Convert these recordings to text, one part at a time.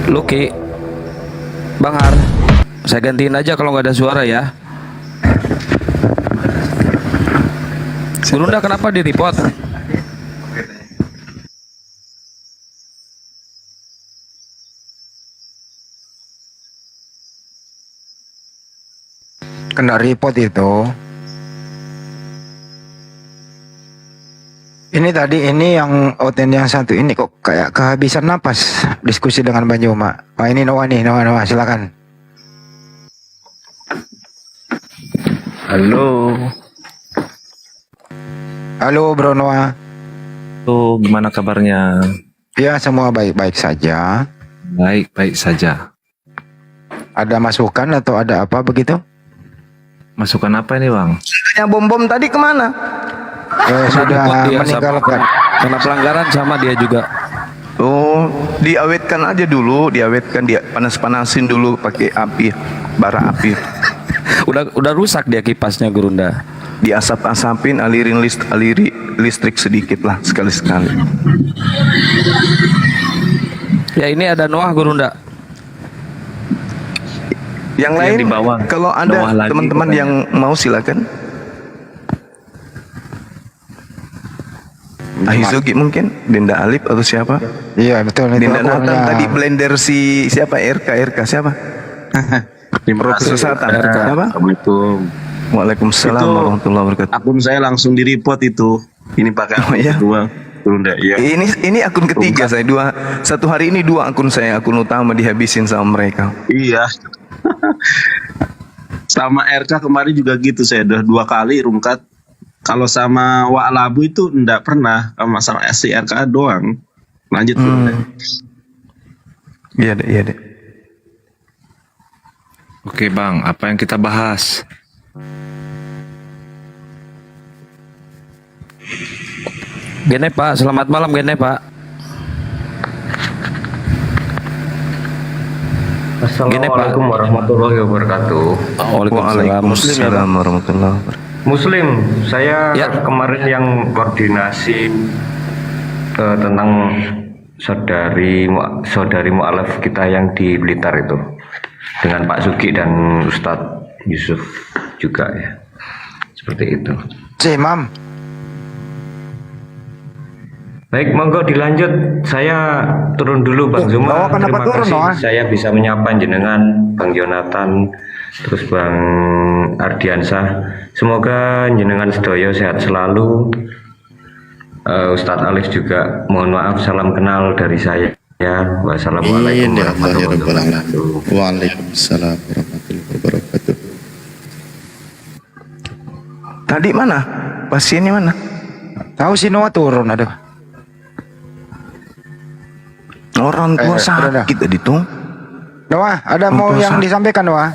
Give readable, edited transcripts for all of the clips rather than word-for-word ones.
Luki, Bang Har, saya gantiin aja kalau nggak ada suara ya. Gurunda kenapa di report? Kena report itu. Ini tadi yang Oten yang satu ini kok kayak kehabisan napas diskusi dengan Bang Juma. Wah ini Noah nih, Noah silakan. Halo. Halo Bro Noah. Tuh, gimana kabarnya? Ya semua baik-baik saja. Baik-baik saja. Ada masukan atau ada apa begitu? Masukan apa ini, Bang? Yang bom-bom tadi kemana? Sudah Dia meninggalkan. Karena pelanggaran sama dia juga. Oh, diawetkan aja dulu, diawetkan, dia panas-panasin dulu pakai api, bara api. Udah rusak dia kipasnya Gurunda. Diasap-asapin, aliri listrik sedikit lah sekali-sekali. Ya ini ada Noah Gurunda. Yang Yang lain, di bawah. kalau Bawah ada lagi teman-teman bukannya. yang mau silakan. Ahizugi mungkin, Dinda Alip atau siapa? Iya betul itu Dinda aku Nathan hanya- tadi blender si siapa? RK siapa? Profesor Satan. Siapa? Assalamualaikum. Waalaikumsalam Itu- warahmatullahi wabarakatuh. Akun saya langsung di report itu. Ini pakai Oh, akun iya? kedua. Bunda, iya. Ini akun ketiga saya satu hari ini dua akun saya, akun utama dihabisin sama mereka. Iya. Sama RK kemarin juga gitu, saya udah 2 kali rungkat. Kalau sama Wak Labu itu enggak pernah, sama masalah SCRK doang. Lanjut Bunda. Iya deh, iya deh. Oke, Bang, apa yang kita bahas? Gene Pak, selamat malam Gene Pak. Assalamualaikum warahmatullahi wabarakatuh. Waalaikumsalam warahmatullahi wabarakatuh. Muslim, saya Ya. kemarin yang koordinasi tentang saudari mu'alaf kita yang di Blitar itu dengan Pak Sugi dan Ustadz Yusuf juga ya. Seperti itu. Si Imam. Baik, monggo dilanjut. Saya turun dulu Bang Zuma. Noah, kenapa Terima turun, kasih Noah? saya bisa menyapa jenengan, Bang Jonathan, terus Bang Ardiansah. Semoga jenengan sedoyo sehat selalu. Ustadz Alif juga mohon maaf, salam kenal dari saya. Ya, wassalamualaikum warahmatullahi wabarakatuh. Waalaikumsalam warahmatullahi wabarakatuh. Tadi mana? Pasiennya mana? Tahu si Noah turun aduh. Orang tua udah. sakit tadi tuh. Noah, ada mau Untuk yang saat- disampaikan Noah?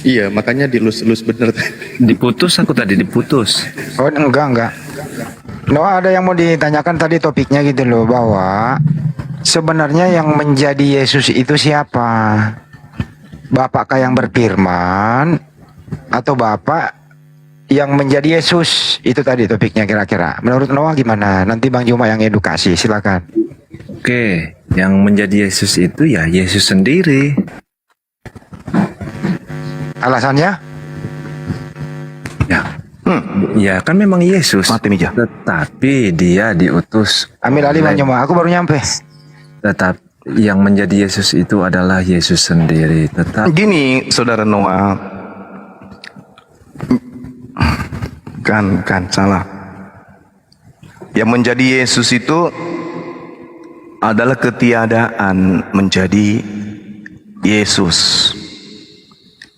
Iya, makanya dilus-lus bener. Diputus aku tadi, diputus. Oh enggak. Noah ada yang mau ditanyakan tadi topiknya gitu loh, bahwa sebenarnya yang menjadi Yesus itu siapa? Bapakkah yang berfirman atau Bapak yang menjadi Yesus? Itu tadi topiknya kira-kira. Menurut Noah gimana? Nanti Bang Juma yang edukasi, silakan. Oke, yang menjadi Yesus itu ya Yesus sendiri. Alasannya? Ya, ya kan memang Yesus. Mati meja. Tetapi dia diutus. Ambil alih Bang oleh- Juma, aku baru nyampe. Tetap yang menjadi Yesus itu adalah Yesus sendiri. Tetap Gini, saudara Noah. Kan salah. Yang menjadi Yesus itu adalah ketiadaan menjadi Yesus.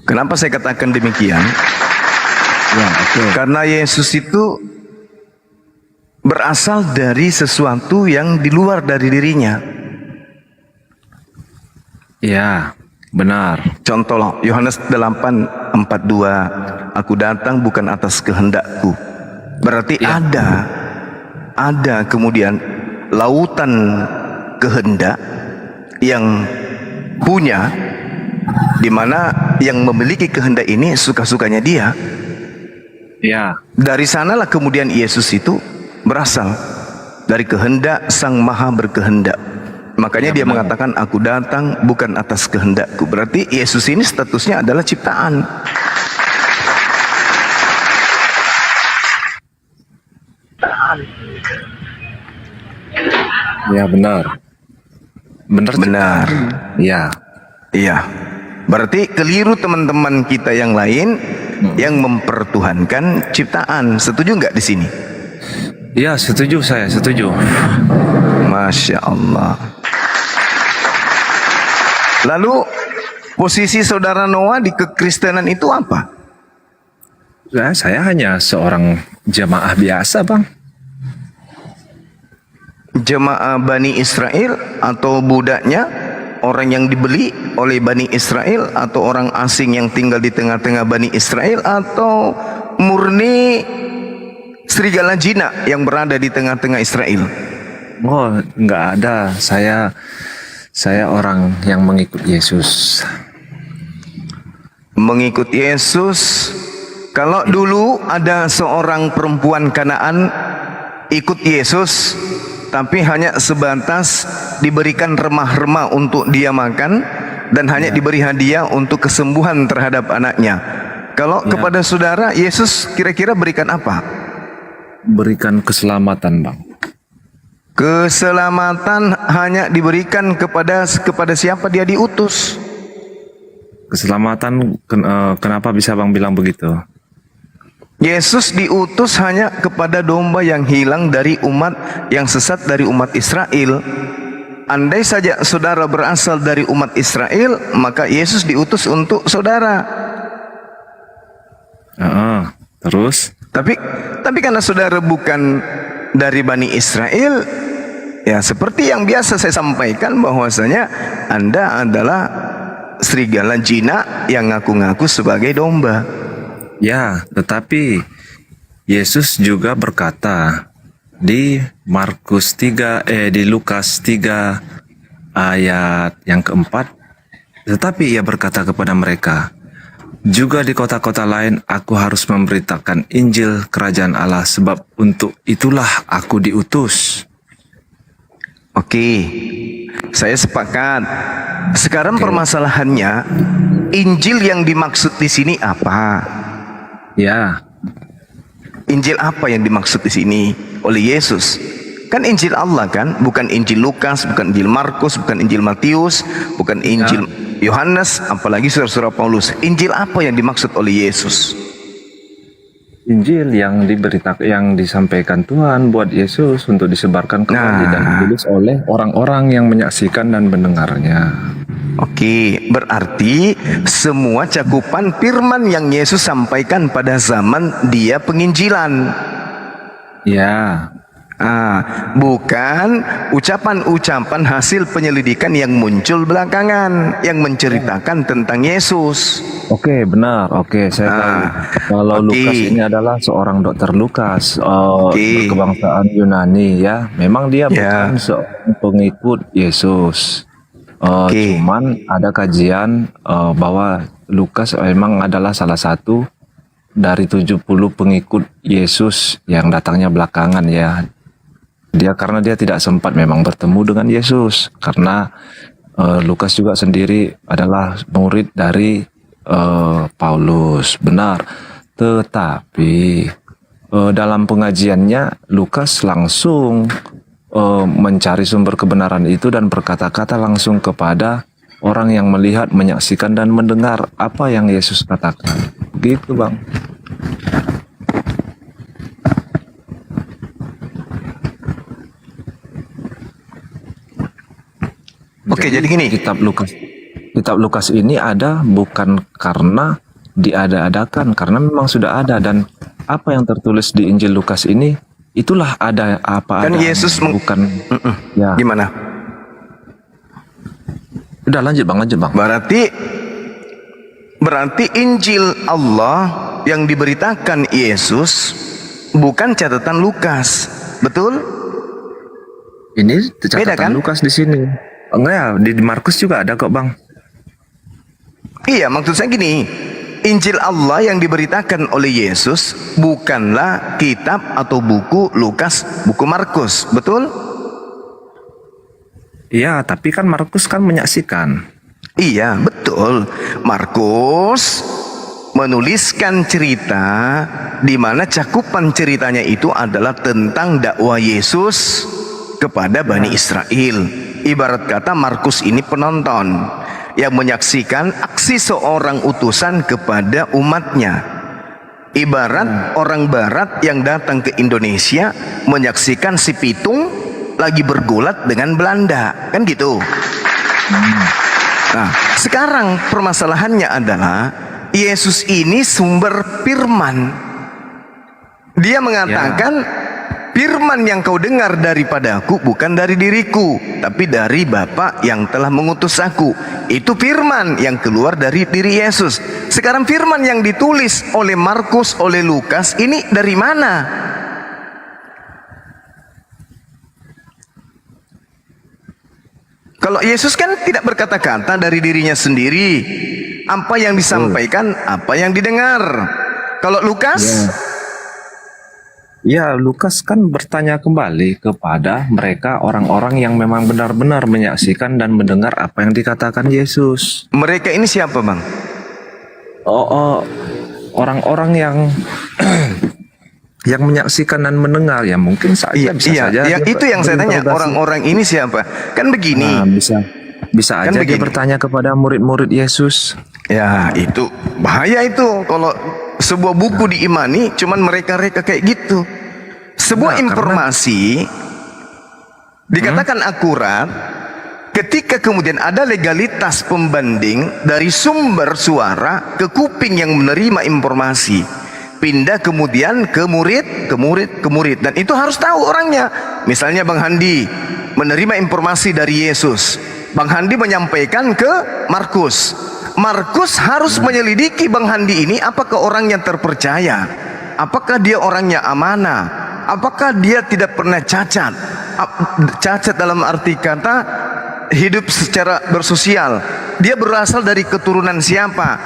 Kenapa saya katakan demikian? Ya, betul. Karena Yesus itu berasal dari sesuatu yang di luar dari dirinya. ya benar. Contoh Yohanes 8:42, aku datang bukan atas kehendakku. Berarti ada kemudian lautan kehendak yang punya, di mana yang memiliki kehendak ini suka-sukanya dia. Ya, Dari sanalah kemudian Yesus itu berasal dari kehendak Sang Maha Berkehendak. Makanya dia mengatakan aku datang bukan atas kehendakku. Berarti Yesus ini statusnya adalah ciptaan. Ya benar. Benar. Benar. Ya. Iya. Berarti keliru teman-teman kita yang lain yang mempertuhankan ciptaan. Setuju nggak di sini? Ya, setuju saya, setuju. Masya Allah. Lalu posisi saudara Noah di kekristenan itu apa? Saya hanya seorang jemaah biasa, Bang. Jemaah Bani Israel atau budaknya, orang yang dibeli oleh Bani Israel, atau orang asing yang tinggal di tengah-tengah Bani Israel, atau murni serigala jinak yang berada di tengah-tengah Israel? Oh, nggak ada. Saya orang yang mengikut Yesus. Mengikut Yesus. Kalau dulu ada seorang perempuan Kanaan ikut Yesus, tapi hanya sebatas diberikan remah-remah untuk dia makan dan hanya diberi hadiah untuk kesembuhan terhadap anaknya. Kalau kepada saudara, Yesus kira-kira berikan apa? Berikan keselamatan, Bang. Keselamatan hanya diberikan kepada siapa dia diutus. Keselamatan, kenapa bisa Bang bilang begitu? Yesus diutus hanya kepada domba yang hilang dari umat yang sesat, dari umat Israel. Andai saja saudara berasal dari umat Israel, maka Yesus diutus untuk saudara. Terus? Tapi karena saudara bukan dari Bani Israel, ya seperti yang biasa saya sampaikan, bahwasanya Anda adalah serigala jinak yang ngaku-ngaku sebagai domba. Ya, tetapi Yesus juga berkata di di Lukas 3 ayat yang keempat, tetapi ia berkata kepada mereka, juga di kota-kota lain aku harus memberitakan Injil Kerajaan Allah, sebab untuk itulah aku diutus. Oke, saya sepakat. Sekarang permasalahannya, Injil yang dimaksud di sini apa? Ya. Injil apa yang dimaksud di sini oleh Yesus? Kan Injil Allah kan, bukan Injil Lukas, bukan Injil Markus, bukan Injil Matius, bukan Injil Yohanes, apalagi surah-surah Paulus. Injil apa yang dimaksud oleh Yesus? Injil yang disampaikan Tuhan buat Yesus untuk disebarkan kembali dan ditulis oleh orang-orang yang menyaksikan dan mendengarnya. Oke, berarti semua cakupan firman yang Yesus sampaikan pada zaman dia penginjilan. Ya. Bukan ucapan-ucapan hasil penyelidikan yang muncul belakangan yang menceritakan tentang Yesus. Oke, benar. Oke, saya tahu. Kalau Lukas ini adalah seorang dokter Lukas, berkebangsaan Yunani, ya. Memang dia bukan seorang pengikut Yesus. Cuman ada kajian bahwa Lukas memang adalah salah satu dari 70 pengikut Yesus yang datangnya belakangan, ya. Karena dia tidak sempat memang bertemu dengan Yesus, karena Lukas juga sendiri adalah murid dari Paulus, benar. Tetapi dalam pengajiannya Lukas langsung mencari sumber kebenaran itu dan berkata-kata langsung kepada orang yang melihat, menyaksikan dan mendengar apa yang Yesus katakan. Gitu, Bang. Oke, jadi gini. Kitab Lukas ini ada bukan karena diada-adakan, karena memang sudah ada, dan apa yang tertulis di Injil Lukas ini itulah ada apa kan ada. Yesus bukan ya. Gimana? Udah lanjut Bang. Berarti Injil Allah yang diberitakan Yesus bukan catatan Lukas. Betul? Ini catatan Beda, kan? Lukas di sini. Enggak ya, di Markus juga ada kok, Bang. Iya, maksud saya gini, Injil Allah yang diberitakan oleh Yesus bukanlah kitab atau buku Lukas, buku Markus, betul? Iya, tapi kan Markus kan menyaksikan. Iya, betul. Markus menuliskan cerita di mana cakupan ceritanya itu adalah tentang dakwah Yesus kepada Bani Israel. Ibarat kata Markus ini penonton yang menyaksikan aksi seorang utusan kepada umatnya. Ibarat orang barat yang datang ke Indonesia menyaksikan si Pitung lagi bergulat dengan Belanda, kan gitu. Nah, sekarang permasalahannya adalah Yesus ini sumber firman. Dia mengatakan, firman yang kau dengar daripadaku bukan dari diriku, tapi dari Bapa yang telah mengutus aku. Itu firman yang keluar dari diri Yesus. Sekarang firman yang ditulis oleh Markus, oleh Lukas, ini dari mana? Kalau Yesus kan tidak berkata-kata dari dirinya sendiri. Apa yang disampaikan, apa yang didengar. Kalau Lukas, Ya, Lukas kan bertanya kembali kepada mereka orang-orang yang memang benar-benar menyaksikan dan mendengar apa yang dikatakan Yesus. mereka ini siapa, Bang? Orang-orang yang yang menyaksikan dan mendengar, ya mungkin saja bisa saja ya, dia itu yang saya tanya, berinterogasi. orang-orang ini siapa? Kan begini. Nah, bisa Kan aja dia begini. bertanya kepada murid-murid Yesus. Ya, itu bahaya itu kalau sebuah buku diimani cuman mereka-reka kayak gitu. Sebuah Nah, informasi dikatakan akurat ketika kemudian ada legalitas pembanding dari sumber suara ke kuping yang menerima informasi, pindah kemudian ke murid, dan itu harus tahu orangnya. Misalnya Bang Handi menerima informasi dari Yesus, Bang Handi menyampaikan ke Markus. Markus harus menyelidiki Bang Handi ini apakah orang yang terpercaya, apakah dia orangnya amanah, apakah dia tidak pernah cacat. Cacat dalam arti kata hidup secara bersosial, dia berasal dari keturunan siapa,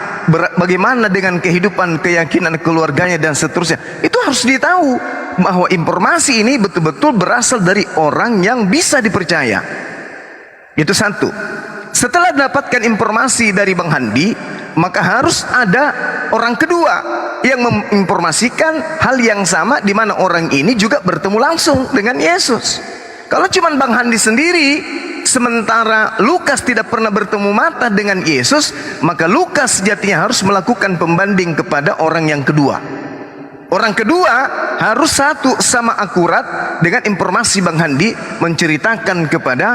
bagaimana dengan kehidupan, keyakinan keluarganya dan seterusnya. Itu harus ditahu bahwa informasi ini betul-betul berasal dari orang yang bisa dipercaya. Itu satu. Setelah dapatkan informasi dari Bang Handi, maka harus ada orang kedua yang menginformasikan hal yang sama, di mana orang ini juga bertemu langsung dengan Yesus. Kalau cuma Bang Handi sendiri, sementara Lukas tidak pernah bertemu mata dengan Yesus, maka Lukas sejatinya harus melakukan pembanding kepada orang yang kedua. Orang kedua harus satu sama akurat dengan informasi Bang Handi menceritakan kepada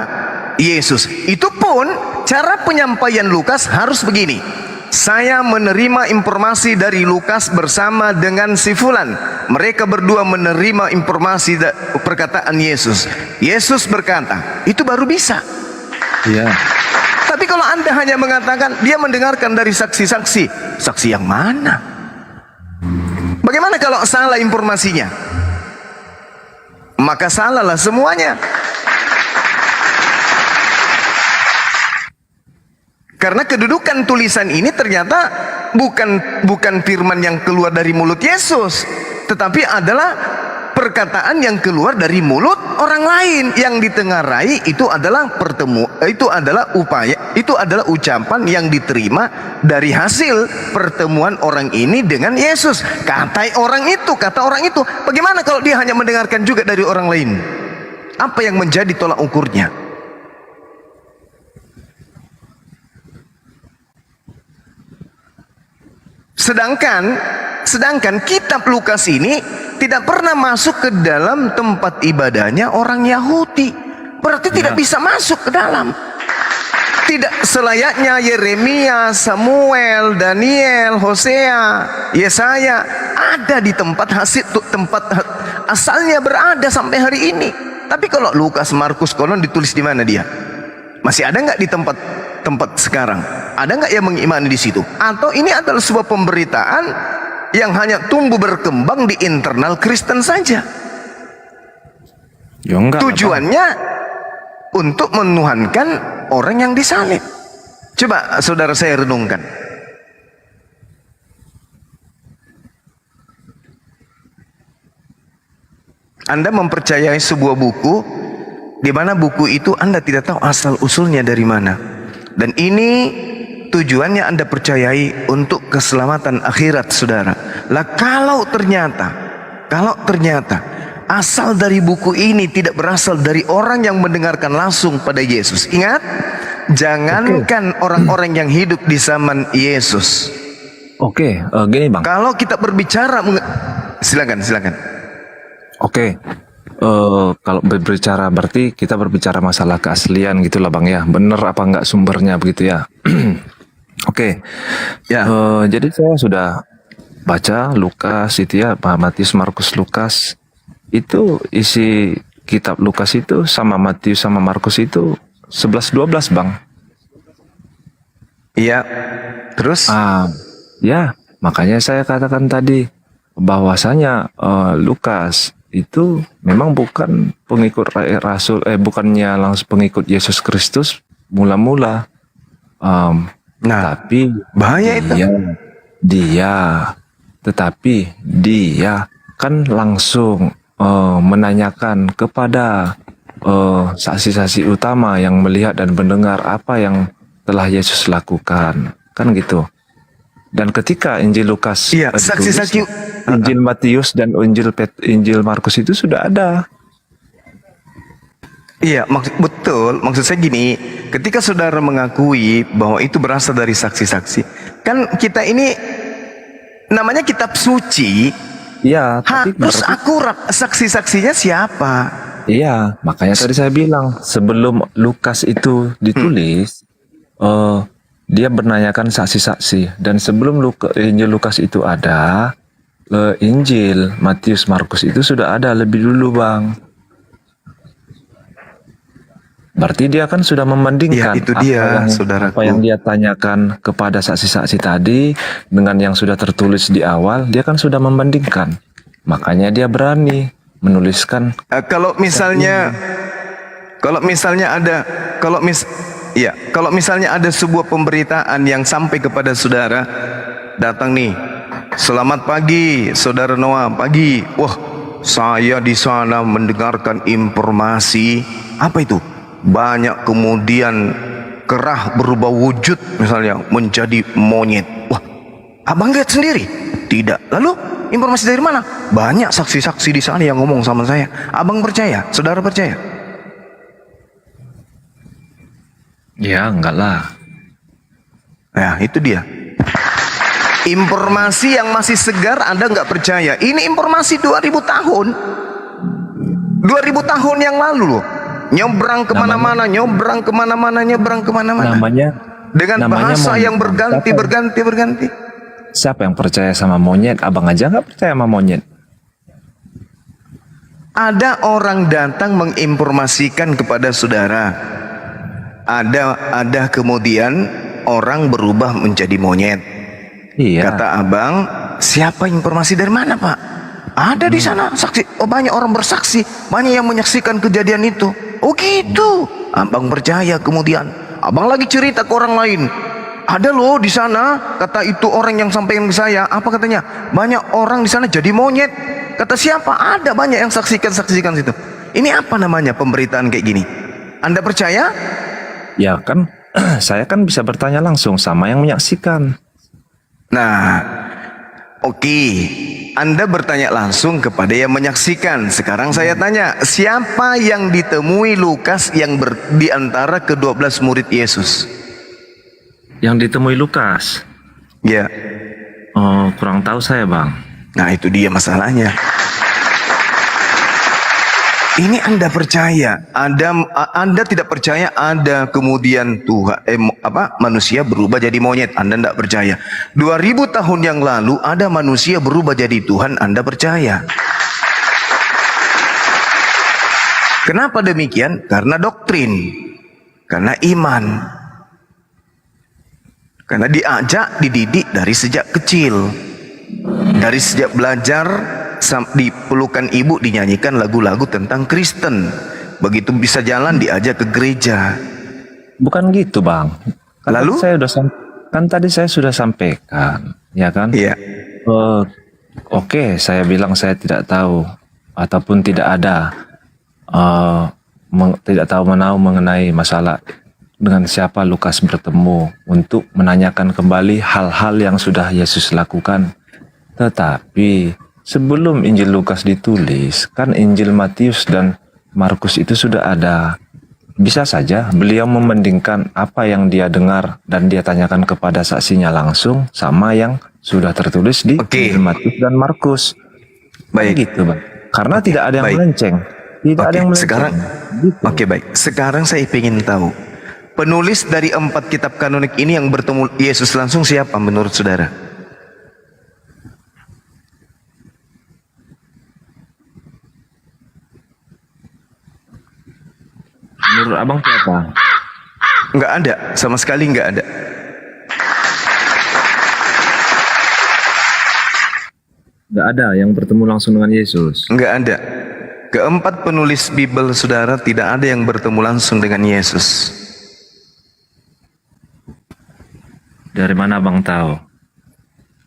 Yesus. Itu pun cara penyampaian Lukas harus begini. Saya menerima informasi dari Lukas bersama dengan si Fulan. Mereka berdua menerima informasi perkataan Yesus. Yesus berkata, itu baru bisa. Iya. Tapi kalau Anda hanya mengatakan dia mendengarkan dari saksi-saksi, saksi yang mana? Bagaimana kalau salah informasinya? Maka salahlah semuanya. Karena kedudukan tulisan ini ternyata bukan firman yang keluar dari mulut Yesus, tetapi adalah perkataan yang keluar dari mulut orang lain yang ditengarai. Itu adalah ucapan yang diterima dari hasil pertemuan orang ini dengan Yesus. Kata orang itu, bagaimana kalau dia hanya mendengarkan juga dari orang lain? Apa yang menjadi tolak ukurnya? Sedangkan kitab Lukas ini tidak pernah masuk ke dalam tempat ibadahnya orang Yahudi. Berarti tidak bisa masuk ke dalam. Tidak selayaknya Yeremia, Samuel, Daniel, Hosea, Yesaya ada di tempat asalnya berada sampai hari ini. Tapi kalau Lukas, Markus, konon ditulis di mana dia? Masih ada nggak di tempat sekarang? Ada nggak yang mengimani di situ? Atau ini adalah sebuah pemberitaan yang hanya tumbuh berkembang di internal Kristen saja? Ya enggak. Tujuannya untuk menuhankan orang yang disalib. Coba saudara saya renungkan. Anda mempercayai sebuah buku di mana buku itu Anda tidak tahu asal usulnya dari mana. Dan ini tujuannya Anda percayai untuk keselamatan akhirat saudara. Lah kalau ternyata asal dari buku ini tidak berasal dari orang yang mendengarkan langsung pada Yesus. Ingat, jangankan orang-orang yang hidup di zaman Yesus. Gini bang. Kalau kita berbicara, silakan. Oke, kalau berbicara berarti kita berbicara masalah keaslian gitulah bang ya. Bener apa enggak sumbernya begitu ya? Oke, jadi saya sudah baca Lukas itu ya, Matius, Markus, Lukas. Itu isi kitab Lukas itu sama Matius sama Markus itu 11-12 bang. Iya, terus? Ya, makanya saya katakan tadi bahwasanya Lukas itu memang bukan pengikut Rasul, bukannya langsung pengikut Yesus Kristus mula-mula. Tapi bahaya itu. Tetapi dia kan langsung menanyakan kepada saksi-saksi utama yang melihat dan mendengar apa yang telah Yesus lakukan, kan gitu. Dan ketika Injil Lukas, saksi-saksi, Injil Matius dan Injil Markus itu sudah ada. Iya, betul. Maksud saya gini, ketika saudara mengakui bahwa itu berasal dari saksi-saksi, kan kita ini namanya kitab suci. Iya, harus akurat. Saksi-saksinya siapa? Iya, makanya tadi saya bilang sebelum Lukas itu ditulis, dia menanyakan saksi-saksi, dan sebelum Injil Lukas itu ada, Injil Matius, Markus itu sudah ada lebih dulu bang. Berarti dia kan sudah membandingkan apa yang dia tanyakan kepada saksi-saksi tadi dengan yang sudah tertulis di awal. Dia kan sudah membandingkan, makanya dia berani menuliskan. Kalau misalnya ada sebuah pemberitaan yang sampai kepada saudara, datang nih, selamat pagi saudara Noah, pagi. Wah, saya di sana mendengarkan informasi apa itu? Banyak kemudian kerah berubah wujud misalnya menjadi monyet. Wah, abang lihat sendiri? Tidak. Lalu informasi dari mana? Banyak saksi-saksi di sana yang ngomong sama saya. Abang percaya? Saudara percaya? Ya enggak lah. Ya itu dia. Informasi yang masih segar Anda nggak percaya. Ini informasi 2000 tahun. 2000 tahun yang lalu loh. Nyebrang kemana-mana, nyebrang kemana-mana. Dengan bahasa yang berganti. Siapa yang percaya sama monyet? Abang aja nggak percaya sama monyet. Ada orang datang menginformasikan kepada saudara. Ada kemudian orang berubah menjadi monyet. Iya. Kata abang, siapa informasi dari mana pak? Ada di sana saksi. Oh, banyak orang bersaksi, banyak yang menyaksikan kejadian itu. Oh gitu. Abang percaya, kemudian abang lagi cerita ke orang lain. Ada loh di sana, kata itu orang yang sampaikan ke saya. Apa katanya? Banyak orang di sana jadi monyet. Kata siapa? Ada banyak yang saksikan situ. Ini apa namanya pemberitaan kayak gini? Anda percaya? Ya kan, saya kan bisa bertanya langsung sama yang menyaksikan. Nah, oke. Anda bertanya langsung kepada yang menyaksikan. Sekarang saya tanya, siapa yang ditemui Lukas yang di antara ke-12 murid Yesus? Yang ditemui Lukas? Ya. Oh, kurang tahu saya bang. Nah itu dia masalahnya. Ini Anda percaya, Anda tidak percaya ada kemudian Tuhan, manusia berubah jadi monyet. Anda tidak percaya. 2000 tahun yang lalu ada manusia berubah jadi Tuhan. Anda percaya. Kenapa demikian? Karena doktrin, karena iman, karena diajak, dididik dari sejak kecil, dari sejak belajar. Di pelukan ibu dinyanyikan lagu-lagu tentang Kristen. Begitu bisa jalan diajak ke gereja. Bukan gitu bang. Lalu? Tadi saya sudah sampaikan, ya kan? Iya. Oke, saya bilang saya tidak tahu ataupun tidak ada. tidak tahu menahu mengenai masalah dengan siapa Lukas bertemu untuk menanyakan kembali hal-hal yang sudah Yesus lakukan. Tetapi sebelum Injil Lukas ditulis, kan Injil Matius dan Markus itu sudah ada. Bisa saja beliau membandingkan apa yang dia dengar dan dia tanyakan kepada saksinya langsung sama yang sudah tertulis di Injil Matius dan Markus. Baik. Gitu, Bang. Karena tidak ada yang baik. melenceng. Tidak ada yang melenceng. Sekarang, Gitu. baik. Sekarang saya ingin tahu, penulis dari 4 kitab kanonik ini yang bertemu Yesus langsung siapa menurut saudara? Menurut abang siapa? Enggak ada, sama sekali enggak ada. Tidak ada yang bertemu langsung dengan Yesus. Enggak ada. Keempat penulis Bible saudara tidak ada yang bertemu langsung dengan Yesus. Dari mana abang tahu?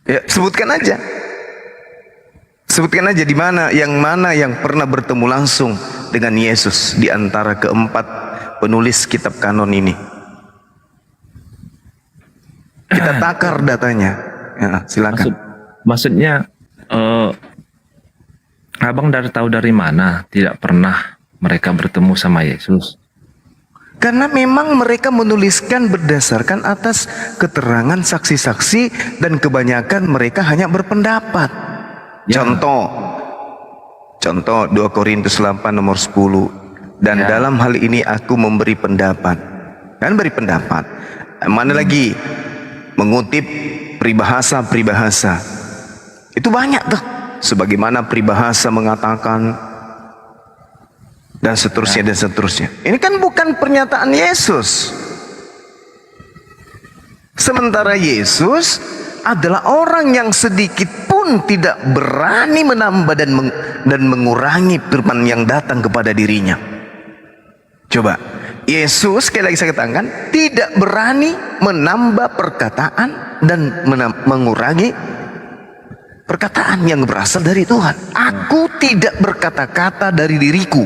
Ya, sebutkan aja. Sebutkan aja di mana yang pernah bertemu langsung dengan Yesus di antara keempat penulis kitab kanon ini. Kita takar datanya. Ya, silakan. Maksudnya abang tahu dari mana tidak pernah mereka bertemu sama Yesus? Karena memang mereka menuliskan berdasarkan atas keterangan saksi-saksi dan kebanyakan mereka hanya berpendapat. Ya. Contoh 2 Korintus 8 nomor 10. Dan dalam hal ini aku memberi pendapat. Kan beri pendapat. Mana lagi? Mengutip peribahasa-peribahasa. Itu banyak tuh. Sebagaimana peribahasa mengatakan dan seterusnya dan seterusnya. Ini kan bukan pernyataan Yesus. Sementara Yesus adalah orang yang sedikit pun tidak berani menambah dan mengurangi firman yang datang kepada dirinya. Coba, Yesus sekali lagi saya katakan tidak berani menambah perkataan dan mengurangi perkataan yang berasal dari Tuhan. Aku tidak berkata-kata dari diriku.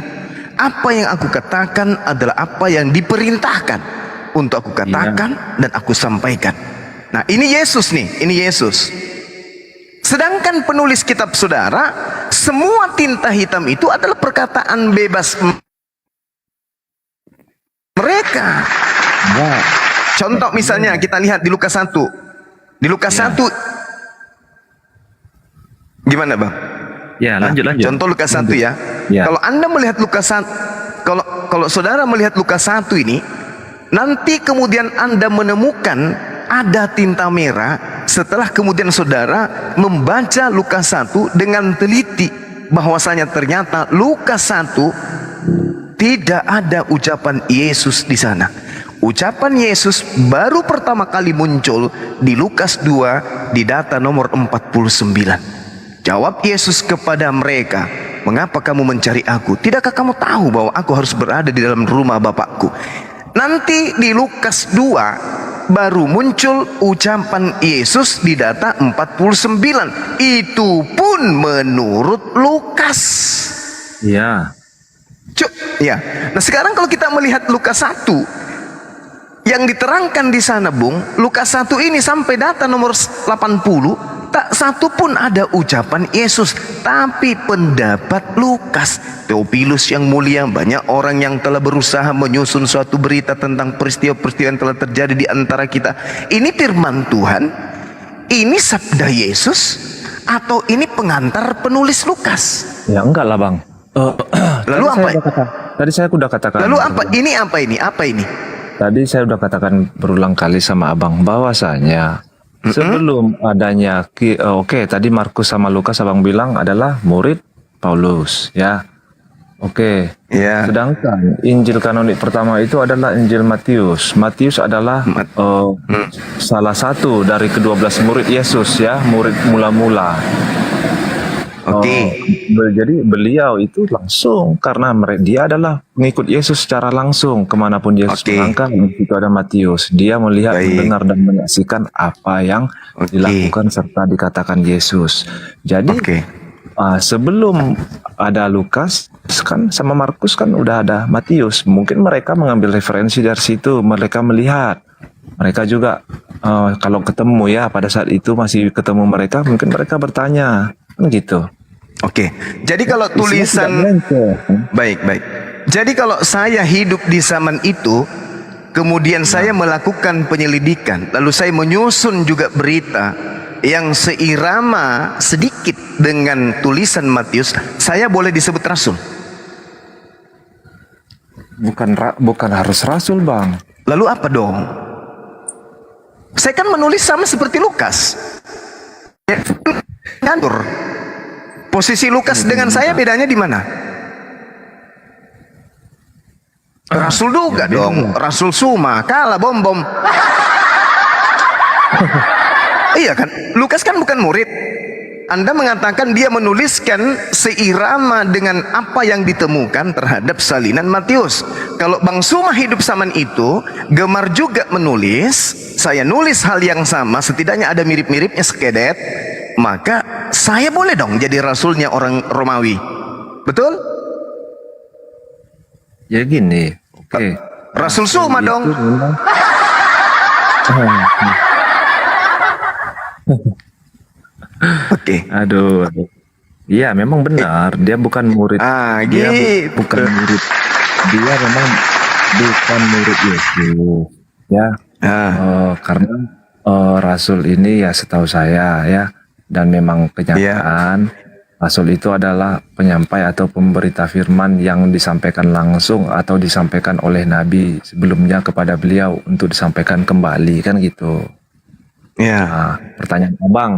Apa yang aku katakan adalah apa yang diperintahkan untuk aku katakan dan aku sampaikan. Nah, ini Yesus nih, ini Yesus. Sedangkan penulis kitab saudara, semua tinta hitam itu adalah perkataan bebas mereka. Contoh misalnya kita lihat di Lukas 1. Di Lukas 1 gimana, Bang? Ya, lanjut. Contoh Lukas 1 ya. Kalau Anda melihat Lukas 1, kalau saudara melihat Lukas 1 ini, nanti kemudian Anda menemukan ada tinta merah setelah kemudian saudara membaca Lukas 1 dengan teliti, bahwasanya ternyata Lukas 1 tidak ada ucapan Yesus di sana. Ucapan Yesus baru pertama kali muncul di Lukas 2 di data nomor 49. Jawab Yesus kepada mereka, "Mengapa kamu mencari aku? Tidakkah kamu tahu bahwa aku harus berada di dalam rumah Bapakku?" Nanti di Lukas 2 baru muncul ucapan Yesus di data 49. Itu pun menurut Lukas. Ya. Ya. Nah, sekarang kalau kita melihat Lukas 1 yang diterangkan di sana, Bung, Lukas 1 ini sampai data nomor 80 tak satu pun ada ucapan Yesus, tapi pendapat Lukas. Theophilus yang mulia, banyak orang yang telah berusaha menyusun suatu berita tentang peristiwa-peristiwa yang telah terjadi di antara kita. Ini firman Tuhan, ini sabda Yesus, atau ini pengantar penulis Lukas? Ya enggak lah, Bang. Lalu apa? Tadi saya udah katakan. Lalu apa? Ini apa ini? Apa ini? Tadi saya udah katakan berulang kali sama abang bahwasanya sebelum adanya tadi Markus sama Lukas abang bilang adalah murid Paulus, ya. Ya. Sedangkan Injil kanonik pertama itu adalah Injil Matius. Matius adalah salah satu dari ke-12 murid Yesus, ya, murid mula-mula. Jadi beliau itu langsung karena dia adalah pengikut Yesus secara langsung kemanapun Yesus melangkah. Itu ada Matius, dia melihat, mendengar dan menyaksikan apa yang dilakukan serta dikatakan Yesus. Jadi sebelum ada Lukas, kan sama Markus kan udah ada Matius. Mungkin mereka mengambil referensi dari situ, mereka melihat. Mereka juga kalau ketemu ya pada saat itu masih ketemu mereka, mungkin mereka bertanya, kan gitu. Oke. Jadi kalau tulisan baik. Jadi kalau saya hidup di zaman itu, kemudian saya melakukan penyelidikan, lalu saya menyusun juga berita yang seirama sedikit dengan tulisan Matius, saya boleh disebut rasul. Bukan harus rasul, Bang. Lalu apa dong? Saya kan menulis sama seperti Lukas. Ya, ngatur. Posisi Lukas dengan saya bedanya di mana? Rasul juga dong. Rasul Suma kalah bom. Iya kan? Lukas kan bukan murid. Anda mengatakan dia menuliskan seirama dengan apa yang ditemukan terhadap salinan Matius. Kalau Bang Suma hidup zaman itu, gemar juga menulis, saya nulis hal yang sama, setidaknya ada mirip-miripnya sekedet, maka saya boleh dong jadi rasulnya orang Romawi. Betul? Ya gini, oke. Rasul Suma dong. Oke. Aduh. Iya, memang benar. Dia bukan murid. Dia gitu. bukan murid. Dia memang bukan murid Yesus. Ya. Karena rasul ini ya setahu saya ya, dan memang kenyataan rasul itu adalah penyampai atau pemberita firman yang disampaikan langsung atau disampaikan oleh Nabi sebelumnya kepada beliau untuk disampaikan kembali, kan gitu. Nah, pertanyaan Abang,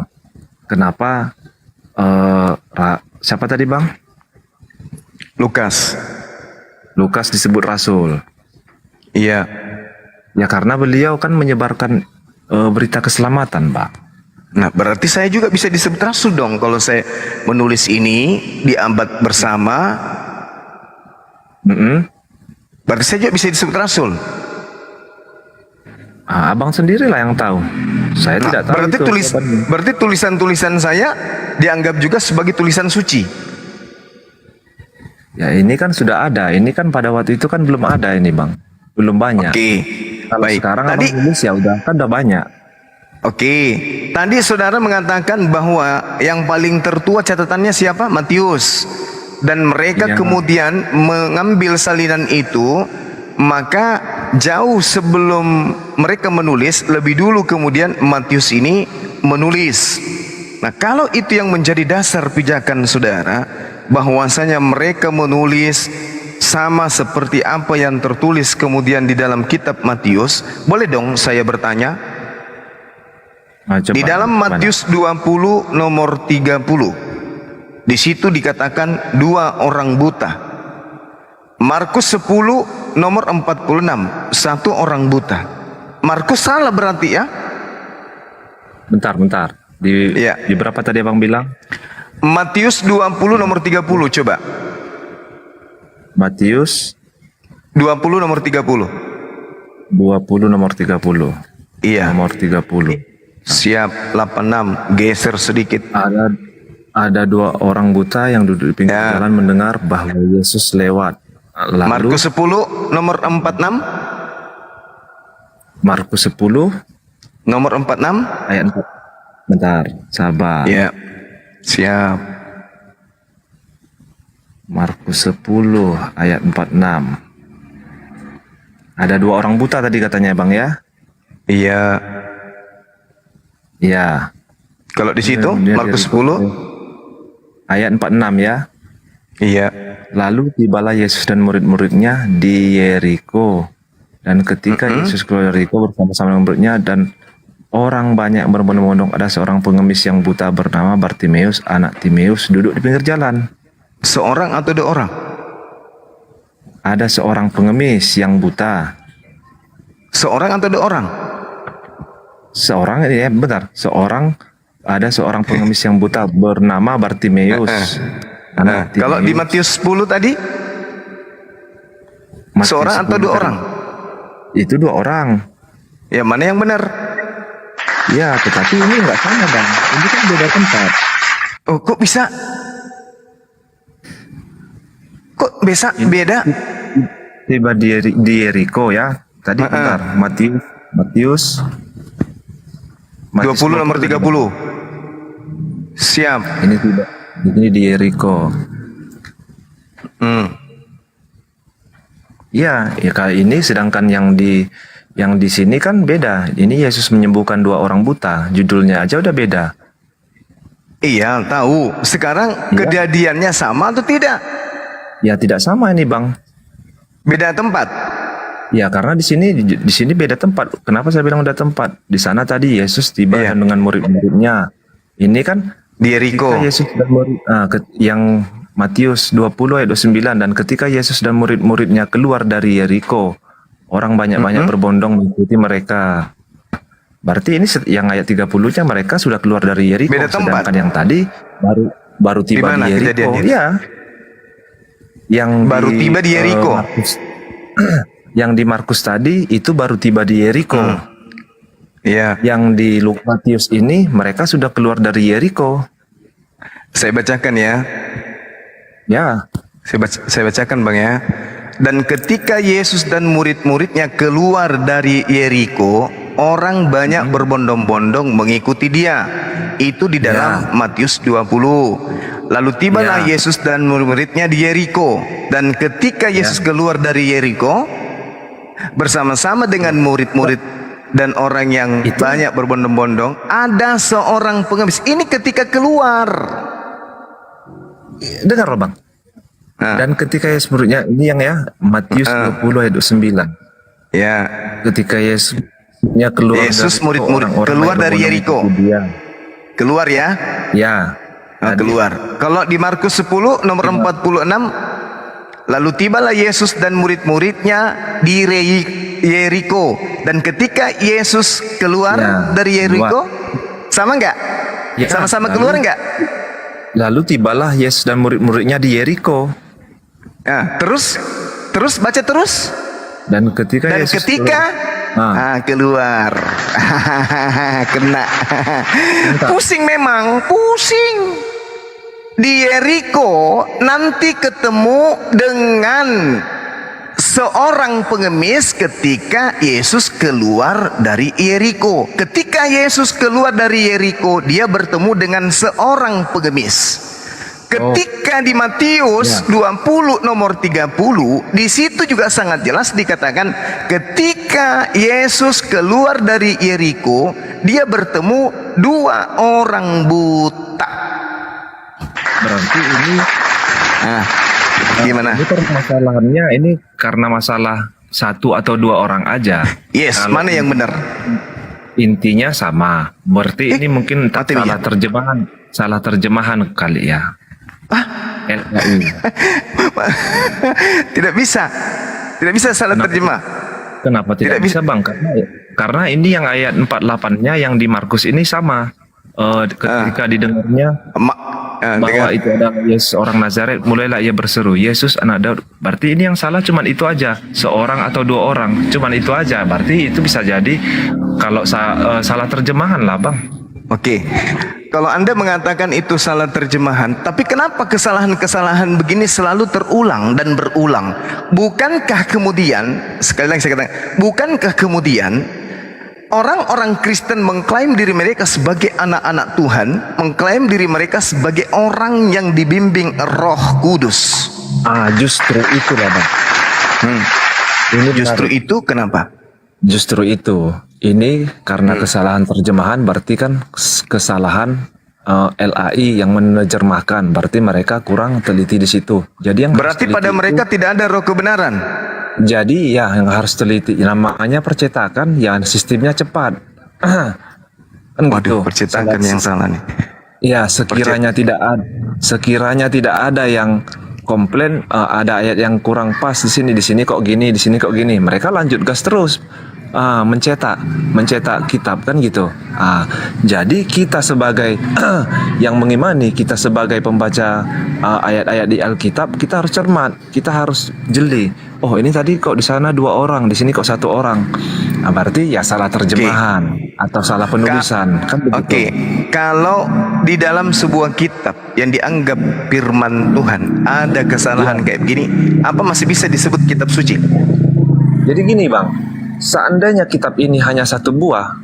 kenapa siapa tadi, Bang? Lukas disebut rasul. Iya. Ya karena beliau kan menyebarkan berita keselamatan, Bang. Nah, berarti saya juga bisa disebut rasul dong kalau saya menulis ini di abad bersama. Berarti saya juga bisa disebut rasul. Abang sendirilah yang tahu. Saya tidak tahu. Berarti tulisan-tulisan saya dianggap juga sebagai tulisan suci. Ya ini kan sudah ada. Ini kan pada waktu itu kan belum ada ini, Bang. Belum banyak. Oke. Kalau sekarang Abang tulis ya udah kan udah banyak. Oke. Tadi saudara mengatakan bahwa yang paling tertua catatannya siapa? Matius. Dan mereka kemudian mengambil salinan itu, maka jauh sebelum mereka menulis, lebih dulu kemudian Matius ini menulis. Nah, kalau itu yang menjadi dasar pijakan saudara, bahwasanya mereka menulis sama seperti apa yang tertulis kemudian di dalam kitab Matius, boleh dong saya bertanya? Di dalam Matius 20 nomor 30, di situ dikatakan 2 orang buta. Markus 10 nomor 46, 1 orang buta. Markus salah berarti ya? Bentar. Di berapa tadi Abang bilang? Matius 20 nomor 30 coba. Matius 20 nomor 30. 20 nomor 30. Iya. Nomor 30. Siap, 86, geser sedikit. Ada 2 orang buta yang duduk di pinggir jalan mendengar bahwa Yesus lewat. Lalu, Markus 10 nomor 46. Markus 10 nomor 46 ayat 4. Bentar, sabar. Ya. Siap. Markus 10 ayat 46. Ada 2 orang buta tadi katanya, Bang ya? Iya. Iya. Kalau di situ Markus 10 ayat 46 ya. Iya. Lalu tibalah Yesus dan murid-muridnya di Yeriko. Dan ketika Yesus keluar dari Yeriko bersama-sama dengan muridnya dan orang banyak berbondong-bondong, ada seorang pengemis yang buta bernama Bartimeus, anak Timeus, duduk di pinggir jalan. Seorang atau 2 orang? Ada seorang pengemis yang buta. Seorang atau 2 orang? Seorang ya benar. Ada seorang pengemis yang buta bernama Bartimeus. Kalau di Matius 10 tadi? Matius seorang atau 2 orang? Itu 2 orang. Ya, mana yang benar? Ya, tetapi ini nggak sama, Bang. Ini kan beda tempat. Oh, kok bisa? Kok bisa beda? Tiba di Yeriko ya. Tadi bentar, Matius 20 nomor 30. Siap. Ini di Yeriko. Ya kali ini sedangkan yang di sini kan beda. Ini Yesus menyembuhkan 2 orang buta. Judulnya aja udah beda. Iya, tahu. Sekarang kejadiannya sama atau tidak? Ya tidak sama ini, Bang. Beda tempat. Ya karena di sini beda tempat. Kenapa saya bilang beda tempat? Di sana tadi Yesus tiba dengan murid-muridnya. Ini kan Di Yeriko. ketika Yesus dan yang Matius 20 ayat 29, dan ketika Yesus dan murid-muridnya keluar dari Yeriko, orang banyak-banyak berbondong mengikuti mereka. Berarti ini yang ayat 30-nya mereka sudah keluar dari Yeriko. Beda tempat. Sedangkan yang tadi baru tiba Dimana di Yeriko. kejadiannya? Ya. Yang Baru tiba di Yeriko. Yang di Markus tadi itu baru tiba di Yeriko. Iya. Yang di Matius ini mereka sudah keluar dari Yeriko. Saya bacakan ya. Ya. Saya bacakan Bang ya. Dan ketika Yesus dan murid-muridnya keluar dari Yeriko, orang banyak berbondong-bondong mengikuti dia. Itu di dalam Matius 20. Lalu tibalah Yesus dan murid-muridnya di Yeriko. Dan ketika Yesus keluar dari Yeriko bersama-sama dengan murid-murid dan orang yang banyak berbondong-bondong, ada seorang pengemis. Ini ketika keluar. Dengar Bang. Dan ketika Yesus muridnya, ini yang Matius 20 ayat 29. Ya. Ketika Yesusnya keluar Yesus dari murid-murid orang-orang keluar yang dari Yeriko. berbondong-bondong dia. Keluar ya. Ya. Keluar. Kalau di Markus 10 nomor 46, lalu tibalah Yesus dan murid-muridnya di Yeriko. Dan ketika Yesus keluar dari Yeriko, sama enggak? Ya, Sama-sama keluar enggak? Lalu tibalah Yesus dan murid-muridnya di Yeriko. Terus baca terus. Dan ketika Yesus keluar. Kena. Pusing memang, pusing. Di Yeriko nanti ketemu dengan seorang pengemis ketika Yesus keluar dari Yeriko. Ketika Yesus keluar dari Yeriko, dia bertemu dengan seorang pengemis. Ketika di Matius 20 nomor 30, di situ juga sangat jelas dikatakan ketika Yesus keluar dari Yeriko, dia bertemu 2 orang buta. Berarti ini gimana? Ini permasalahannya ini karena masalah 1 atau 2 orang aja. Yes, kalau mana yang benar? Intinya sama. Berarti ini mungkin salah terjemahan kali ya. LAI. Tidak bisa salah terjemah. Kenapa tidak bisa Bang? Karena ini yang ayat 48-nya yang di Markus ini sama. Ketika didengarnya bahwa itu adalah Yesus orang Nazaret, mulailah ia berseru, Yesus anak Daud. Berarti ini yang salah cuman itu aja, seorang atau 2 orang, cuman itu aja. Berarti itu bisa jadi kalau salah terjemahan lah Bang. Oke. Kalau Anda mengatakan itu salah terjemahan, tapi kenapa kesalahan-kesalahan begini selalu terulang dan berulang? Bukankah kemudian, sekali lagi saya katakan, bukankah kemudian orang-orang Kristen mengklaim diri mereka sebagai anak-anak Tuhan, mengklaim diri mereka sebagai orang yang dibimbing Roh Kudus? Justru itu lah Bang. Ini justru itu kenapa? Justru itu. Ini karena kesalahan terjemahan, berarti kan kesalahan LAI yang menerjemahkan. Berarti mereka kurang teliti di situ. Jadi yang berarti pada mereka tidak ada roh kebenaran. Jadi ya yang harus teliti. Namanya percetakan, ya sistemnya cepat. Kan gitu. Percetakan yang salah nih. Ya sekiranya tidak ada yang komplain, ada ayat yang kurang pas di sini kok gini, di sini kok gini. Mereka lanjut gas terus. Mencetak kitab kan gitu. Jadi kita sebagai yang mengimani, kita sebagai pembaca ayat-ayat di Alkitab, kita harus cermat, kita harus jeli. Oh ini tadi kok di sana 2 orang, di sini kok 1 orang. Berarti ya salah terjemahan atau salah penulisan kan begitu. Kalau di dalam sebuah kitab yang dianggap firman Tuhan, ada kesalahan kayak begini, apa masih bisa disebut kitab suci? Jadi gini Bang, seandainya kitab ini hanya satu buah,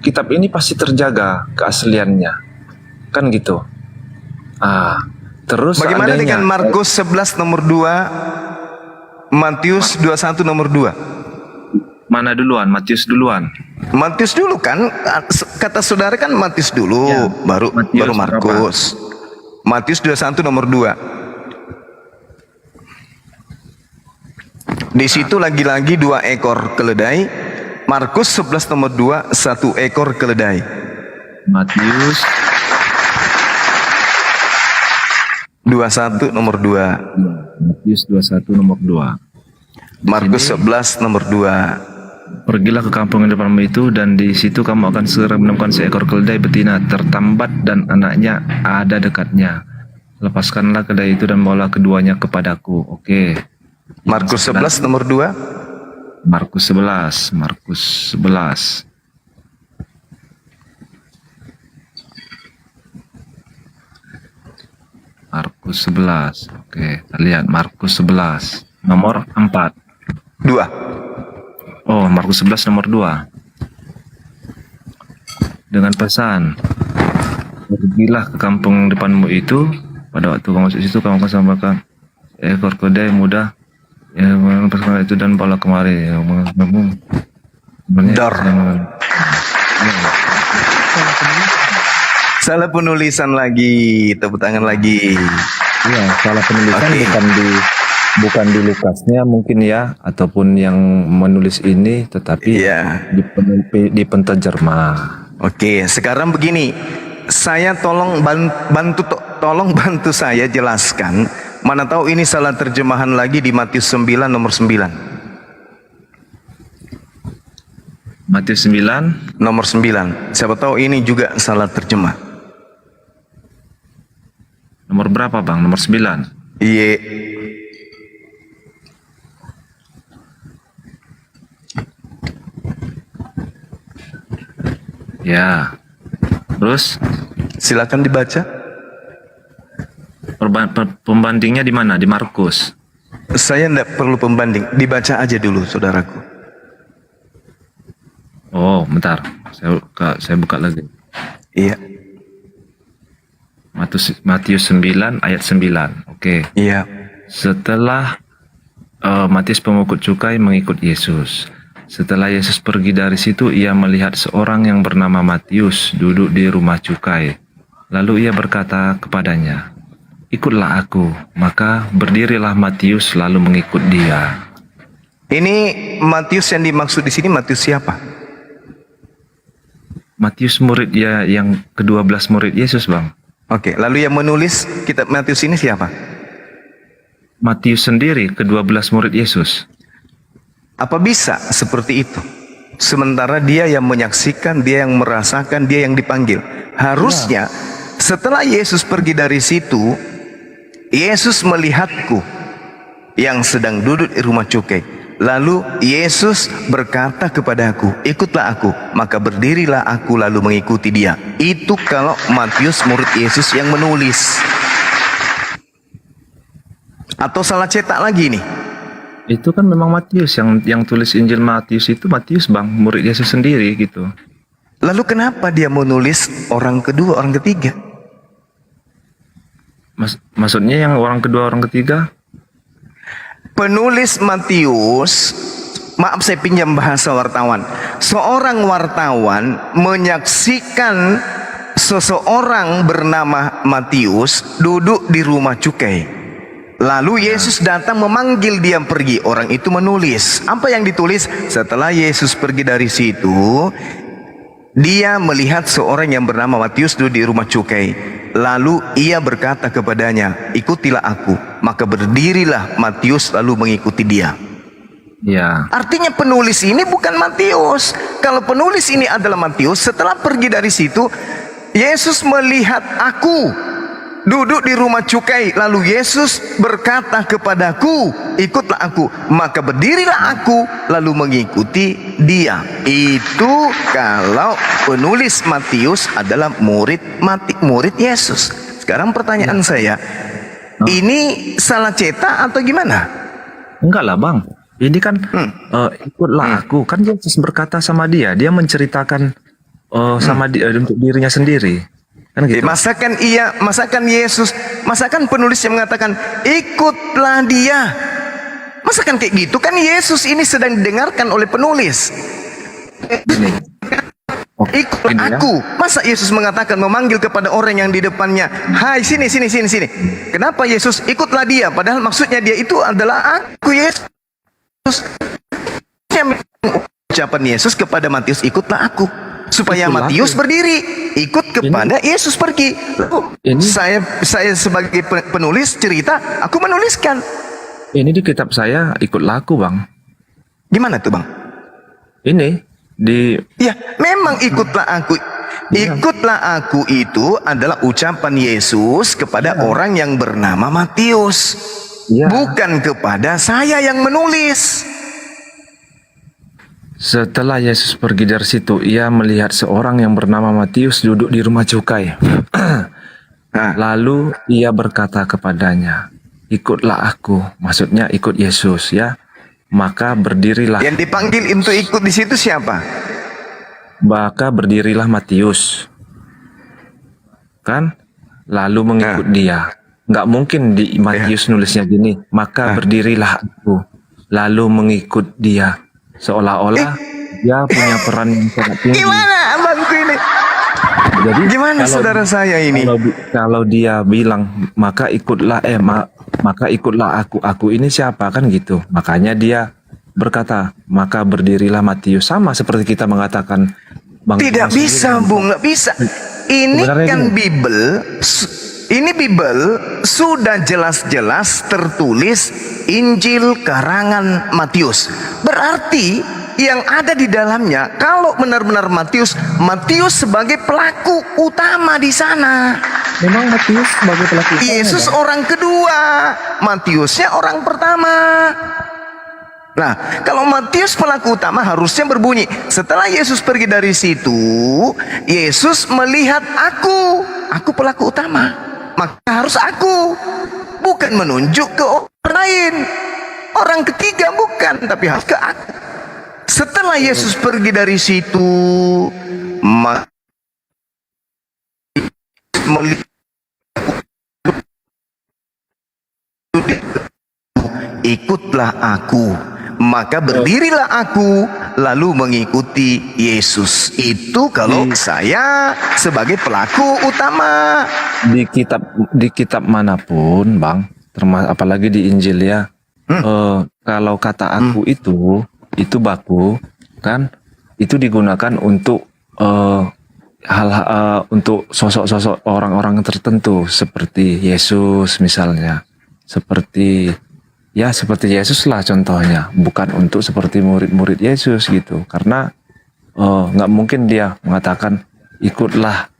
kitab ini pasti terjaga keasliannya, kan gitu. Terus Bagaimana seandainya, dengan Markus 11 nomor 2, Matius 21 nomor 2? mana duluan? Matius duluan. Matius dulu kan, kata saudara kan Matius dulu, Ya, baru Matius Markus. Matius 21 nomor 2. Di situ lagi-lagi 2 ekor keledai. Markus 11 nomor 2, 1 ekor keledai. Matius 21 nomor 2. Matius 21 nomor 2. Markus 11 nomor 2. Pergilah ke kampung yang depanmu itu, dan di situ kamu akan segera menemukan seekor keledai betina tertambat dan anaknya ada dekatnya. Lepaskanlah keledai itu dan bawalah keduanya kepadaku. Oke. Markus 11 nomor 2. Markus 11. Markus 11. Markus 11. Oke, kita lihat Markus 11 nomor 4. 2. Oh, Markus 11 nomor 2. Dengan pesan, pergilah ke kampung depanmu itu, pada waktu kamu masuk situ kamu akan sampaikan ekor keledai muda yang melepaskan itu dan bawa kemari. Dar. Salah penulisan lagi, tepuk tangan lagi. Iya, salah penulisan. Oke. bukan di Lukasnya mungkin ya, ataupun yang menulis ini, tetapi Iya. di penterjemah. Oke, sekarang begini, saya tolong bantu saya jelaskan. Mana tahu ini salah terjemahan lagi di Matius 9 nomor 9. Matius 9 Nomor 9. Siapa tahu ini juga salah terjemah. nomor berapa Bang? Nomor 9. Iya. Ya. Terus Silakan dibaca. pembandingnya di mana? Di Markus. Saya tidak perlu pembanding, dibaca aja dulu, saudaraku. Oh, bentar. Saya buka lagi. Iya. Matius 9 ayat 9. Oke. Iya. Setelah Matius pemungut cukai mengikut Yesus. Setelah Yesus pergi dari situ, ia melihat seorang yang bernama Matius duduk di rumah cukai. Lalu ia berkata kepadanya, "Ikutlah aku." Maka berdirilah Matius lalu mengikut dia. Ini Matius yang dimaksud di sini Matius siapa? Matius murid ya, yang ke-12 murid Yesus, Bang. Oke, lalu yang menulis kitab Matius ini siapa? Matius sendiri ke-12 murid Yesus. Apa bisa seperti itu? Sementara dia yang menyaksikan, dia yang merasakan, dia yang dipanggil. Harusnya setelah Yesus pergi dari situ, Yesus melihatku yang sedang duduk di rumah cukai. Lalu Yesus berkata kepadaku, "Ikutlah aku." Maka berdirilah aku lalu mengikuti dia. Itu kalau Matius murid Yesus yang menulis. Atau salah cetak lagi nih? Itu kan memang Matius yang tulis Injil Matius itu Matius, Bang, murid Yesus sendiri gitu. Lalu kenapa dia menulis orang kedua, orang ketiga? Maksudnya yang orang kedua, orang ketiga? Penulis Matius, maaf saya pinjam bahasa wartawan. Seorang wartawan menyaksikan seseorang bernama Matius duduk di rumah cukai. Lalu Yesus datang memanggil dia pergi. Orang itu menulis. Apa yang ditulis? Setelah Yesus pergi dari situ, dia melihat seorang yang bernama Matius duduk di rumah cukai. Lalu ia berkata kepadanya, "Ikutilah aku." Maka berdirilah Matius lalu mengikuti dia. Ya. Artinya penulis ini bukan Matius. Kalau penulis ini adalah Matius, setelah pergi dari situ, Yesus melihat aku duduk di rumah cukai. Lalu Yesus berkata kepadaku, "Ikutlah aku." Maka berdirilah aku lalu mengikuti dia. Itu kalau penulis Matius adalah murid Yesus. Sekarang pertanyaan saya, ini salah cetak atau gimana? Enggak lah bang, ini kan ikutlah aku. Kan Yesus berkata sama dia menceritakan sama dia untuk dirinya sendiri. Kan gitu. Masakan Yesus, masakan penulis yang mengatakan ikutlah dia. Masakan kayak gitu kan Yesus ini sedang didengarkan oleh penulis. Ikutlah aku. Masa Yesus mengatakan memanggil kepada orang yang di depannya, hai sini. Kenapa Yesus ikutlah dia? Padahal maksudnya dia itu adalah aku, Yesus. Ucapan Yesus kepada Matius, ikutlah aku. Supaya Matius berdiri, ikut kepada Yesus pergi. Saya sebagai penulis cerita, aku menuliskan. Ini di kitab saya ikutlah aku bang. Gimana tuh bang? Ini di ya memang ikutlah aku. Ikutlah aku itu adalah ucapan Yesus kepada orang yang bernama Matius, bukan kepada saya yang menulis. Setelah Yesus pergi dari situ, ia melihat seorang yang bernama Matius duduk di rumah cukai. Lalu ia berkata kepadanya, ikutlah aku, maksudnya ikut Yesus ya. Maka berdirilah. Yang dipanggil untuk ikut di situ siapa? Maka berdirilah Matius, kan? Lalu mengikut dia. Nggak mungkin di Matius nulisnya gini. Maka berdirilah aku, lalu mengikut dia. Seolah-olah dia punya peran yang sangat tinggi. Gimana abangku ini? Jadi gimana saudara saya ini? Kalau dia bilang maka ikutlah maka ikutlah aku ini siapa kan gitu. Makanya dia berkata maka berdirilah Matius, sama seperti kita mengatakan tidak bisa Bung, nggak bisa. Ini sebenarnya kan Bible sudah jelas-jelas tertulis Injil karangan Matius. Berarti yang ada di dalamnya, kalau benar-benar Matius sebagai pelaku utama di sana. Memang Matius sebagai pelaku utama. Yesus orang kedua, Matiusnya orang pertama. Nah, kalau Matius pelaku utama harusnya berbunyi, setelah Yesus pergi dari situ, Yesus melihat aku pelaku utama, maka harus aku, bukan menunjuk ke orang lain, orang ketiga bukan, tapi harus ke aku. Setelah Yesus pergi dari situ, ikutlah aku, maka berdirilah aku, lalu mengikuti Yesus. Itu kalau saya sebagai pelaku utama. Di kitab manapun, Bang, apalagi di Injil ya, kalau kata aku itu baku, kan, itu digunakan untuk untuk sosok-sosok orang-orang tertentu seperti Yesus misalnya, seperti Yesus lah contohnya, bukan untuk seperti murid-murid Yesus gitu, karena nggak mungkin dia mengatakan ikutlah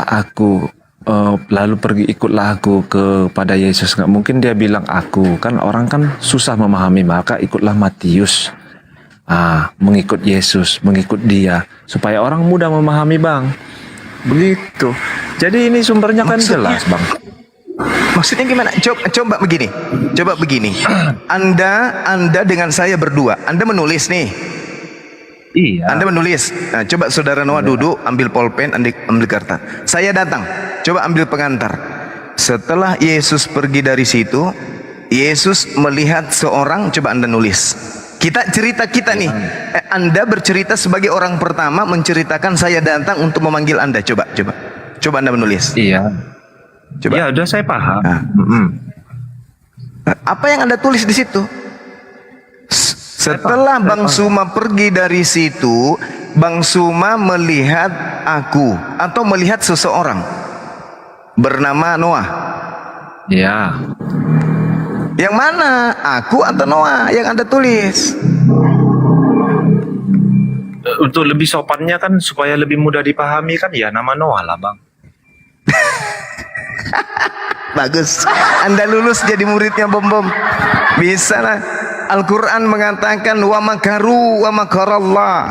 aku, lalu pergi ikutlah aku kepada Yesus. Nggak mungkin dia bilang aku, kan orang kan susah memahami, maka ikutlah Matius, mengikut Yesus, mengikut dia, supaya orang mudah memahami, Bang, begitu. Jadi ini sumbernya kan jelas, Bang. Maksudnya gimana? Coba begini. Anda dengan saya berdua, Anda menulis nih. Iya. Anda menulis. Nah, coba saudara Noah duduk, ambil pulpen, ambil kertas. Saya datang, coba ambil pengantar. Setelah Yesus pergi dari situ, Yesus melihat seorang, coba Anda nulis. Cerita kita nih. Anda bercerita sebagai orang pertama, menceritakan saya datang untuk memanggil Anda. Coba Anda menulis. Iya. Coba. Ya udah, saya paham. Apa yang Anda tulis di situ? Setelah Bang Suma pergi dari situ, Bang Suma melihat aku atau melihat seseorang bernama Noah. Ya. Yang mana? Aku atau Noah yang Anda tulis? Untuk lebih sopannya kan, supaya lebih mudah dipahami kan, ya nama Noah lah, Bang. Bagus, Anda lulus jadi muridnya Bom. Bisa lah. Al-Quran mengatakan wa makaru wa makarallah.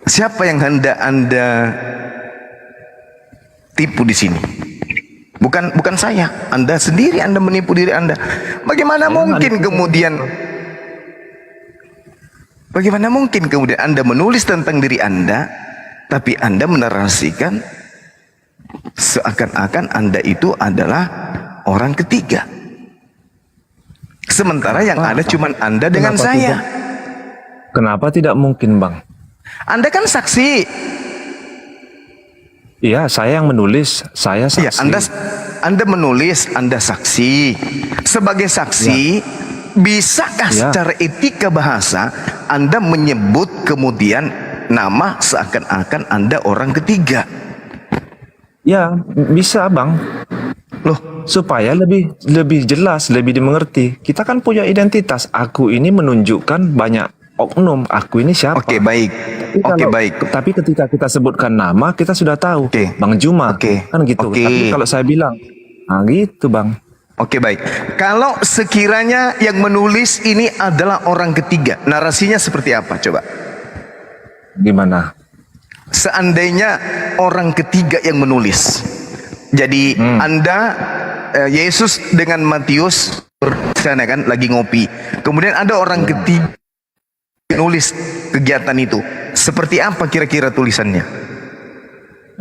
Siapa yang hendak Anda tipu di sini. Bukan saya. Anda sendiri, Anda menipu diri Anda. Bagaimana mungkin kemudian Anda menulis tentang diri Anda, tapi Anda menarasikan seakan-akan Anda itu adalah orang ketiga. Sementara yang ada cuma Anda dengan Kenapa saya. Kenapa tidak mungkin, Bang? Anda kan saksi. Iya, saya yang menulis, saya saksi. Ya, Anda menulis, Anda saksi. Sebagai saksi, bisakah secara etika bahasa Anda menyebut kemudian nama seakan-akan Anda orang ketiga? Ya, bisa, Bang. Loh, Supaya lebih jelas, lebih dimengerti. Kita kan punya identitas. Aku ini menunjukkan banyak oknum. Aku ini siapa? oke baik. Oke baik. Tapi ketika kita sebutkan nama, kita sudah tahu. Oke. Bang Juma. Oke. Kan gitu. Oke. Tapi kalau saya bilang, nah gitu, Bang. Oke baik. Kalau sekiranya yang menulis ini adalah orang ketiga, narasinya seperti apa? Coba. Gimana? Seandainya orang ketiga yang menulis. Jadi Anda Yesus dengan Matius sana kan lagi ngopi. Kemudian ada orang ketiga menulis kegiatan itu. Seperti apa kira-kira tulisannya?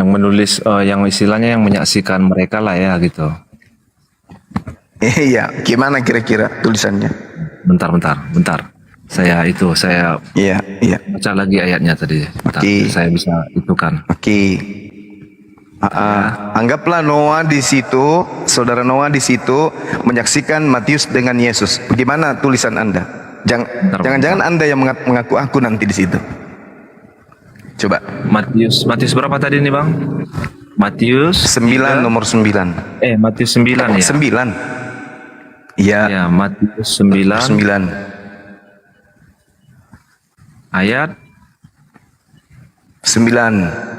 Yang menulis, yang istilahnya yang menyaksikan mereka lah ya gitu. Iya, gimana kira-kira tulisannya? Bentar. Saya Iya. baca lagi ayatnya tadi. Bentar, Oke. saya bisa itu kan. Oke. Anggaplah Noah di situ, saudara Noah di situ menyaksikan Matius dengan Yesus. Bagaimana tulisan Anda? Jangan-jangan Anda yang mengaku aku nanti di situ. Coba. Matius berapa tadi nih, Bang? Matius 9 nomor 9. Matius 9 ya. 9. Iya. Ya, Matius 9 9. ayat 9.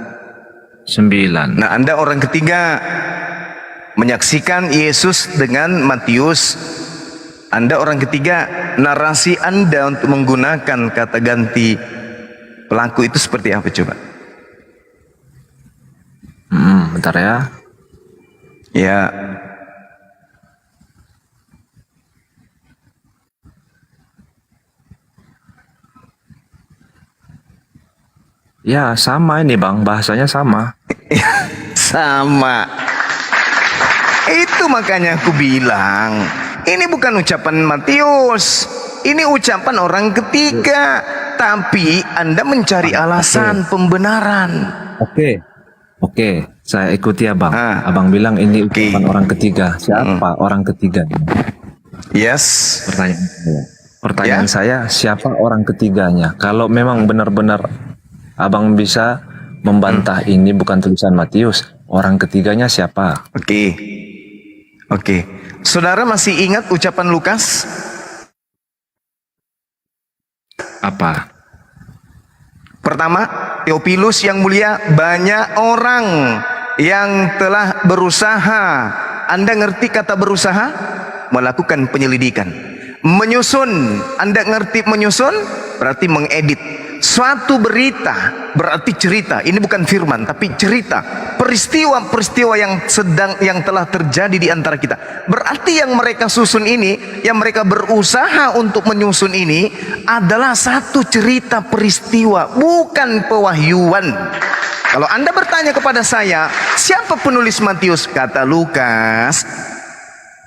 9. Nah, Anda orang ketiga menyaksikan Yesus dengan Matius. Anda orang ketiga, narasi Anda untuk menggunakan kata ganti pelaku itu seperti apa coba? Bentar ya. Ya. Ya, sama ini, Bang. Bahasanya sama. Sama. Itu makanya aku bilang, ini bukan ucapan Matius. Ini ucapan orang ketiga. Tapi Anda mencari alasan pembenaran. Oke, saya ikuti Abang. Abang bilang ini ucapan orang ketiga. Siapa orang ketiga? Yes. Pertanyaan saya, siapa orang ketiganya? Kalau memang benar-benar Abang bisa membantah ini bukan tulisan Matius, orang ketiganya siapa? Oke. Saudara masih ingat ucapan Lukas? Apa? Pertama, Theophilus yang mulia, banyak orang yang telah berusaha. Anda ngerti kata berusaha? Melakukan penyelidikan. Menyusun, Anda ngerti menyusun? Berarti mengedit. Suatu berita berarti cerita. Ini bukan firman tapi cerita. Peristiwa-peristiwa yang telah terjadi di antara kita. Berarti yang mereka susun ini, yang mereka berusaha untuk menyusun ini adalah satu cerita peristiwa, bukan pewahyuan. Kalau Anda bertanya kepada saya, siapa penulis Matius? Kata Lukas,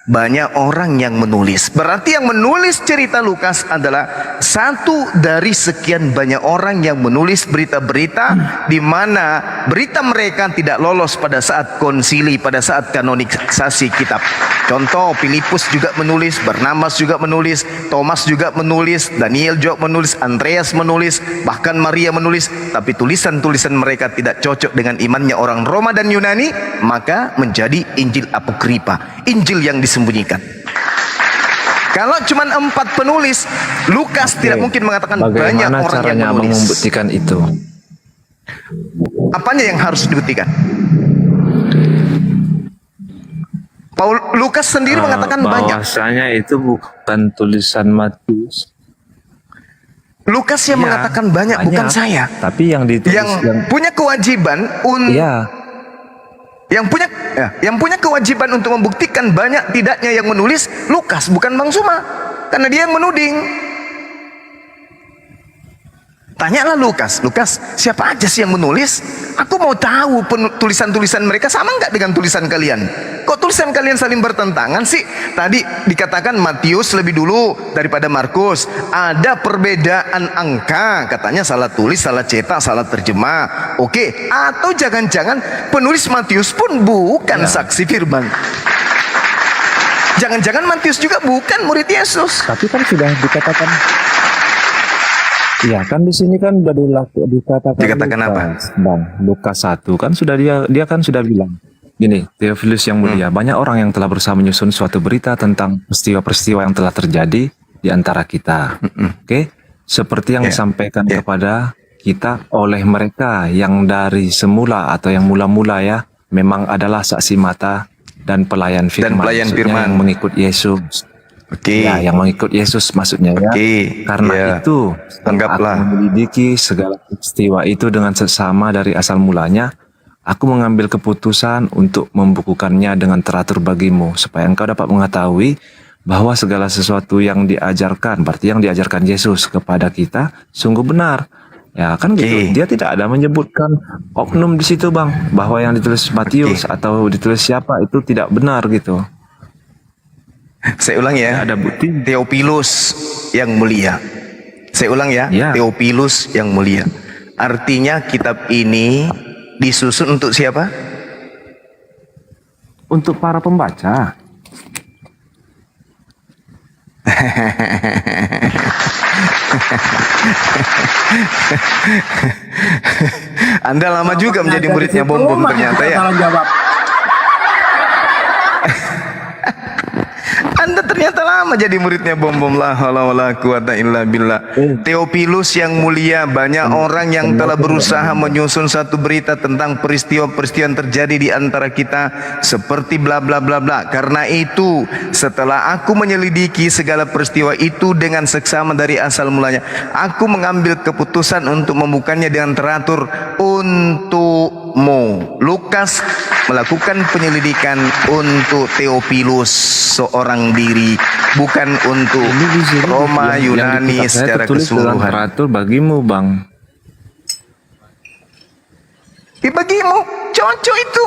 banyak orang yang menulis. Berarti yang menulis cerita Lukas adalah satu dari sekian banyak orang yang menulis berita-berita di mana berita mereka tidak lolos pada saat konsili, pada saat kanonisasi kitab. Contoh, Filipus juga menulis, Barnabas juga menulis, Thomas juga menulis, Daniel juga menulis, Andreas menulis, bahkan Maria menulis. Tapi tulisan-tulisan mereka tidak cocok dengan imannya orang Roma dan Yunani, maka menjadi Injil apokripa, Injil yang disembunyikan. Kalau cuma 4 penulis, Lukas tidak mungkin mengatakan banyak Bagaimana orang yang caranya Abang menulis. membuktikan itu? Apanya yang harus dibuktikan? Lukas sendiri mengatakan banyak. Bahwasanya itu bukan tulisan Matius. Lukas yang mengatakan banyak, bukan saya. Tapi yang ditulis Yang punya kewajiban untuk Yang punya kewajiban untuk membuktikan banyak tidaknya yang menulis Lukas, bukan Bang Suma, karena dia yang menuding. Tanyalah Lukas, siapa aja sih yang menulis? Aku mau tahu tulisan-tulisan mereka sama nggak dengan tulisan kalian. Kok tulisan kalian saling bertentangan sih? Tadi dikatakan Matius lebih dulu daripada Markus. Ada perbedaan angka, katanya salah tulis, salah cetak, salah terjemah. Oke, atau jangan-jangan penulis Matius pun bukan saksi firman. Jangan-jangan Matius juga bukan murid Yesus. Tapi kan sudah dikatakan. Iya kan di sini kan udah dikatakan Lukas, apa? Bang, Lukas 1 kan sudah dia kan sudah bilang gini, Theophilus yang mulia, banyak orang yang telah berusaha menyusun suatu berita tentang peristiwa-peristiwa yang telah terjadi di antara kita. Oke? Seperti yang disampaikan kepada kita oleh mereka yang dari semula atau yang mula-mula ya, memang adalah saksi mata dan pelayan firman, yang mengikut Yesus. Ya, yang mengikut Yesus maksudnya ya. Karena itu, anggaplah aku menyelidiki segala peristiwa itu dengan seksama dari asal mulanya. Aku mengambil keputusan untuk membukukannya dengan teratur bagimu, supaya engkau dapat mengetahui bahwa segala sesuatu yang diajarkan, berarti yang diajarkan Yesus kepada kita, sungguh benar. Ya kan gitu. Dia tidak ada menyebutkan oknum di situ, Bang, bahwa yang ditulis Matius atau ditulis siapa itu tidak benar gitu. Saya ulang ya, ada bukti. Theophilus yang mulia. Saya ulang ya, Theophilus yang mulia. Artinya kitab ini disusun untuk siapa? Untuk para pembaca. Anda lama juga menjadi muridnya Bom ternyata ya. Anda ternyata lama jadi muridnya Bom. La haula wala quwata illa billah. Theophilus yang mulia, banyak orang yang telah berusaha menyusun satu berita tentang peristiwa-peristiwa yang terjadi di antara kita seperti bla bla bla bla. Karena itu, setelah aku menyelidiki segala peristiwa itu dengan seksama dari asal mulanya, aku mengambil keputusan untuk membukanya dengan teratur untukmu. Lukas melakukan penyelidikan untuk Theophilus seorang diri, bukan untuk Roma Yunani secara keseluruhan. Teratur bagimu, Bang. Bagimu cocok itu,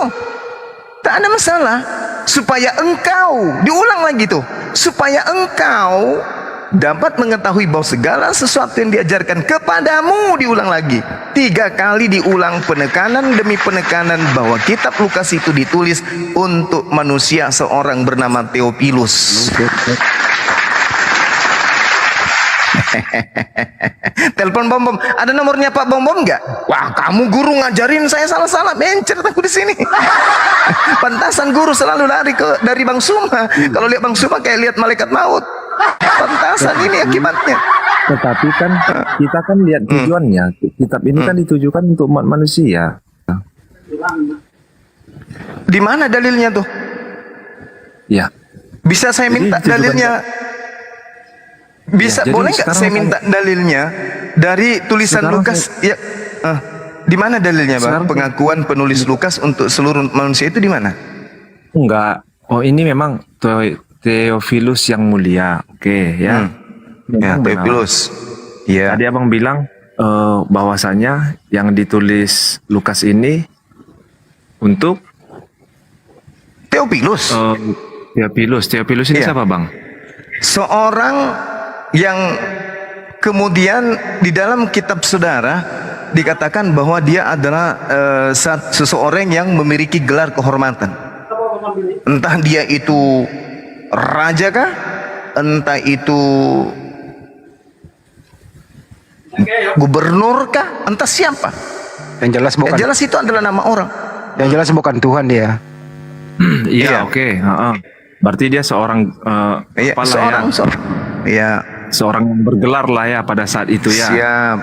tak ada masalah. Supaya engkau, diulang lagi tuh, supaya engkau dapat mengetahui bahwa segala sesuatu yang diajarkan kepadamu, diulang lagi 3 kali, diulang penekanan demi penekanan bahwa kitab Lukas itu ditulis untuk manusia seorang bernama Theophilus. Telepon Bom, ada nomornya Pak Bom nggak? Wah, kamu guru ngajarin saya salah-salah, bencer aku di sini. Pantasan guru selalu lari dari Bang Suma. Kalau lihat Bang Suma kayak lihat malaikat maut. Pantasan ini akibatnya. Tetapi kan kita kan lihat tujuannya. Kitab ini kan ditujukan untuk umat manusia. Di mana dalilnya tuh? Ya. Bisa saya minta dalilnya? Bisa, ya, boleh nggak saya minta dalilnya dari tulisan Lukas? Ya, di mana dalilnya, Bang? Pengakuan penulis Lukas untuk seluruh manusia itu di mana? Enggak. Oh, ini memang Theophilus yang mulia. Oke, ya. Ya, Theophilus. Ya. Tadi Abang bilang bahwasanya yang ditulis Lukas ini untuk Theophilus. Theophilus ini siapa, Bang? Seorang yang kemudian di dalam kitab saudara dikatakan bahwa dia adalah seseorang yang memiliki gelar kehormatan. Entah dia itu raja kah, entah itu gubernur kah, entah siapa. Yang jelas bukan. Yang jelas itu adalah nama orang. Yang jelas bukan Tuhan dia. Iya, oke. Berarti dia seorang seorang yang bergelar lah ya pada saat itu ya. Siap.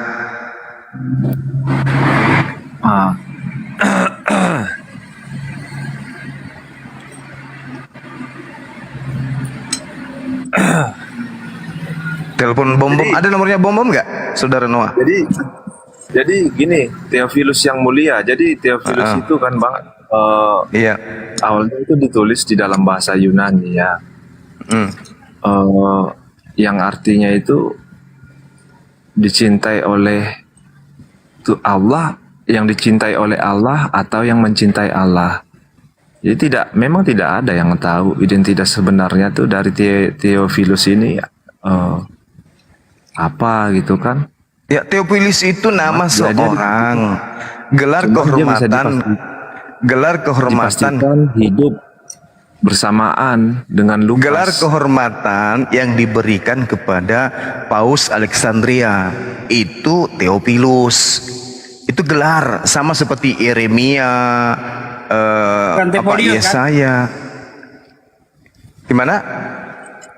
Telepon Bom, ada nomornya Bom nggak, Saudara Noah? Jadi gini, Theophilus yang mulia. Jadi Theophilus itu kan, Bang, Iya. Awalnya itu ditulis di dalam bahasa Yunani ya. Hmm. Yang artinya itu dicintai oleh Allah, yang dicintai oleh Allah atau yang mencintai Allah. Jadi memang tidak ada yang tahu identitas sebenarnya tuh dari Theophilus ini apa gitu kan. Ya, Theophilus itu nama seorang. Gelar kehormatan dipastikan hidup bersamaan dengan Lukas. Gelar kehormatan yang diberikan kepada Paus Alexandria itu Theophilus. Itu gelar sama seperti Yeremia, Yesaya. Gimana?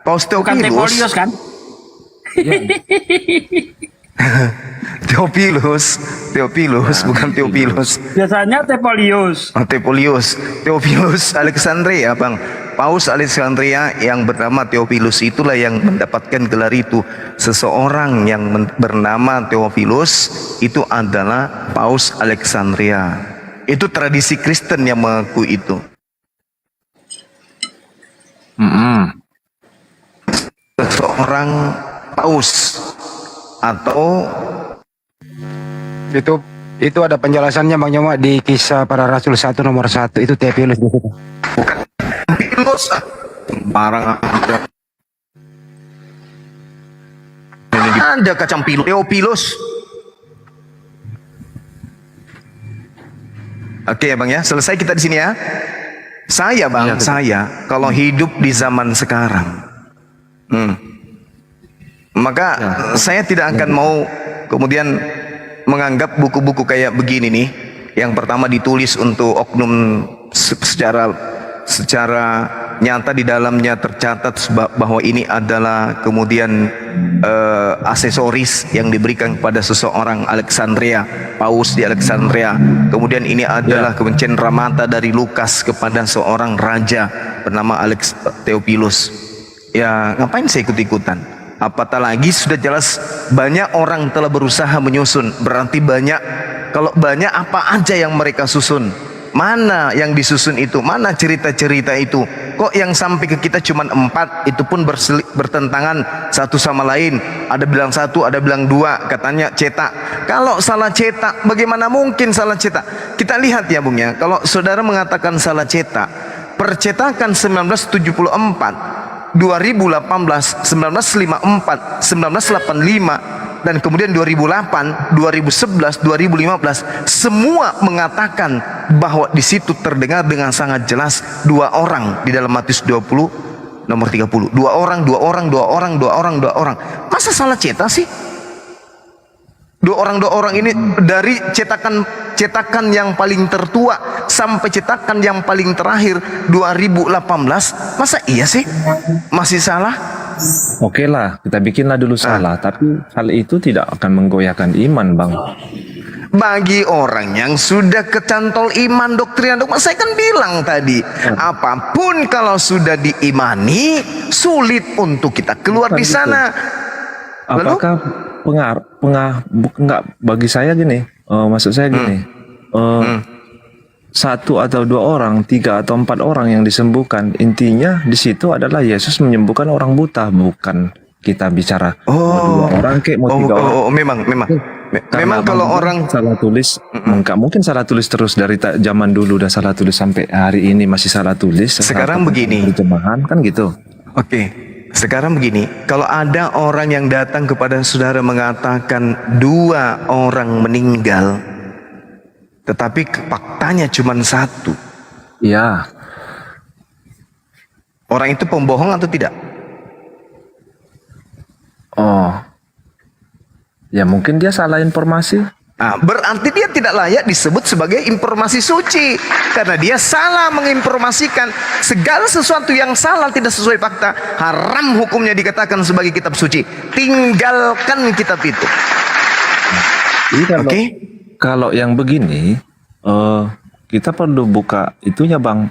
Paus Theophilus kan? Theophilus, bukan Theophilus. Biasanya Tepolius. Theophilus Alexandria, Bang. Paus Alexandria yang bernama Theophilus itulah yang mendapatkan gelar itu. Seseorang yang bernama Theophilus itu adalah Paus Alexandria. Itu tradisi Kristen yang mengaku itu. Seseorang paus atau itu ada penjelasannya Bang Nyoma di Kisah Para Rasul 1 nomor 1 itu Theophilus di situ. Theophilus barang ada kacang pilu Theophilus. Oke ya Bang ya, selesai kita di sini ya. Saya Bang, saya kalau hidup di zaman sekarang, maka saya tidak akan mau kemudian menganggap buku-buku kayak begini nih, yang pertama ditulis untuk oknum secara nyata di dalamnya tercatat bahwa ini adalah kemudian aksesoris yang diberikan kepada seseorang Alexandria, Paus di Alexandria. Kemudian ini adalah cenderamata dari Lukas kepada seorang raja bernama Theophilus. Ya ngapain saya ikut-ikutan? Apatah lagi sudah jelas banyak orang telah berusaha menyusun. Berarti banyak. Kalau banyak apa aja yang mereka susun? Mana yang disusun itu? Mana cerita-cerita itu? Kok yang sampai ke kita cuma 4? Itu pun bertentangan satu sama lain. Ada bilang 1, ada bilang 2. Katanya cetak. Kalau salah cetak, bagaimana mungkin salah cetak? Kita lihat ya Bung ya. Kalau saudara mengatakan salah cetak, percetakan 1974, 2018, 1954, 1985, dan kemudian 2008, 2011, 2015, semua mengatakan bahwa di situ terdengar dengan sangat jelas 2 orang di dalam Matius 20 nomor 30. 2 orang. Masa salah cetak sih? 2 orang ini dari cetakan yang paling tertua sampai cetakan yang paling terakhir 2018, masa iya sih masih salah? Oke lah, kita bikinlah dulu salah, tapi hal itu tidak akan menggoyahkan iman Bang. Bagi orang yang sudah kecantol iman doktrin, saya kan bilang tadi, apapun kalau sudah diimani sulit untuk kita keluar di sana. Apakah enggak, bagi saya gini, maksud saya gini, 1 atau 2 orang, 3 atau 4 orang yang disembuhkan, intinya di situ adalah Yesus menyembuhkan orang buta, bukan kita bicara 2 orang kayak mau 3 orang. Memang kalau orang salah tulis, enggak mungkin salah tulis terus dari zaman dulu udah salah tulis sampai hari ini masih salah tulis. Sekarang begini, terjemahan kan gitu. Oke. Sekarang begini, kalau ada orang yang datang kepada saudara mengatakan 2 orang meninggal, tetapi faktanya cuma 1. Iya. Orang itu pembohong atau tidak? Oh. Ya mungkin dia salah informasi. Berarti dia tidak layak disebut sebagai informasi suci, karena dia salah menginformasikan. Segala sesuatu yang salah tidak sesuai fakta, haram hukumnya dikatakan sebagai kitab suci. Tinggalkan kitab itu. Oke? Kalau yang begini, kita perlu buka itunya Bang,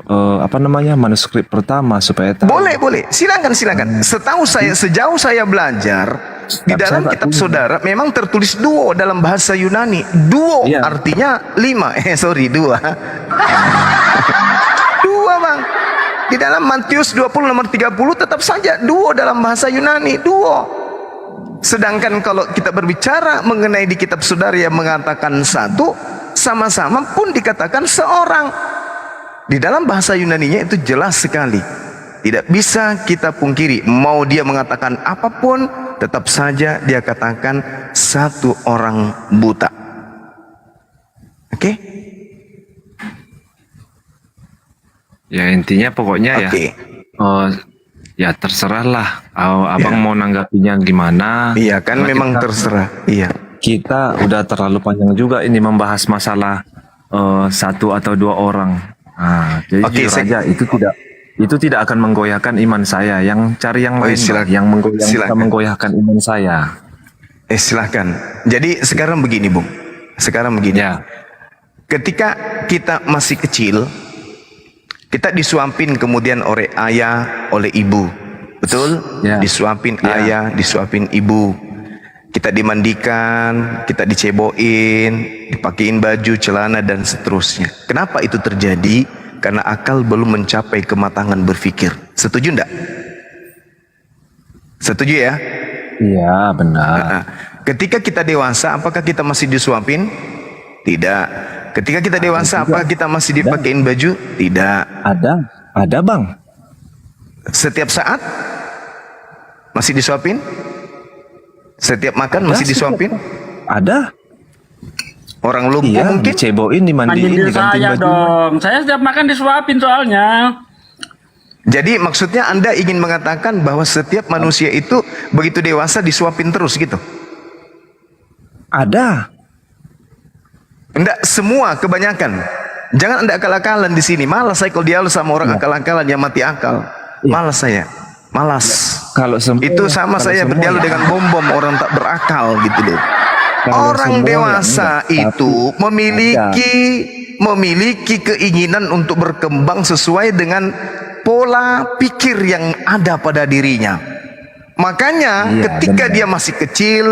manuskrip pertama supaya tahu. Boleh, silakan. Sejauh saya belajar, Di dalam saya tak kitab punya. saudara memang tertulis duo dalam bahasa Yunani. Duo Iya. artinya 5. Sorry, 2. 2 bang. Di dalam Matius 20 nomor 30 tetap saja duo dalam bahasa Yunani. Duo. Sedangkan kalau kita berbicara mengenai di kitab saudara yang mengatakan satu, sama-sama pun dikatakan seorang. Di dalam bahasa Yunaninya itu jelas sekali. Tidak bisa kita pungkiri, mau dia mengatakan apapun, tetap saja dia katakan satu orang buta. Oke? Ya intinya pokoknya Oke. ya terserahlah. Abang mau nanggapinya gimana? Iya kan, Karena memang kita- terserah. Iya. Kita udah terlalu panjang juga ini membahas masalah satu atau dua orang. Nah, jadi Oke, jujur aja itu tidak akan menggoyahkan iman saya. Yang cari yang lain, silakan. Bang, yang bisa Silakan. menggoyahkan iman saya. Silahkan. Jadi sekarang begini Bung. Sekarang begini. Ya, Ketika kita masih kecil, kita disuapin kemudian oleh ayah, oleh ibu. Betul? Ya. Disuapin Ya. ayah, disuapin ibu. Kita dimandikan, kita dicebokin, dipakein baju, celana dan seterusnya. Kenapa itu terjadi? Karena akal belum mencapai kematangan berpikir. Setuju enggak? Setuju ya? iya benar. Nah, ketika kita dewasa, apakah kita masih disuapin? Tidak. Ketika kita dewasa, apakah kita masih dipakein baju? Tidak. Ada bang. Setiap saat masih disuapin? Setiap makan Ada masih sih. disuapin? Ada. Orang lumpuh Iya, mungkin? diceboin, dimandiin, Manggil digantiin saya baju. dong. Saya setiap makan disuapin soalnya. Jadi maksudnya Anda ingin mengatakan bahwa setiap manusia itu begitu dewasa disuapin terus gitu? Ada. Enggak semua, kebanyakan. Jangan Anda akal-akalan di sini. Malas saya kalau dialog sama orang akal-akalan yang mati akal. Malas saya. Malas. Kalau semua Itu sama kalau saya semua berdialog ya. dengan bom-bom orang tak berakal gitu loh. Kalau Orang semua dewasa ya enggak, itu tapi memiliki keinginan untuk berkembang sesuai dengan pola pikir yang ada pada dirinya. Makanya Iya, ketika benar. dia masih kecil,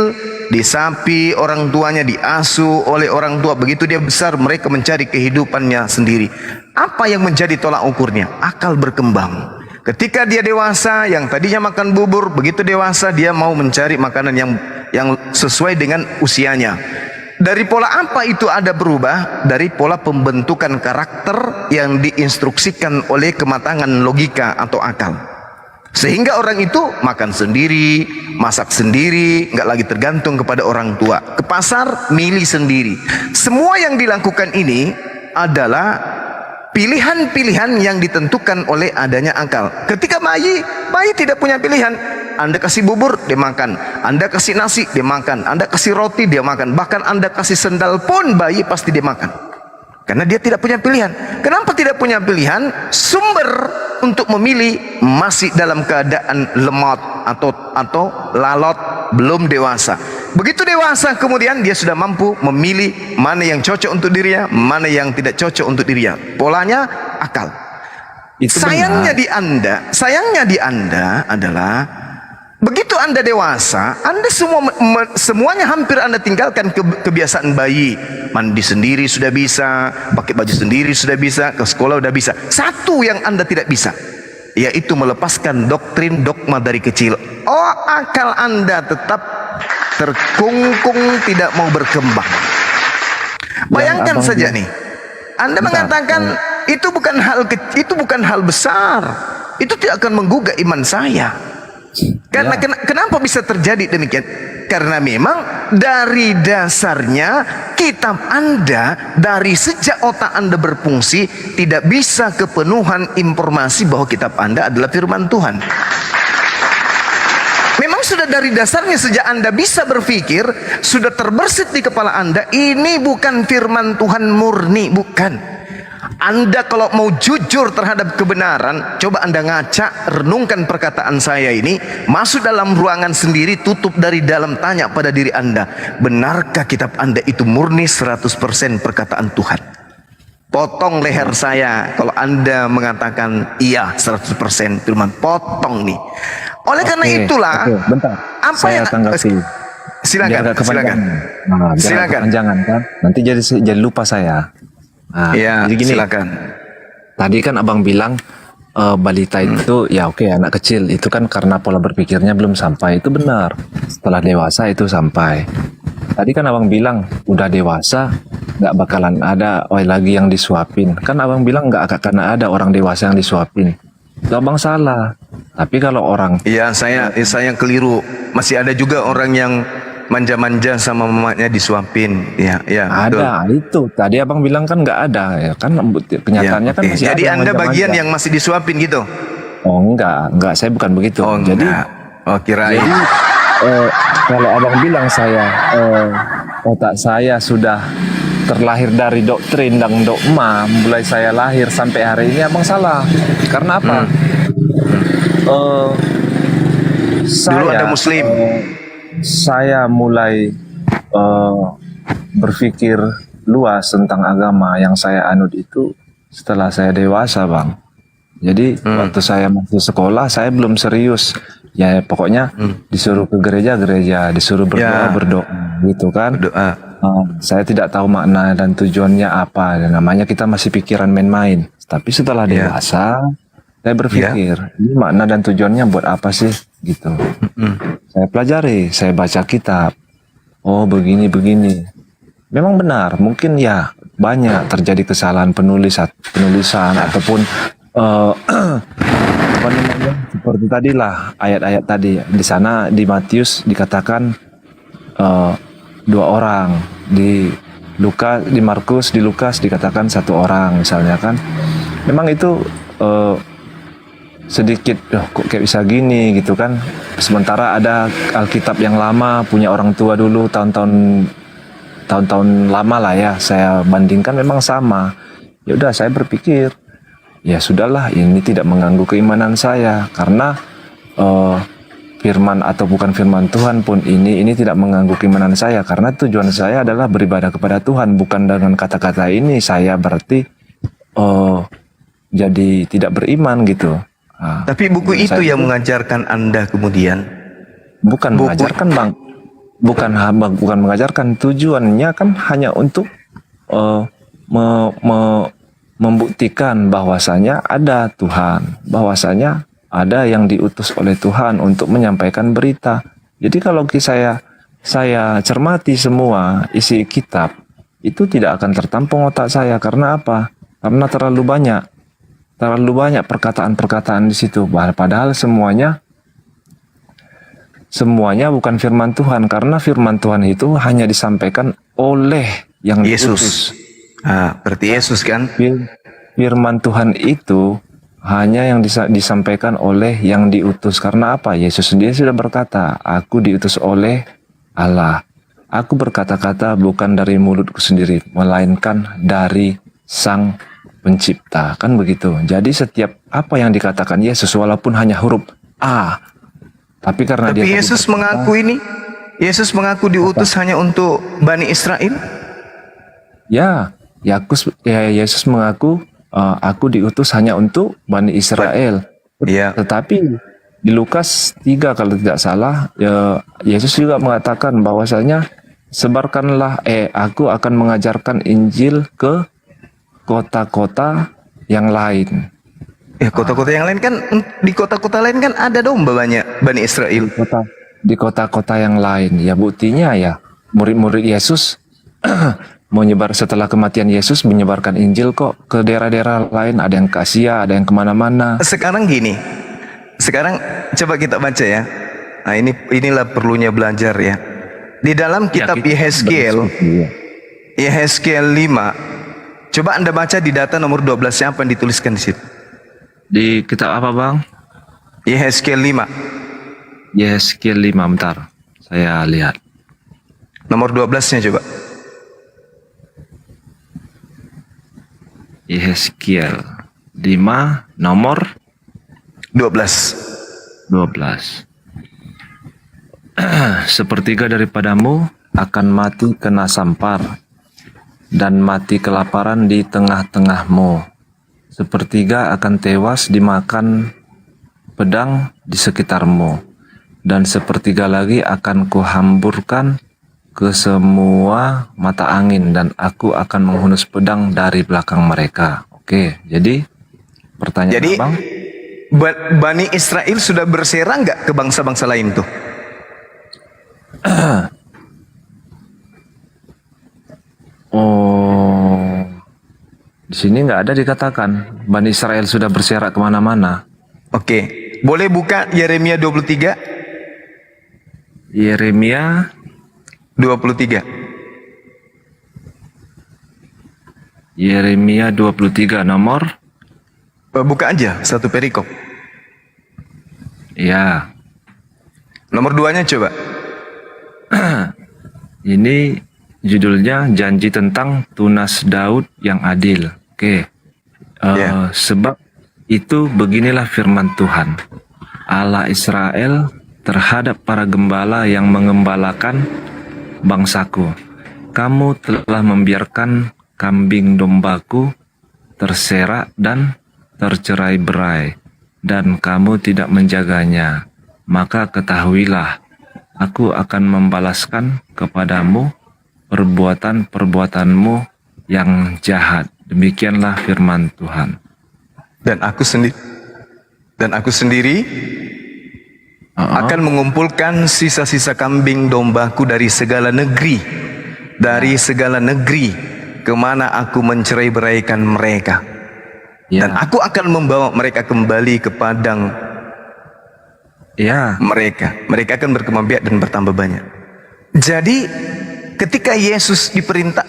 disapi, orang tuanya diasuh oleh orang tua, begitu dia besar mereka mencari kehidupannya sendiri. Apa yang menjadi tolak ukurnya? Akal berkembang. Ketika dia dewasa, yang tadinya makan bubur, begitu dewasa dia mau mencari makanan yang sesuai dengan usianya. Dari pola apa itu ada berubah? Dari pola pembentukan karakter yang diinstruksikan oleh kematangan logika atau akal. Sehingga orang itu makan sendiri, masak sendiri, nggak lagi tergantung kepada orang tua. Ke pasar, milih sendiri. Semua yang dilakukan ini adalah pilihan-pilihan yang ditentukan oleh adanya akal. Ketika bayi tidak punya pilihan. Anda kasih bubur, dia makan. Anda kasih nasi, dia makan. Anda kasih roti, dia makan. Bahkan Anda kasih sendal pun bayi pasti dia makan. Karena dia tidak punya pilihan. Kenapa tidak punya pilihan? Sumber untuk memilih masih dalam keadaan lemot atau lalot, belum dewasa. Begitu dewasa kemudian dia sudah mampu memilih mana yang cocok untuk dirinya, mana yang tidak cocok untuk dirinya. Polanya akal. Itu Sayangnya benar. sayangnya di Anda adalah begitu Anda dewasa, Anda semuanya hampir Anda tinggalkan kebiasaan bayi. Mandi sendiri sudah bisa, pakai baju sendiri sudah bisa, ke sekolah sudah bisa. Satu yang Anda tidak bisa, yaitu melepaskan doktrin dogma dari kecil. Oh, akal Anda tetap terkungkung, tidak mau berkembang. Bayangkan Abang saja bilang- nih, Anda mengatakan itu bukan hal besar, itu tidak akan menggugah iman saya. Karena kenapa bisa terjadi demikian? Karena memang dari dasarnya kitab Anda, dari sejak otak Anda berfungsi, tidak bisa kepenuhan informasi bahwa kitab Anda adalah firman Tuhan. Memang sudah dari dasarnya sejak Anda bisa berpikir, sudah terbersit di kepala Anda, ini bukan firman Tuhan murni, bukan. Anda kalau mau jujur terhadap kebenaran, coba Anda ngaca, renungkan perkataan saya ini, masuk dalam ruangan sendiri, tutup dari dalam, tanya pada diri Anda, benarkah kitab Anda itu murni 100% perkataan Tuhan? Potong leher saya kalau Anda mengatakan iya 100% firman, potong nih. Oleh karena itulah bentar. apa saya yang tanggapi. Biar silakan, nggak silakan. kepanjangan. Nah, biar nggak Silakan. kepanjangan kan. Nanti jadi lupa saya. Nah, Ya, jadi gini. silakan. Tadi kan abang bilang balita itu ya oke, anak kecil itu kan karena pola berpikirnya belum sampai, itu benar. Setelah dewasa itu sampai. Tadi kan abang bilang udah dewasa nggak bakalan ada lagi yang disuapin. Kan abang bilang nggak akan ada orang dewasa yang disuapin. Itu abang salah. Tapi kalau orang Iya, saya keliru. Masih ada juga orang yang manja-manja sama mamanya disuapin. Ya, ya, betul. ada itu tadi abang bilang kan nggak ada ya kan, kenyataannya Ya, kan oke. masih Jadi ada yang Anda manja-manja. bagian yang masih disuapin gitu? Oh enggak saya bukan begitu. Oh, Jadi enggak. Oh, kirain. Jadi kalau abang bilang saya otak saya sudah terlahir dari doktrin dan dogma mulai saya lahir sampai hari ini, abang salah. Karena apa? Dulu Anda Muslim. Saya mulai berpikir luas tentang agama yang saya anut itu setelah saya dewasa, bang. Jadi waktu saya masih sekolah saya belum serius. Ya pokoknya disuruh ke gereja, disuruh berdoa, Ya. berdoa gitu kan. Doa. Saya tidak tahu makna dan tujuannya apa. Dan namanya kita masih pikiran main-main. Tapi setelah Ya. dewasa saya berpikir, ini makna dan tujuannya buat apa sih gitu. Saya pelajari, saya baca kitab. Oh begini. Memang benar, mungkin ya banyak terjadi kesalahan penulisan ataupun apa namanya, seperti tadilah ayat-ayat tadi di sana di Matius dikatakan 2 orang, di Markus, di Lukas dikatakan 1 orang misalnya kan. Memang itu sedikit kok kayak bisa gini gitu kan. Sementara ada Alkitab yang lama punya orang tua dulu tahun-tahun lama lah ya, saya bandingkan memang sama. Ya udah saya berpikir ya sudahlah, ini tidak mengganggu keimanan saya karena firman atau bukan firman Tuhan pun ini tidak mengganggu keimanan saya karena tujuan saya adalah beribadah kepada Tuhan. Bukan dengan kata-kata ini saya berarti jadi tidak beriman gitu. Tapi buku itu yang mengajarkan Anda kemudian. Bukan buku- mengajarkan, bang, bukan mengajarkan. Tujuannya kan hanya untuk membuktikan bahwasanya ada Tuhan, bahwasanya ada yang diutus oleh Tuhan untuk menyampaikan berita. Jadi kalau saya cermati semua isi kitab itu tidak akan tertampung otak saya. Karena apa? Karena terlalu banyak perkataan-perkataan di situ. Padahal semuanya bukan firman Tuhan, karena firman Tuhan itu hanya disampaikan oleh yang diutus. Yesus. Berarti Yesus kan? Firman Tuhan itu hanya yang disampaikan oleh yang diutus. Karena apa? Yesus sendiri sudah berkata, aku diutus oleh Allah. Aku berkata-kata bukan dari mulutku sendiri, melainkan dari Sang Pencipta. Kan begitu. Jadi setiap apa yang dikatakan Yesus, walaupun hanya huruf A, tapi karena Tapi dia Yesus mengaku ini, Yesus mengaku diutus hanya untuk Bani Israel. Yesus mengaku aku diutus hanya untuk Bani Israel. Ya. Tetapi di Lukas 3 kalau tidak salah, Yesus juga mengatakan bahwasanya sebarkanlah aku akan mengajarkan Injil ke kota-kota yang lain. Kota-kota yang lain kan, di kota-kota lain kan ada domba banyak Bani Israel. Di kota-kota yang lain, ya buktinya ya murid-murid Yesus menyebar setelah kematian Yesus menyebarkan Injil kok ke daerah-daerah lain. Ada yang ke Asia, ada yang kemana-mana. Sekarang gini, sekarang coba kita baca ya. Nah inilah perlunya belajar ya. Di dalam kitab Yehezkiel 5, coba Anda baca di data nomor 12 apa yang dituliskan di situ. Di kitab apa, bang? Yehezkiel 5. Yehezkiel 5, bentar. Saya lihat. Nomor 12-nya coba. Yehezkiel 5 nomor 12. 12. Sepertiga daripadamu akan mati kena sampar dan mati kelaparan di tengah-tengahmu. Sepertiga akan tewas dimakan pedang di sekitarmu. dan sepertiga lagi akan kuhamburkan ke semua mata angin, dan aku akan menghunus pedang dari belakang mereka. Oke, jadi pertanyaan Jadi abang, Bani Israel sudah berserang nggak ke bangsa-bangsa lain tuh? oh, di sini nggak ada dikatakan Bani Israel sudah berserak kemana-mana. Oke, boleh buka Yeremia 23? Yeremia 23. Yeremia 23 nomor, Buka aja satu perikop. ya, Nomor 2-nya coba. ini judulnya janji tentang tunas Daud yang adil. Oke, Ya. sebab itu beginilah firman Tuhan Allah Israel terhadap para gembala yang mengembalakan bangsaku. Kamu telah membiarkan kambing dombaku terserak dan tercerai-berai, dan kamu tidak menjaganya. Maka ketahuilah, aku akan membalaskan kepadamu perbuatan-perbuatanmu yang jahat. Demikianlah firman Tuhan. Dan aku sendiri akan mengumpulkan sisa-sisa kambing dombaku dari segala negeri, kemana aku mencerai-beraikan mereka. Ya, Dan aku akan membawa mereka kembali ke padang ya, mereka. Mereka akan berkembang biak dan bertambah banyak. Jadi ketika Yesus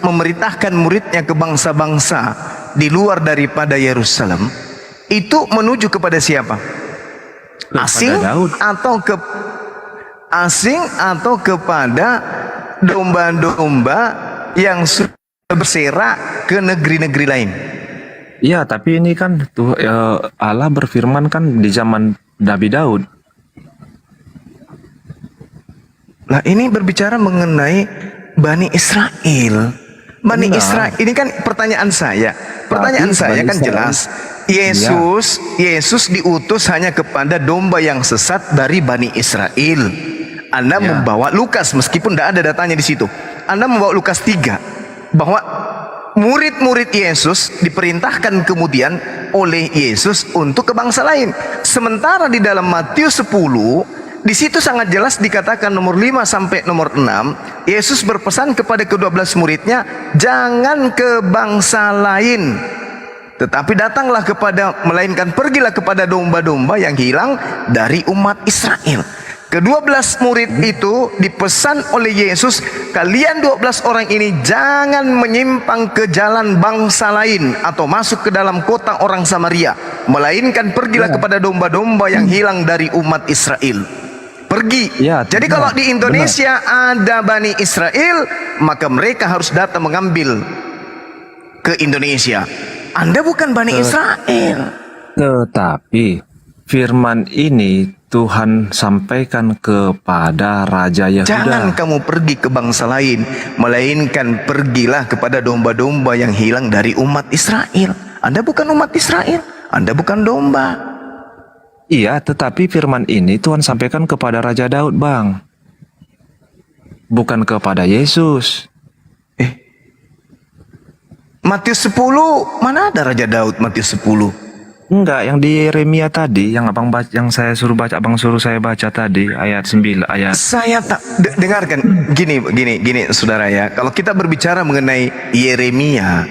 memerintahkan muridnya ke bangsa-bangsa di luar daripada Yerusalem, itu menuju kepada siapa? Asing Daud. atau kepada domba-domba yang sudah berserak ke negeri-negeri lain. iya, tapi ini kan tuh Allah berfirman kan di zaman Nabi Daud. Nah, ini berbicara mengenai Bani Israel. Bani Benar. Israel ini kan pertanyaan saya. Pertanyaan Tapi saya Bani kan Israel- jelas. Yesus diutus hanya kepada domba yang sesat dari Bani Israel. Anda Ya. membawa Lukas, meskipun tidak ada datanya di situ. Anda membawa Lukas 3 bahwa murid-murid Yesus diperintahkan kemudian oleh Yesus untuk ke bangsa lain. Sementara di dalam Matius 10, di situ sangat jelas dikatakan nomor 5 sampai nomor 6, Yesus berpesan kepada ke-12 muridnya, jangan ke bangsa lain, tetapi melainkan pergilah kepada domba-domba yang hilang dari umat Israel. Ke-12 murid itu dipesan oleh Yesus, kalian 12 orang ini jangan menyimpang ke jalan bangsa lain atau masuk ke dalam kota orang Samaria, melainkan pergilah kepada domba-domba yang hilang dari umat Israel. Pergi. Ya, Jadi benar, kalau di Indonesia ada Bani Israel, maka mereka harus datang mengambil ke Indonesia. Anda bukan Bani Israel. Tetapi firman ini Tuhan sampaikan kepada Raja Yehuda. Jangan kamu pergi ke bangsa lain, melainkan pergilah kepada domba-domba yang hilang dari umat Israel. Anda bukan umat Israel, Anda bukan domba. Iya, tetapi firman ini Tuhan sampaikan kepada Raja Daud, Bang. Bukan kepada Yesus. Matius 10, mana ada Raja Daud Matius 10? Enggak, yang di Yeremia tadi, yang abang baca, yang saya suruh baca, abang suruh saya baca tadi, ayat 9, ayat. Saya tak dengarkan gini saudara ya. Kalau kita berbicara mengenai Yeremia,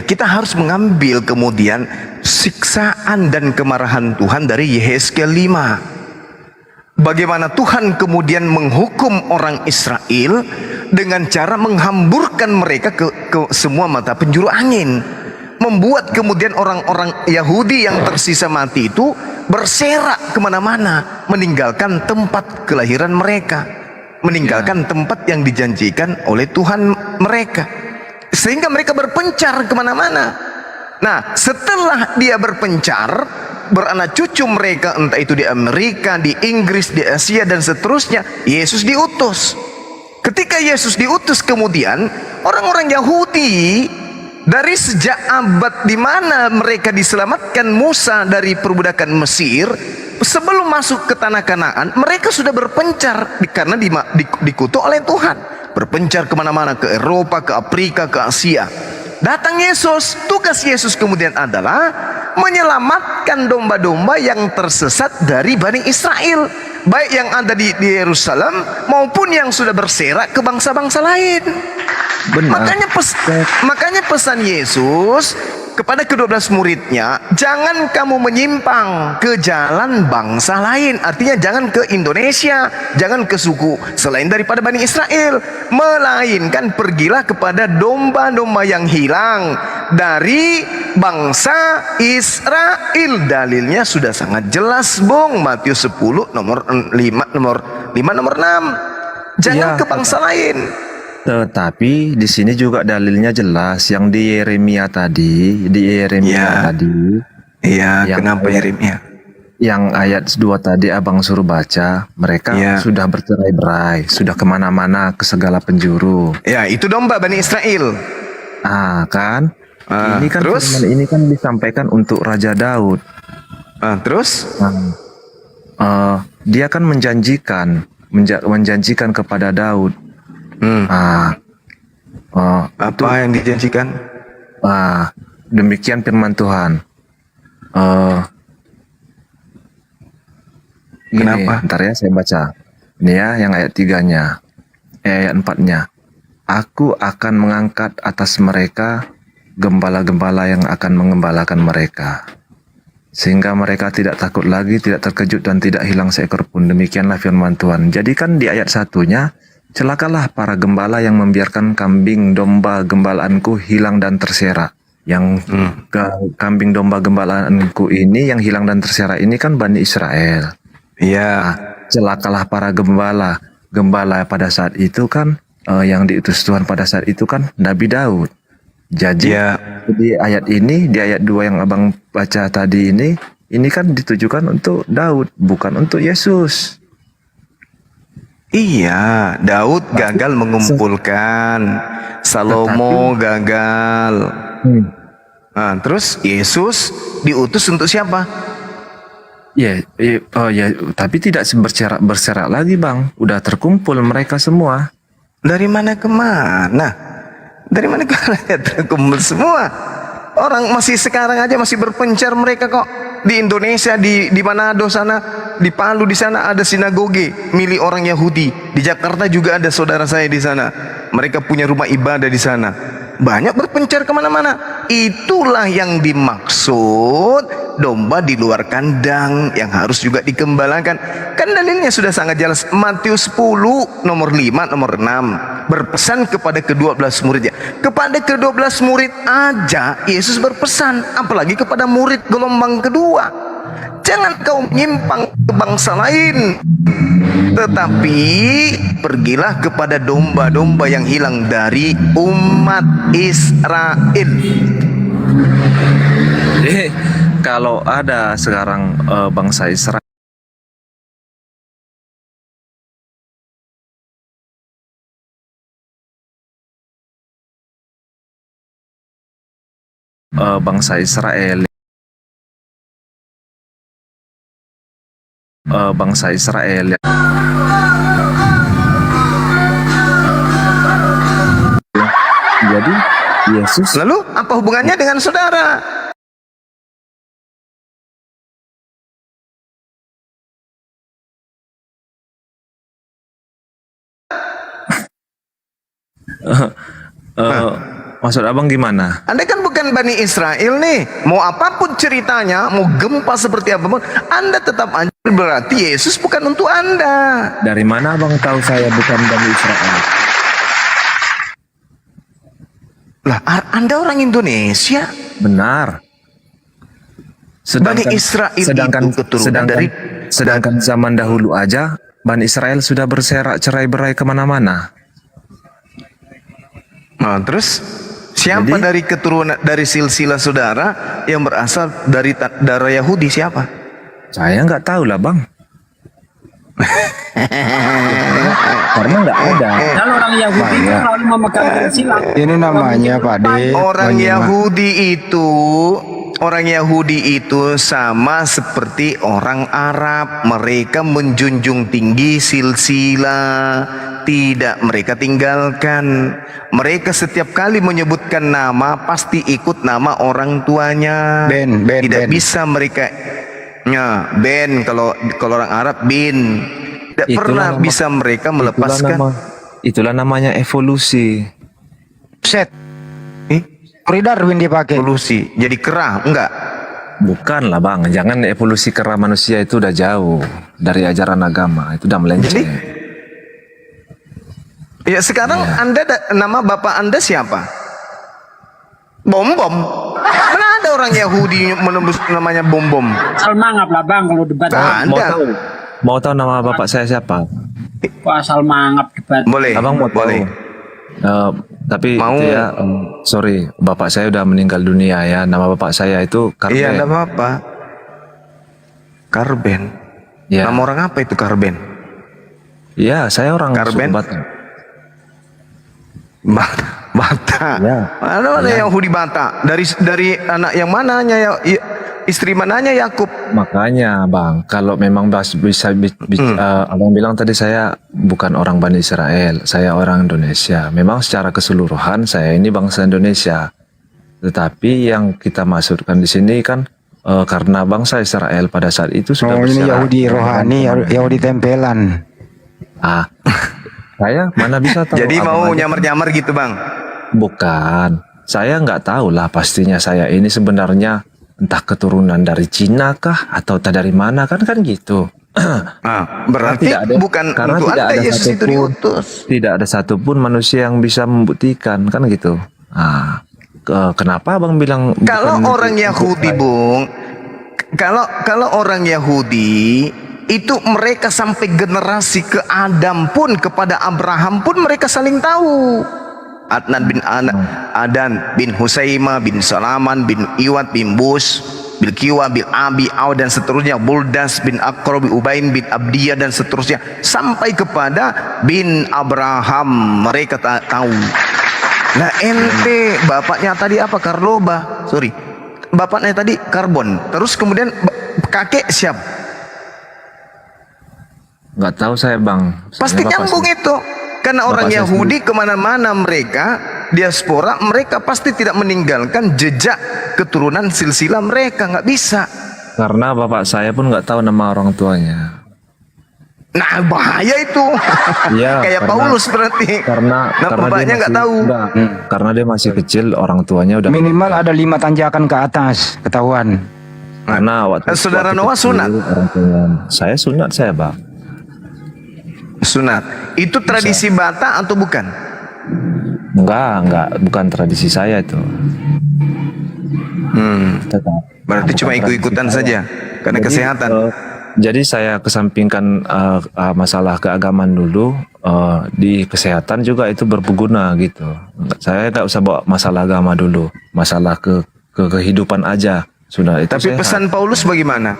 kita harus mengambil kemudian siksaan dan kemarahan Tuhan dari Yehezkiel 5. Bagaimana Tuhan kemudian menghukum orang Israel dengan cara menghamburkan mereka ke semua mata penjuru angin, membuat kemudian orang-orang Yahudi yang tersisa mati itu berserak kemana-mana, meninggalkan tempat kelahiran mereka, meninggalkan tempat yang dijanjikan oleh Tuhan mereka, sehingga mereka berpencar kemana-mana. Nah, setelah dia berpencar, beranak cucu mereka, entah itu di Amerika, di Inggris, di Asia dan seterusnya, Yesus diutus. Ketika Yesus diutus, kemudian orang-orang Yahudi dari sejak abad di mana mereka diselamatkan Musa dari perbudakan Mesir, sebelum masuk ke tanah Kanaan, mereka sudah berpencar karena dikutuk oleh Tuhan, berpencar kemana-mana, ke Eropa, ke Afrika, ke Asia. Datang Yesus, tugas Yesus kemudian adalah menyelamatkan domba-domba yang tersesat dari Bani Israel, baik yang ada di Yerusalem maupun yang sudah berserak ke bangsa-bangsa lain. Benar. Makanya pesan Yesus kepada ke-12 muridnya, jangan kamu menyimpang ke jalan bangsa lain. Artinya jangan ke Indonesia, jangan ke suku selain daripada Bani Israel, melainkan pergilah kepada domba-domba yang hilang dari bangsa Israel. Dalilnya sudah sangat jelas, Bung. Matius 10 nomor 5 nomor 6. Jangan Ya, ke bangsa lain. tetapi di sini juga dalilnya jelas yang di Yeremia tadi, Iya, yang kenapa ayat, Yeremia? yang ayat 2 tadi abang suruh baca, mereka Iya. sudah bercerai-berai, sudah kemana-mana ke segala penjuru. Ya, itu domba Bani Israel. Kan? Ini kan terus? firman ini kan disampaikan untuk Raja Daud. Terus? Dia kan menjanjikan kepada Daud. Apa yang dijanjikan? Demikian firman Tuhan. Kenapa? Bentar ya, saya baca. Ini ya, yang ayat 3-nya. Ayat 4-nya. Aku akan mengangkat atas mereka gembala-gembala yang akan mengembalakan mereka, sehingga mereka tidak takut lagi, tidak terkejut, dan tidak hilang seekor pun. Demikianlah firman Tuhan. Jadi kan di ayat 1-nya, celakalah para gembala yang membiarkan kambing domba gembalaanku hilang dan terserak. Yang kambing domba gembalaanku ini yang hilang dan terserak ini kan Bani Israel. Iya. Celakalah para gembala. Gembala pada saat itu kan yang diutus Tuhan pada saat itu kan Nabi Daud. Jadi di ayat ini, di ayat 2 yang abang baca tadi ini kan ditujukan untuk Daud, bukan untuk Yesus. Iya, Daud gagal mengumpulkan, Salomo gagal. Terus Yesus diutus untuk siapa? Ya, tapi tidak berserak lagi, Bang. Udah terkumpul mereka semua. Dari mana ke mana? Dari mana ke mana terkumpul semua? Orang masih sekarang aja masih berpencar mereka kok. Di Indonesia, di Manado sana, di Palu di sana ada sinagoge milik orang Yahudi. Di Jakarta juga ada saudara saya di sana. Mereka punya rumah ibadah di sana. Banyak berpencar kemana-mana. Itulah yang dimaksud domba di luar kandang yang harus juga dikembalakan. Kan dalilnya sudah sangat jelas. Matius 10 nomor 5 nomor 6 berpesan kepada ke-12 muridnya. Kepada ke-12 murid aja Yesus berpesan, apalagi kepada murid gelombang kedua. Jangan kau menyimpang ke bangsa lain, tetapi pergilah kepada domba-domba yang hilang dari umat Israel. Jadi kalau ada sekarang bangsa Israel, bangsa Israel jadi Yesus. Lalu apa hubungannya dengan saudara? Maksud abang gimana? Anda kan bukan Bani Israel nih. Mau apapun ceritanya, mau gempa seperti apapun, Anda tetap aja berarti Yesus bukan untuk Anda. Dari mana abang tahu saya bukan Bani Israel? Lah, Anda orang Indonesia. Benar. Bani Israel itu keturunan dari sedangkan zaman dahulu aja Bani Israel sudah berserak cerai-berai kemana-mana. Nah, terus siapa dari keturunan dari silsilah saudara yang berasal dari darah Yahudi siapa? Saya nggak tahu lah, Bang. Karena nggak ada. Dan orang Yahudi itu selalu memegang silsilah. Ini namanya Pak De. Orang Yahudi itu orang Yahudi itu sama seperti orang Arab. Mereka menjunjung tinggi silsilah, tidak mereka tinggalkan. Mereka setiap kali menyebutkan nama pasti ikut nama orang tuanya. Tidak bisa mereka kalau orang Arab bin. Tidak pernah bisa mereka melepaskan. Itulah namanya evolusi. Set. Teori Darwin dipakai. Evolusi. Jadi kera, enggak? Bukan lah bang, jangan evolusi kera manusia itu udah jauh dari ajaran agama, itu udah melenceng. Ya sekarang Anda nama bapak Anda siapa? Bom. Mana ada orang Yahudi menembus namanya Bom. Asal mangap lah bang kalau debat. Mau tahu nama bapak saya siapa? Asal mangap debat. Boleh. Abang mau tahu? Boleh. Tapi Mau. itu ya, sorry, bapak saya udah meninggal dunia ya. Nama bapak saya itu Karben. Iya, enggak apa-apa. Karben. Ya. Nama orang apa itu Karben? Iya, saya orang Karben? Batak. Bata. Ya. Mana Yahudi Bata? Dari anak yang mananya ya? Istri mananya Yakub? Makanya bang, kalau memang bisa abang bilang tadi saya bukan orang Bani Israel, saya orang Indonesia. Memang secara keseluruhan saya ini bangsa Indonesia. Tetapi yang kita maksudkan di sini kan karena bangsa Israel pada saat itu sudah ini Yahudi rohani, Yahudi tempelan. Saya mana bisa tahu. Jadi mau nyamar-nyamar gitu bang? Bukan, saya nggak tahu lah pastinya saya ini sebenarnya entah keturunan dari Cina kah atau dari mana kan gitu. Berarti bukan untuk Anda Yesus itu diutus. Tidak ada satupun manusia yang bisa membuktikan kan gitu. Kenapa abang bilang? Kalau orang Yahudi, Bung, kalau orang Yahudi itu mereka sampai generasi ke Adam pun, kepada Abraham pun mereka saling tahu. Adnan bin Adan bin Husaimah bin Salaman bin Iwat bin Bus bin Kiwa bin Abi Aw dan seterusnya, Buldas bin Akro bin Ubain bin Abdiyah dan seterusnya sampai kepada bin Abraham mereka tahu. Nah ente bapaknya tadi apa? Karloba, sorry, bapaknya tadi Karbon, terus kemudian kakek siapa? Nggak tahu saya bang. Pasti nyambung itu. Karena orang Yahudi kemana-mana mereka diaspora, mereka pasti tidak meninggalkan jejak keturunan silsilah mereka, nggak bisa. Karena bapak saya pun nggak tahu nama orang tuanya. Nah bahaya itu. Ya, kayak Paulus berarti. Karena bapaknya nggak tahu. Karena dia masih kecil, orang tuanya udah minimal ada 5 tanjakan ke atas ketahuan. Karena saudara Noah sunat. Saya sunat saya bang. Sunat. Itu tradisi Batak atau bukan? Enggak, bukan tradisi saya itu. Berarti cuma ikut-ikutan saja karena kesehatan. Jadi saya kesampingkan masalah keagamaan dulu, di kesehatan juga itu berguna gitu. Saya nggak usah bawa masalah agama dulu, masalah ke kehidupan aja sudah itu. Tapi pesan Paulus bagaimana?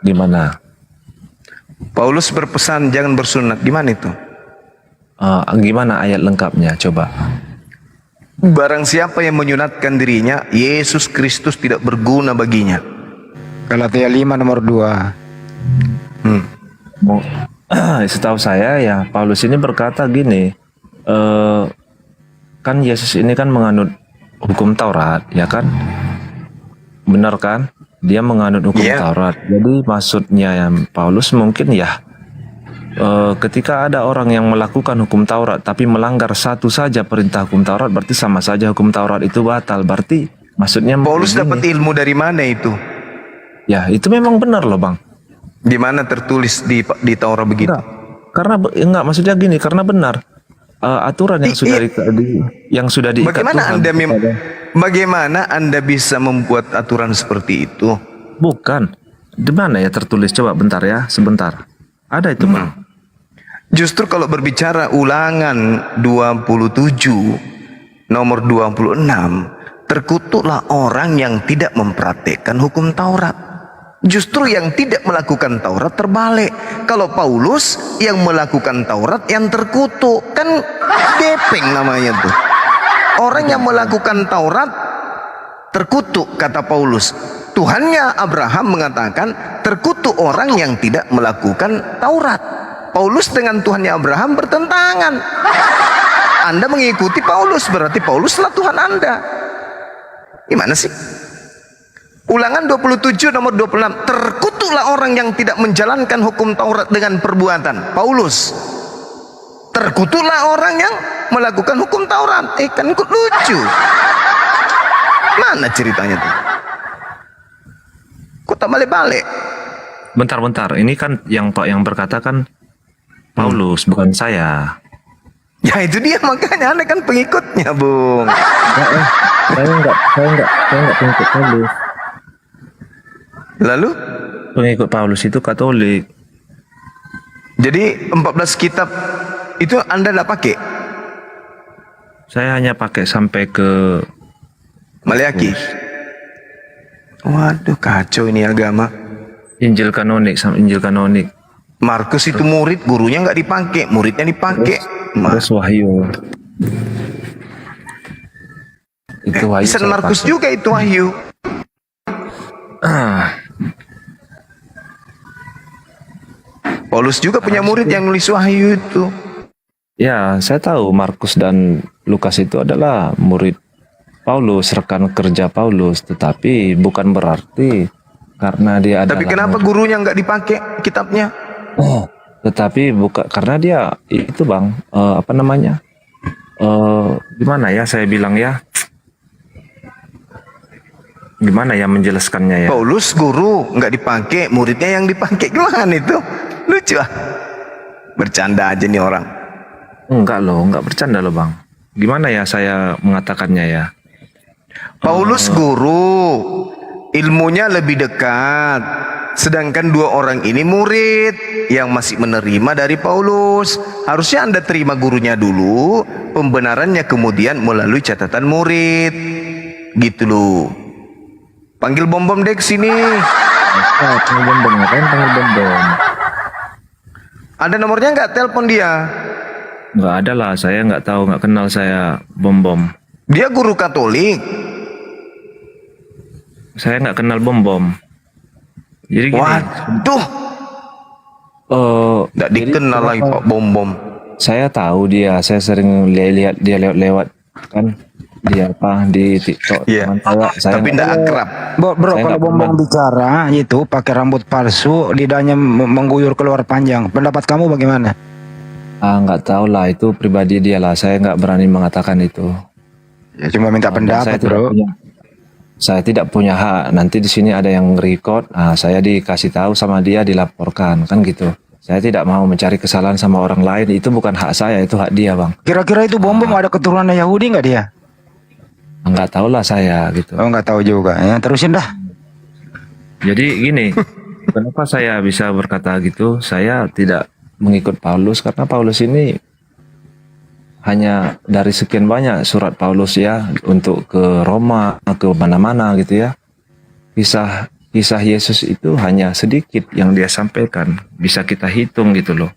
Gimana? Paulus berpesan jangan bersunat, gimana itu? Gimana ayat lengkapnya coba? Barang siapa yang menyunatkan dirinya, Yesus Kristus tidak berguna baginya. Galatia 5 nomor 2. Setahu saya ya Paulus ini berkata gini, kan Yesus ini kan menganut hukum Taurat, ya kan? Benar kan? Dia menganut hukum Taurat. Jadi maksudnya yang Paulus mungkin ya ketika ada orang yang melakukan hukum Taurat tapi melanggar satu saja perintah hukum Taurat, berarti sama saja hukum Taurat itu batal. Berarti maksudnya Paulus dapat ilmu dari mana itu? Ya itu memang benar loh bang. Di mana tertulis di Taurat begitu? Enggak, maksudnya gini, karena benar aturan yang sudah diikat Bagaimana Anda bisa membuat aturan seperti itu? Bukan. Di mana ya tertulis? Coba bentar ya, sebentar. Ada itu, Bang. Justru kalau berbicara Ulangan 27 nomor 26, terkutuklah orang yang tidak mempraktekkan hukum Taurat. Justru yang tidak melakukan Taurat terbalik. Kalau Paulus yang melakukan Taurat yang terkutuk, kan gepeng namanya tuh. Orang yang melakukan Taurat terkutuk, kata Paulus. Tuhannya Abraham mengatakan terkutuk orang yang tidak melakukan Taurat. Paulus dengan Tuhannya Abraham bertentangan. Anda mengikuti Paulus, berarti Pauluslah Tuhan Anda. Gimana sih? Ulangan 27 nomor 26. Terkutuklah orang yang tidak menjalankan hukum Taurat dengan perbuatan. Paulus. Terkutuklah orang yang melakukan hukum Taurat. Kan lucu. Mana ceritanya tuh? Kok tak balik-balik? Bentar, ini kan yang Pak yang berkata kan Paulus, bukan saya. Ya itu dia, makanya Anda kan pengikutnya, Bung. Saya enggak pengikut Paulus. Lalu? Pengikut Paulus itu Katolik. Jadi 14 kitab itu Anda tidak pakai? Saya hanya pakai sampai ke Maleaki. Waduh, kacau ini agama. Injil kanonik sama Injil kanonik. Markus itu murid, gurunya nggak dipakai, muridnya dipakai. Terus Wahyu. Itu Wahyu. San Markus juga itu Wahyu. Paulus juga punya murid yang nulis Wahyu itu. Ya, saya tahu Markus dan Lukas itu adalah murid Paulus, rekan kerja Paulus, tetapi bukan berarti karena dia adalah. Tapi kenapa gurunya nggak dipakai kitabnya? Tetapi bukan karena dia itu Bang, apa namanya? Gimana ya saya bilang ya? Gimana ya menjelaskannya ya? Paulus guru nggak dipakai, muridnya yang dipakai, gimana itu? Lucu ah. Bercanda aja nih orang. Enggak bercanda loh Bang. Gimana ya saya mengatakannya ya? Paulus guru, ilmunya lebih dekat. Sedangkan dua orang ini murid yang masih menerima dari Paulus. Harusnya Anda terima gurunya dulu, pembenarannya kemudian melalui catatan murid. Gitu loh. Panggil Bom-Bom deh ke sini. Panggil Bom-Bom. Ada nomornya nggak? Telepon dia. Nggak ada lah, saya nggak tahu, nggak kenal saya Bom-Bom. Dia guru Katolik. Saya nggak kenal Bom-Bom. Jadi gini. Waduh. Nggak dikenal lagi Pak Bom-Bom. Saya tahu dia, saya sering lihat dia lewat kan. Dia apa di TikTok. Iya. Saya Tapi nggak akrab. Bro, Saya kalau nggak Bom-Bom pernah. bicara itu pakai rambut palsu, lidahnya mengguyur keluar panjang. Pendapat kamu bagaimana? Nggak tahu lah, itu pribadi dia lah. Saya nggak berani mengatakan itu. Ya cuma minta pendapat, bro. Saya tidak punya hak. Nanti di sini ada yang record, saya dikasih tahu sama dia, dilaporkan kan gitu. Saya tidak mau mencari kesalahan sama orang lain. Itu bukan hak saya, itu hak dia Bang. Kira-kira itu Bom-Bom ada keturunan Yahudi nggak dia? Nggak tahu lah saya gitu. Oh, nggak tahu juga. Ya, terusin dah. Jadi gini, kenapa saya bisa berkata gitu? Saya tidak mengikut Paulus karena Paulus ini hanya dari sekian banyak surat Paulus ya untuk ke Roma, ke mana-mana gitu ya. Kisah Yesus itu hanya sedikit yang dia sampaikan, bisa kita hitung gitu loh.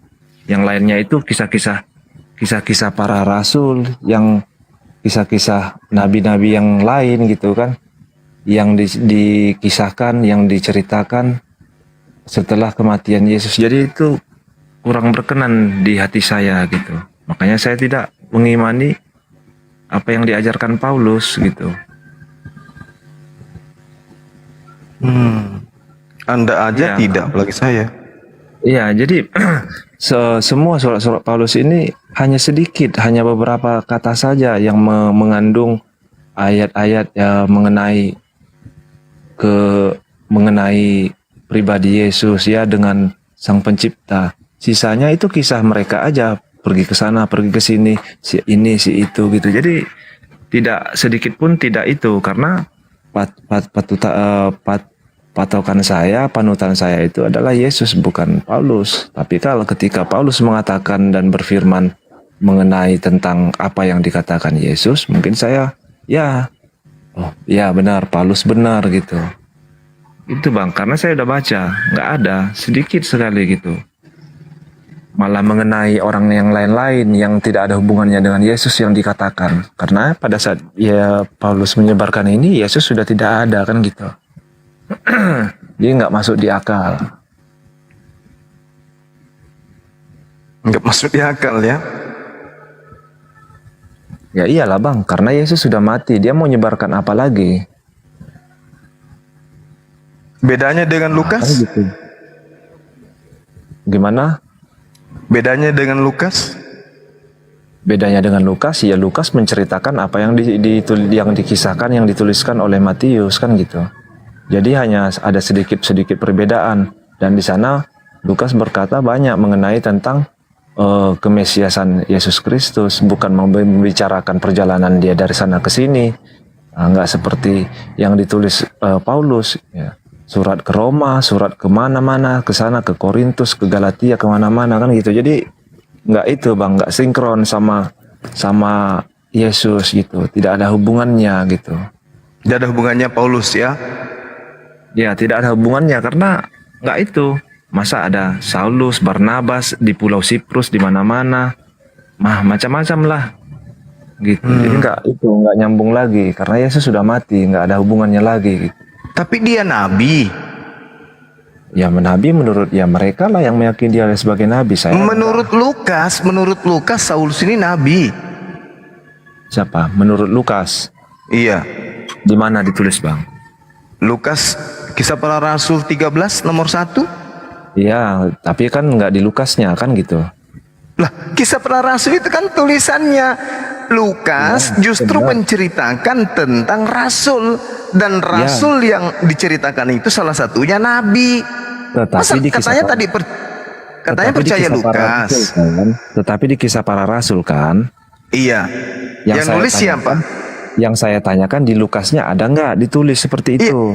Yang lainnya itu kisah-kisah para rasul, yang kisah-kisah nabi-nabi yang lain gitu kan, yang dikisahkan, yang diceritakan setelah kematian Yesus. Jadi itu kurang berkenan di hati saya gitu. Makanya saya tidak mengimani apa yang diajarkan Paulus gitu. Anda aja Ya. tidak, apalagi saya. Iya, jadi semua surat-surat Paulus ini hanya sedikit, hanya beberapa kata saja yang mengandung ayat-ayat mengenai pribadi Yesus ya dengan Sang Pencipta. Sisanya itu kisah mereka aja, pergi ke sana, pergi ke sini, si ini, si itu gitu. Jadi tidak sedikit pun tidak itu, karena patokan saya, panutan saya itu adalah Yesus, bukan Paulus. Tapi kalau ketika Paulus mengatakan dan berfirman mengenai tentang apa yang dikatakan Yesus, mungkin saya ya benar, Paulus benar gitu. Itu Bang, karena saya udah baca, nggak ada, sedikit sekali gitu. malah mengenai orang yang lain-lain yang tidak ada hubungannya dengan Yesus yang dikatakan. Karena pada saat Paulus menyebarkan ini, Yesus sudah tidak ada kan gitu. Jadi nggak masuk di akal. Nggak masuk di akal ya. Ya iyalah bang, karena Yesus sudah mati, dia mau nyebarkan apa lagi? Bedanya dengan Kan Lukas? gitu. Gimana? Bedanya dengan Lukas? Bedanya dengan Lukas, ya Lukas menceritakan apa yang yang dikisahkan, yang dituliskan oleh Matius kan gitu. Jadi hanya ada sedikit-sedikit perbedaan, dan di sana Lukas berkata banyak mengenai tentang kemesiasan Yesus Kristus, bukan membicarakan perjalanan dia dari sana ke sini. Nggak seperti yang ditulis Paulus, ya. Surat ke Roma, surat kemana-mana, ke sana, ke Korintus, ke Galatia, kemana-mana kan gitu. Jadi nggak itu bang, nggak sinkron sama Yesus gitu, tidak ada hubungannya gitu. Tidak ada hubungannya Paulus ya? Ya tidak ada hubungannya karena nggak itu. Masa ada Saulus, Barnabas di Pulau Siprus di mana-mana, macam-macam lah gitu. Jadi nggak nyambung lagi karena Yesus sudah mati, nggak ada hubungannya lagi gitu. Tapi dia nabi. Ya nabi menurut ya mereka lah yang meyakini dia sebagai nabi. Menurut Lukas Saulus ini nabi. Siapa? Menurut Lukas. Iya. Di mana ditulis bang? Lukas Kisah Para Rasul 13 nomor 1. Iya, tapi kan nggak di Lukasnya kan gitu. Lah, Kisah Para Rasul itu kan tulisannya Lukas justru menceritakan tentang rasul, dan rasul yang diceritakan itu salah satunya nabi. Tetapi di katanya katanya percaya Lukas. Tetapi di Kisah Para Rasul kan? Iya. Yang nulis siapa? Yang saya tanyakan di Lukasnya ada nggak ditulis seperti itu?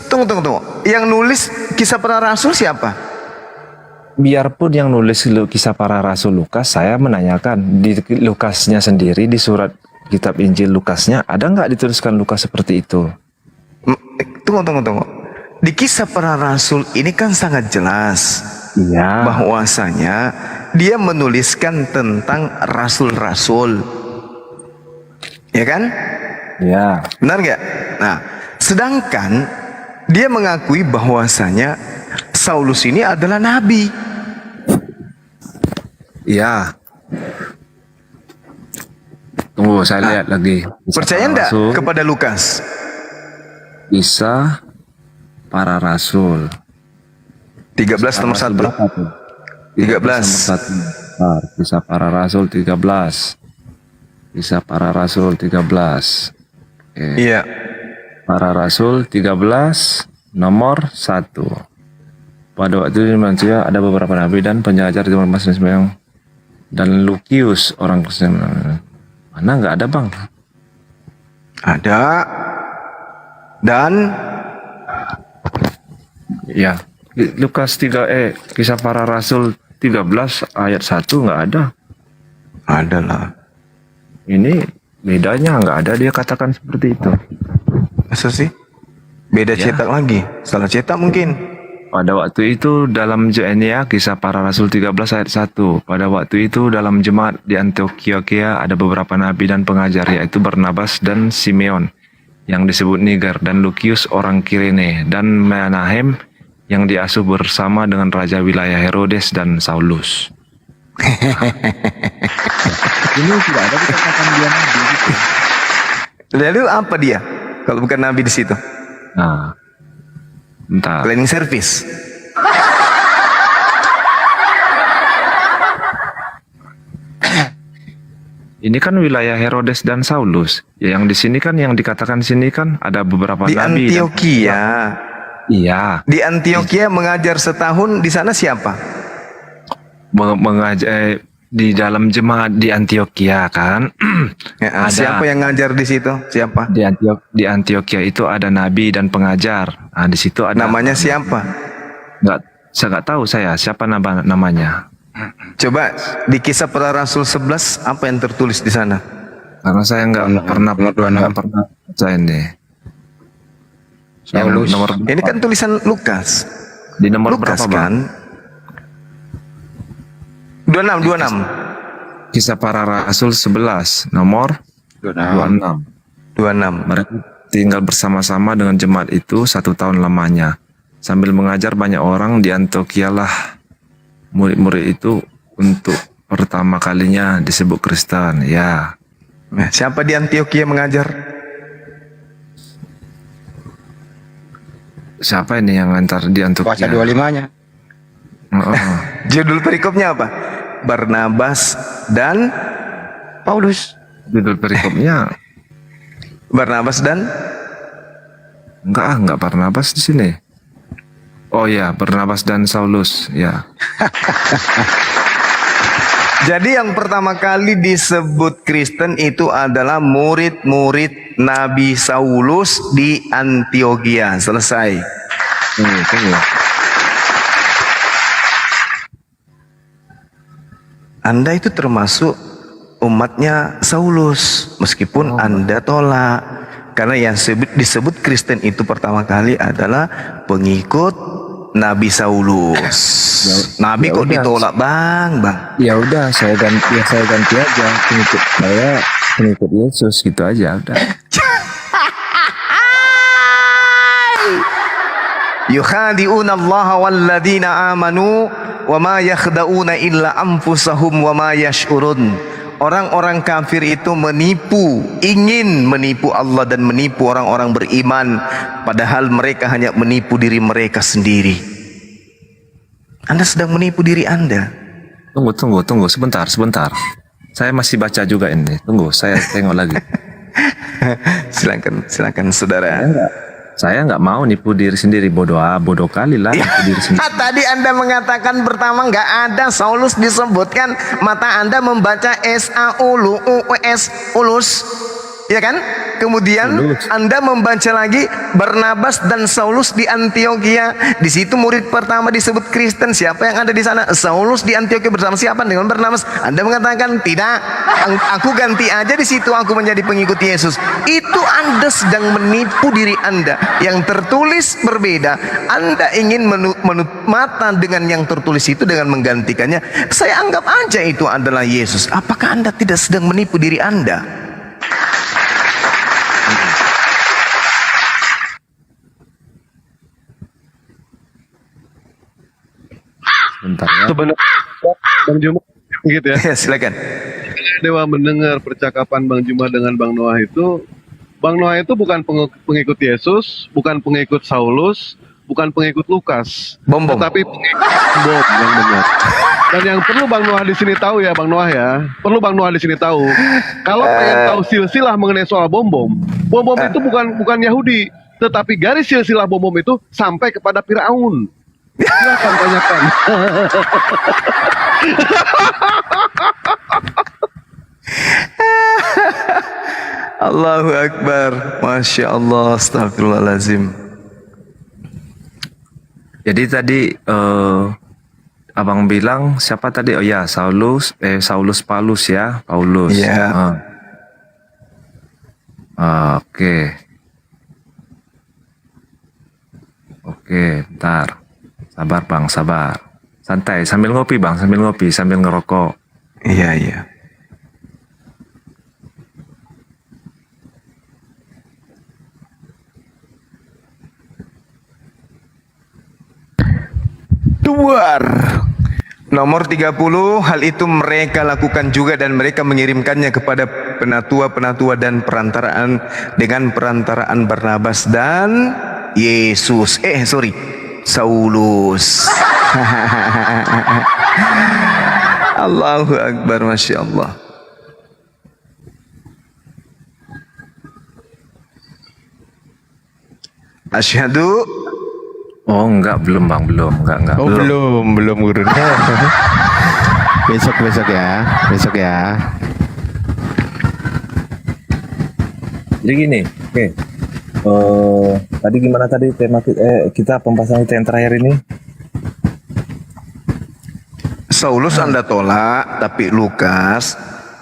Tunggu. Yang nulis Kisah Para Rasul siapa? Biarpun yang nulis Kisah Para Rasul Lukas, saya menanyakan di Lukasnya sendiri, di surat kitab Injil Lukasnya ada nggak dituliskan Lukas seperti itu? Tunggu. Di Kisah Para Rasul ini kan sangat jelas bahwasanya dia menuliskan tentang rasul-rasul, ya kan? Ya. Benar nggak? Nah, sedangkan dia mengakui bahwasanya Saulus ini adalah nabi. Iya. Tunggu, saya lihat lagi. Percaya enggak kepada Lukas? Kisah Para Rasul 13 nomor 1. 13. Kisah Para Rasul 13. Kisah Para Rasul 13. Oke. Iya. Para Rasul 13 nomor 1. Pada waktu itu manusia ada beberapa nabi dan penjajar di masjid sembahyang, dan Lukius orang Kristen. Mana nggak ada bang? Ada. Dan ya Lukas 3 Kisah Para Rasul 13 ayat 1 nggak ada. Ada lah. Ini bedanya nggak ada, dia katakan seperti itu. Masa sih? Beda cetak lagi. Salah cetak mungkin. Pada waktu itu dalam JNIA Kisah Para Rasul 13 ayat 1. Pada waktu itu dalam jemaat di Antioquia ada beberapa nabi dan pengajar, yaitu Barnabas dan Simeon yang disebut Niger, dan Lukius orang Kirene, dan Menahem yang diasuh bersama dengan raja wilayah Herodes dan Saulus. Ini tidak ada dikatakan dia nabi gitu. Lalu apa dia kalau bukan nabi di situ? Nah, entah. Cleaning service. Ini kan wilayah Herodes dan Saulus. Ya, yang di sini kan, yang dikatakan sini kan ada beberapa Di nabi. Antioquia. Iya. Di Antioquia mengajar setahun, di sana siapa? Mengajar di dalam jemaat di Antioquia kan. Ya, siapa yang ngajar di situ? Siapa? Di Antioquia itu ada nabi dan pengajar. Nah, di situ ada. Namanya siapa? Saya nggak tahu siapa namanya. Coba di Kisah Para Rasul 11 apa yang tertulis di sana? Karena saya nggak pernah baca ini. Saulus. Ini kan tulisan Lukas. Di nomor Lukas berapa kan? bang? 26. Kisah Para Rasul 11 nomor 26. 26. Mereka tinggal bersama-sama dengan jemaat itu 1 tahun lamanya. Sambil mengajar banyak orang di Antioquia lah murid-murid itu untuk pertama kalinya disebut Kristen. Ya. Nah, siapa di Antioquia mengajar? Siapa ini yang antar di Baca Antioquia? 25-nya. Judul perikopnya apa? Barnabas dan Paulus. Judul perikopnya Barnabas dan enggak Barnabas di sini. Oh ya, Barnabas dan Saulus, ya. Jadi yang pertama kali disebut Kristen itu adalah murid-murid Nabi Saulus di Antioquia. Selesai. Tunggu. Anda itu termasuk umatnya Saulus, meskipun Anda tolak. Karena yang disebut Kristen itu pertama kali adalah pengikut Nabi Saulus. Nabi kok ditolak, Bang? Ya udah, saya ganti aja pengikut Yesus gitu aja udah. Yukhadi'una Allah walladzina amanu wa ma yakhda'una illa anfusahum wa ma yash'urun. Orang-orang kafir itu ingin menipu Allah dan menipu orang-orang beriman, padahal mereka hanya menipu diri mereka sendiri. Anda sedang menipu diri Anda. Tunggu, sebentar. Saya masih baca juga ini. Tunggu, saya tengok lagi. Silakan saudara. Saya nggak mau nipu diri sendiri, bodoh kali lah nipu diri sendiri. Tadi Anda mengatakan pertama nggak ada Saulus disebutkan, mata Anda membaca S-A-U-L-U-S, ulus, ya kan? Kemudian Anda membaca lagi Barnabas dan Saulus di Antioquia. Di situ murid pertama disebut Kristen. Siapa yang ada di sana? Saulus di Antioquia bersama siapa? Dengan Barnabas. Anda mengatakan tidak. Aku ganti aja di situ. Aku menjadi pengikut Yesus. Itu Anda sedang menipu diri Anda. Yang tertulis berbeda. Anda ingin menutup mata dengan yang tertulis itu dengan menggantikannya. Saya anggap aja itu adalah Yesus. Apakah Anda tidak sedang menipu diri Anda? Bentar ya. Sebenarnya Bang Juma gitu ya. Ya, silakan. Dewa mendengar percakapan Bang Juma dengan Bang Noah itu bukan pengikut Yesus, bukan pengikut Saulus, bukan pengikut Lukas, tetapi pengikut bom yang benar. Dan yang perlu Bang Noah di sini tahu ya, Bang Noah ya, kalau pengen tahu silsilah mengenai soal bom itu bukan Yahudi, tetapi garis silsilah bom itu sampai kepada Firaun. Silakan tanyakan. Allahu Akbar. Masya Allah. Astagfirullahaladzim. Jadi tadi abang bilang siapa tadi? Oh ya, Paulus ya, Paulus. Ya. Oke, bentar. Sabar Bang, sabar. Santai, sambil ngopi Bang, sambil ngerokok. Iya. Duar. Nomor 30, hal itu mereka lakukan juga dan mereka mengirimkannya kepada penatua-penatua dan dengan perantaraan Barnabas dan Yesus. Saulus. Allahu Akbar, Masya Allah. Asyhadu. Oh enggak, belum Bang, belum. Oh belum gurunya. Besok ya. Jadi gini, oke. Tadi gimana tadi tema kita pembahasan kita yang terakhir ini? Saulus Anda tolak, tapi Lukas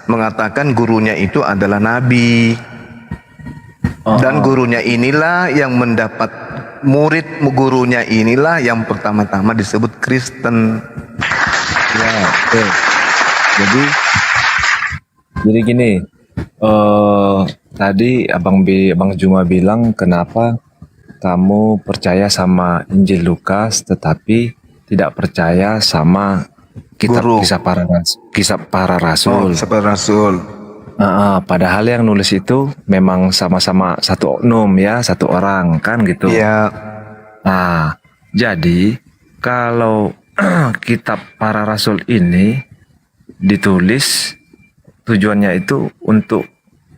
mengatakan gurunya itu adalah nabi. Dan gurunya inilah yang mendapat gurunya inilah yang pertama-tama disebut Kristen. Ya, oke. Jadi gini, tadi Abang Juma bilang kenapa kamu percaya sama Injil Lukas tetapi tidak percaya sama kitab Guru. kisah para rasul. Seperti Rasul. Padahal yang nulis itu memang sama-sama satu oknum ya, satu orang kan gitu. Iya. Nah, jadi kalau kitab para rasul ini ditulis tujuannya itu untuk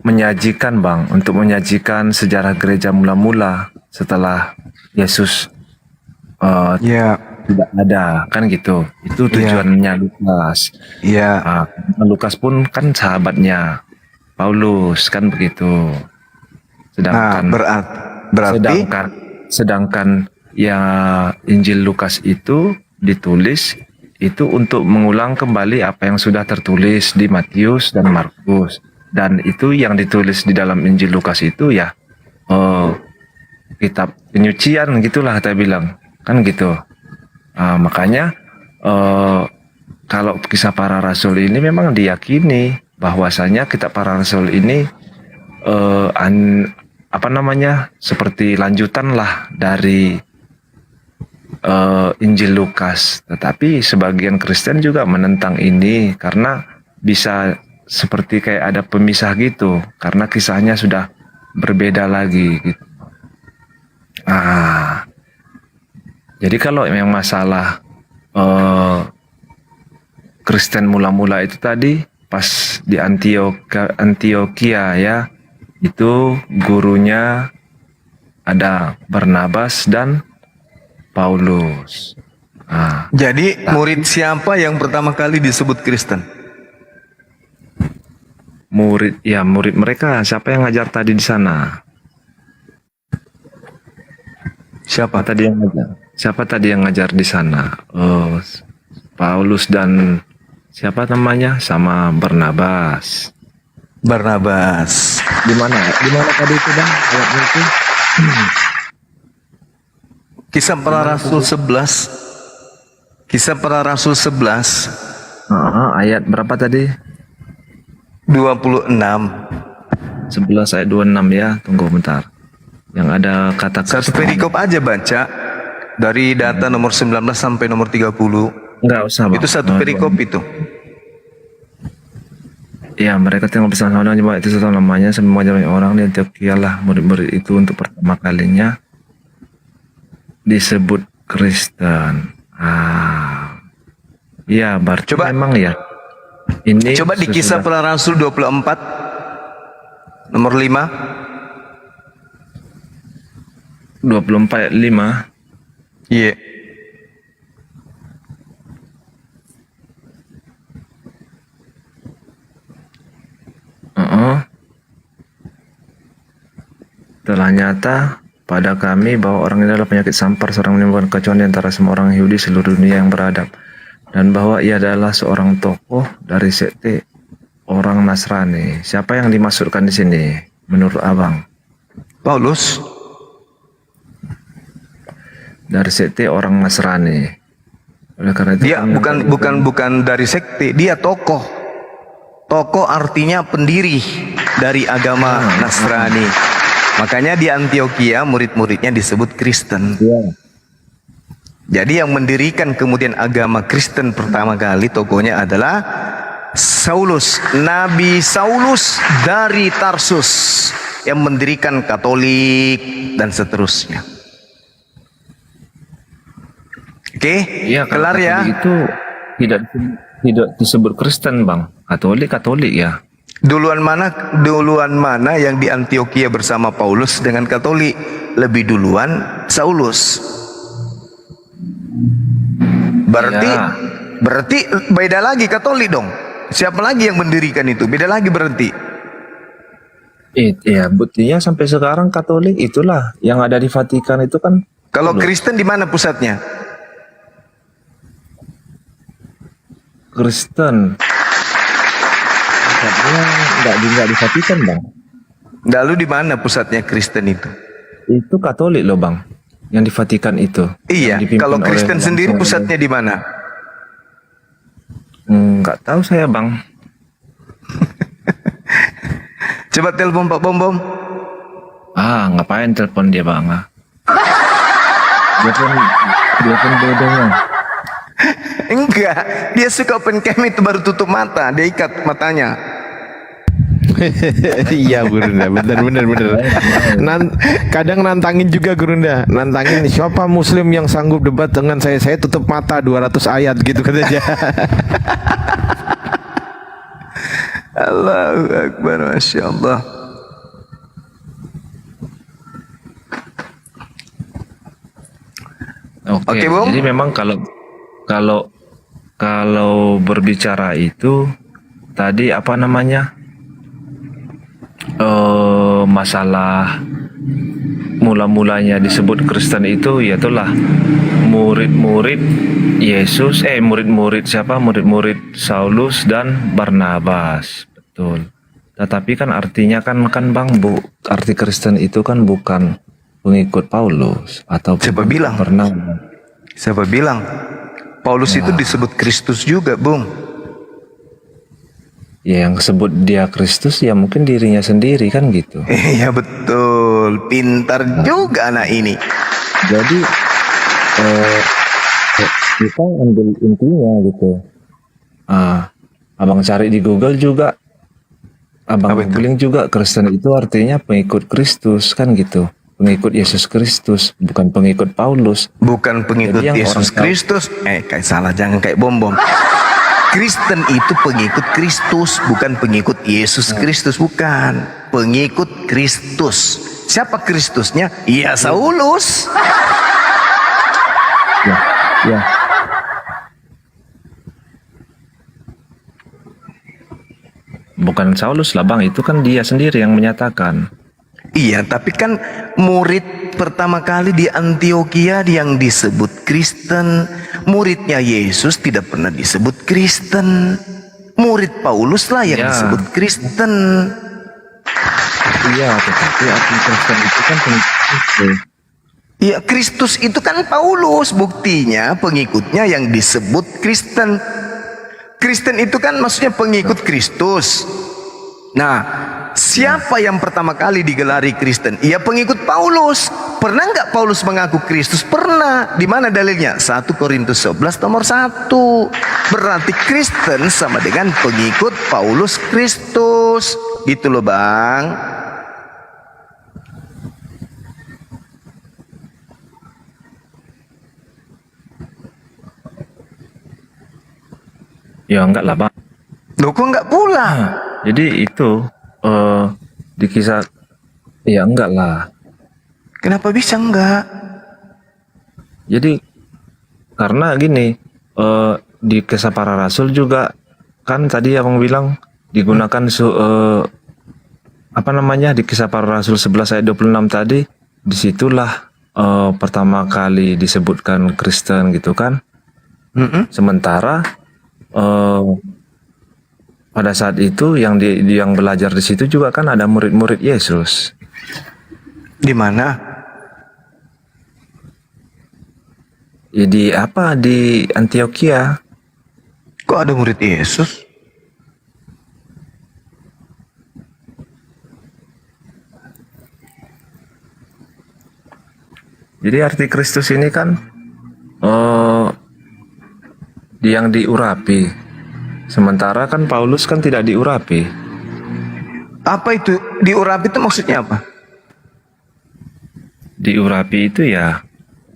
menyajikan untuk menyajikan sejarah gereja mula-mula setelah Yesus Iya. tidak ada kan gitu. Itu tujuannya Lukas. Iya. Lukas pun kan sahabatnya Paulus kan begitu. Sedangkan Berarti sedangkan ya Injil Lukas itu ditulis itu untuk mengulang kembali apa yang sudah tertulis di Matius dan Markus. Dan itu yang ditulis di dalam Injil Lukas itu ya kitab penyucian gitulah saya bilang kan gitu. Makanya kalau kisah para rasul ini memang diyakini bahwasanya kitab para rasul ini seperti lanjutan lah dari Injil Lukas. Tetapi sebagian Kristen juga menentang ini karena bisa seperti kayak ada pemisah gitu karena kisahnya sudah berbeda lagi gitu. Jadi kalau yang masalah Kristen mula-mula itu tadi pas di Antioquia ya, itu gurunya ada Barnabas dan Paulus. jadi murid siapa yang pertama kali disebut Kristen? Murid mereka siapa yang ngajar tadi di sana? Siapa tadi yang ngajar di sana? Paulus dan siapa namanya? Sama Barnabas. Di mana tadi itu Bang? Ayatnya itu? Kisah para Rasul 11. Kisah para Rasul 11. Ayat berapa tadi? 26. 11 ayat 26 ya. Tunggu bentar. Yang ada kata Satu perikop aja baca dari data nomor 19 sampai nomor 30. Enggak usah Bang. Itu satu perikop itu. Ya, mereka tinggal bersama-sama cuma itu satu namanya semua banyak orang di Antioquia lah murid-murid itu untuk pertama kalinya disebut Kristen. Ya, berarti memang ya. Ini coba di Kisah Para Rasul 24 nomor 5. 24 ayat 5. Iya. Telah nyata pada kami bahwa orang ini adalah penyakit sampar, seorang menimbulkan kekacauan di antara semua orang Yahudi seluruh dunia yang beradab, dan bahwa ia adalah seorang tokoh dari sekte orang Nasrani. Siapa yang dimaksudkan di sini menurut Abang? Paulus. Dari sekte orang Nasrani. Oleh karena itu dia bukan dari sekte, dia tokoh. Tokoh artinya pendiri dari agama Nasrani. Makanya di Antioquia murid-muridnya disebut Kristen. Jadi yang mendirikan kemudian agama Kristen pertama kali tokohnya adalah Saulus, Nabi Saulus dari Tarsus yang mendirikan Katolik dan seterusnya. Oke, kelar ya. Itu tidak disebut Kristen Bang, Katolik ya. Duluan mana yang di Antioquia bersama Paulus dengan Katolik? Lebih duluan Saulus. Berarti beda lagi Katolik dong. Siapa lagi yang mendirikan itu? Beda lagi berarti. Iya, buktinya sampai sekarang Katolik itulah yang ada di Vatikan itu kan. Kalau Kristen di mana pusatnya? Kristen nggak di Vatikan Bang. Lalu di mana pusatnya Kristen itu? Itu Katolik loh Bang, yang di Vatikan itu. Iya. Kalau Kristen sendiri pusatnya di mana? Nggak tahu saya bang. Coba telepon Pak Bom Bom. Ngapain telepon dia bang? Dia pun bodohnya. Enggak, dia suka open cam itu baru tutup mata, dia ikat matanya. Iya Gurunda, bener. Kadang nantangin juga Gurunda, nantangin siapa Muslim yang sanggup debat dengan saya tutup mata 200 ayat gitu katanya. Allahu Akbar, Masya Allah. Oke, Bom. jadi memang kalau berbicara itu tadi apa namanya masalah mula-mulanya disebut Kristen itu yaitulah murid-murid Yesus, murid-murid siapa? Murid-murid Saulus dan Barnabas, betul. Tetapi kan artinya kan Bang Bu, arti Kristen itu kan bukan pengikut Paulus atau Siapa bilang? Barnabas. Siapa bilang? Paulus itu disebut Kristus juga, Bung. Ya yang sebut dia Kristus ya mungkin dirinya sendiri kan gitu. Iya betul, pintar juga anak ini. Jadi kita ambil intinya gitu. Abang cari di Google juga, abang googling juga Kristen itu artinya pengikut Kristus kan gitu. Pengikut Yesus Kristus, bukan pengikut Paulus. Bukan pengikut Yesus Kristus. Kayak salah, jangan kayak bom. Kristen itu pengikut Kristus, bukan pengikut Yesus Kristus, bukan. Pengikut Kristus. Siapa Kristusnya? Ya Saulus. Ya. Bukan Saulus lah Bang, itu kan dia sendiri yang menyatakan. Iya, tapi kan murid pertama kali di Antioquia yang disebut Kristen, muridnya Yesus tidak pernah disebut Kristen. Murid Paulus lah yang disebut Kristen. Iya, tetapi arti Kristen itu kan pengikut Kristus. Iya, Kristus itu kan Paulus, buktinya pengikutnya yang disebut Kristen. Kristen itu kan maksudnya pengikut Kristus. Nah, siapa yang pertama kali digelari Kristen? Ya pengikut Paulus. Pernah nggak Paulus mengaku Kristus? Pernah. Di mana dalilnya? 1 Korintus 11 nomor 1. Berarti Kristen sama dengan pengikut Paulus Kristus. Gitu loh Bang. Ya enggak lah Bang. Loh kok enggak pula? Jadi itu di kisah ya enggak lah. Kenapa bisa enggak? Jadi karena gini di kisah para rasul juga kan tadi abang bilang digunakan apa namanya di kisah para rasul 11 ayat 26 tadi, disitulah pertama kali disebutkan Kristen gitu kan. Sementara pada saat itu yang belajar di situ juga kan ada murid-murid Yesus. Di mana? Ya di apa? Di Antioquia. Kok ada murid Yesus? Jadi arti Kristus ini kan yang diurapi. Sementara kan Paulus kan tidak diurapi. Apa itu diurapi itu maksudnya apa? Diurapi itu ya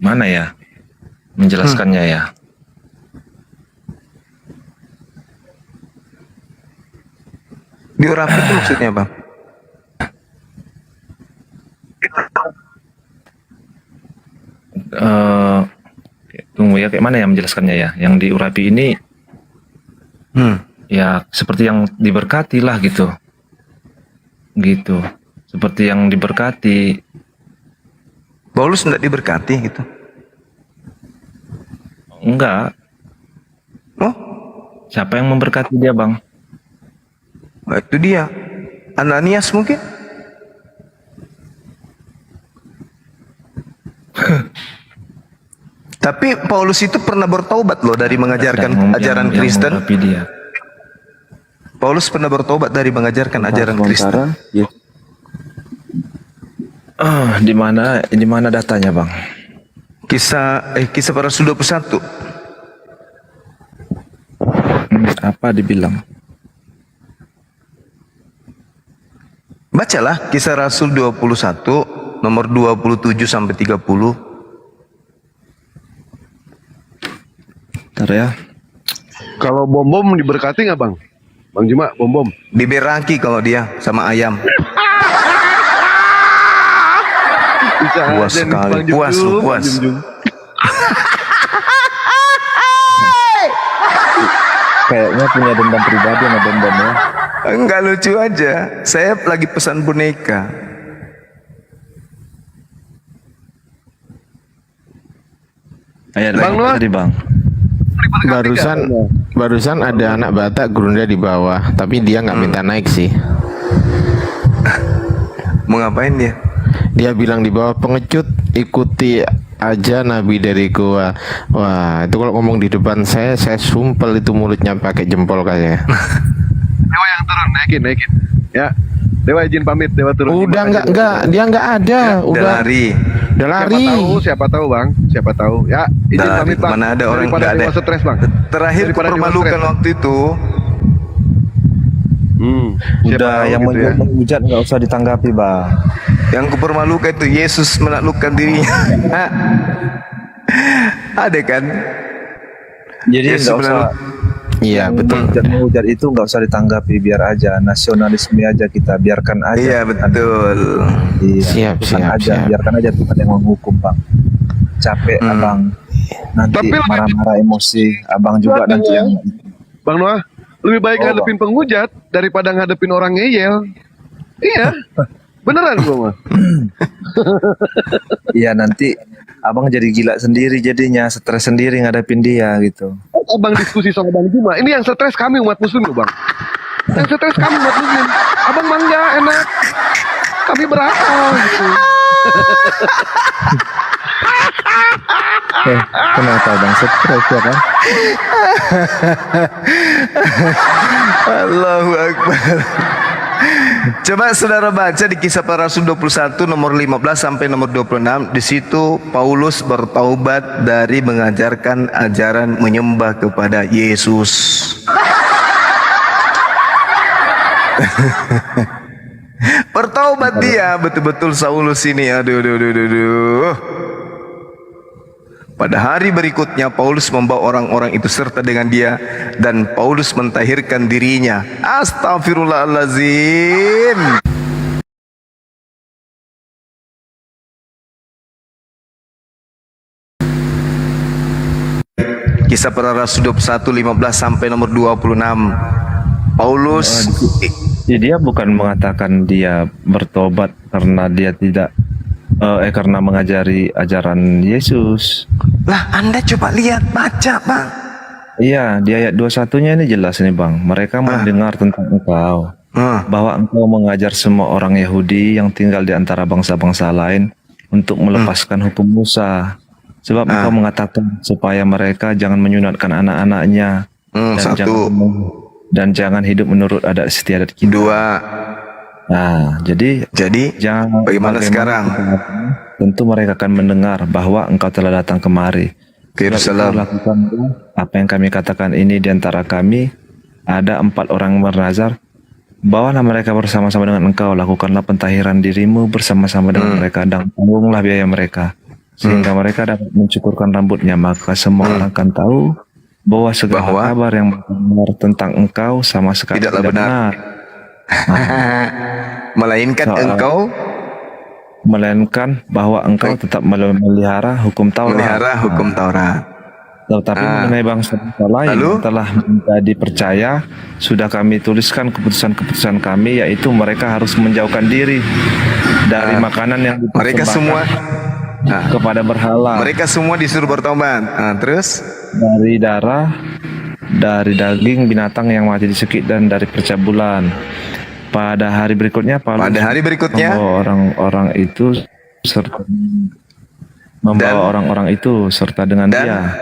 mana ya menjelaskannya ya? Diurapi itu maksudnya apa? Tunggu ya, kayak mana ya menjelaskannya ya? Yang diurapi ini ya seperti yang diberkati lah gitu. Gitu. Seperti yang diberkati. Paulus enggak diberkati gitu? Enggak. Oh? Siapa yang memberkati dia, Bang? Nah, itu dia. Ananias mungkin? Tapi Paulus itu pernah bertobat loh dari mengajarkan ajaran Kristen. Paulus pernah bertobat dari mengajarkan ajaran Kristen. Di mana datanya, Bang? Kisah para Rasul 21. Apa dibilang? Bacalah Kisah Rasul 21 nomor 27 sampai 30. Bentar ya. Kalau bom diberkati nggak Bang? Bang Juma, bom. Diberaki kalau dia sama ayam. Bisa Puas aja nih, sekali. Bang Jum-Jum, Puas lu, puas. Bang Jum-Jum. Kayaknya punya dendam pribadi sama bom ya. Enggak, lucu aja. Saya lagi pesan boneka. Ayat Bang Noah. tadi, Bang. Barusan ada anak Batak gerunda di bawah, tapi dia nggak minta naik sih. Mau ngapain dia? Dia bilang di bawah, pengecut ikuti aja nabi dari gua. Wah, itu kalau ngomong di depan saya sumpel itu mulutnya pakai jempol kayaknya. Dewa yang turun, naikin. Ya. Dewa izin pamit, Dewa turun. Udah enggak, dia enggak ada. Ya, udah lari. Siapa tahu Bang, siapa tahu. Ya, izin Udah pamit lari. Bang. Mana ada orang Daripada enggak ada. Dewa stres Bang. Terakhir Daripada Dewa kupermalukan stres. waktu itu. Siapa Udah tahu yang gitu ya. menghujat nggak usah ditanggapi, Bang. Yang kupermalukan itu Yesus menaklukkan dirinya. Ada kan? Jadi Yesus nggak usah. Iya, betul. Menghujat itu nggak usah ditanggapi, biar aja nasionalisme aja kita biarkan aja. Iya, betul. Iya, Siap, Tuhan siap, aja, siap. biarkan aja Tuhan yang menghukum, Bang. Capek Abang nanti Tapi lebih- marah-marah emosi, Abang juga nanti yang Bang Noah, lebih baik Oh, ngadepin penghujat daripada ngadepin orang ngeyel. Iya. Beneran gua mah. iya nanti Abang jadi gila sendiri jadinya, stres sendiri ngadepin dia gitu. Abang diskusi sama Bang Juma. Ini yang stres kami umat muslim loh Bang. Yang stres kami umat muslim. Abang mangga enak. Kami berakal gitu. Kenapa Bang stres ya kan? Allahu Akbar. Coba saudara baca di Kisah Para Rasul 21 nomor 15 sampai nomor 26. Di situ Paulus bertaubat dari mengajarkan ajaran menyembah kepada Yesus. Bertaubat dia, betul-betul Saulus ini. Aduh. Pada hari berikutnya Paulus membawa orang-orang itu serta dengan dia, dan Paulus mentahirkan dirinya. Astagfirullahalazim. Kisah Para Rasul 21 15 sampai nomor 26. Paulus Jadi dia bukan mengatakan dia bertobat karena dia tidak karena mengajari ajaran Yesus. lah, Anda coba lihat, baca Bang. Iya, di ayat 21-nya ini jelas nih Bang. Mereka mendengar tentang engkau, bahwa engkau mengajar semua orang Yahudi yang tinggal di antara bangsa-bangsa lain untuk melepaskan hukum Musa. Sebab engkau mengatakan supaya mereka jangan menyunatkan anak-anaknya dan jangan hidup menurut adat istiadat kita. 2. Nah, jadi jangan bagaimana sekarang? Tentu mereka akan mendengar bahwa engkau telah datang kemari. Ke Yerusalem. Lakukan apa yang kami katakan ini di antara kami ada 4 orang bernazar. Bawalah mereka bersama-sama dengan engkau, lakukanlah pentahiran dirimu bersama-sama dengan mereka dan tanggunglah biaya mereka, sehingga mereka dapat mencukurkan rambutnya. Maka semua orang akan tahu bahwa segala kabar yang benar tentang engkau sama sekali Tidaklah tidak benar. Melainkan bahwa engkau tetap melihara hukum Taurat. Tetapi mengenai bangsa lain yang telah menjadi percaya, sudah kami tuliskan keputusan-keputusan kami, yaitu mereka harus menjauhkan diri dari makanan yang mereka semua kepada berhala. Mereka semua disuruh bertobat. Terus dari darah, dari daging binatang yang mati disekik, dan dari percabulan. Pada hari berikutnya Paulus orang-orang itu serta membawa orang-orang itu serta dengan dia.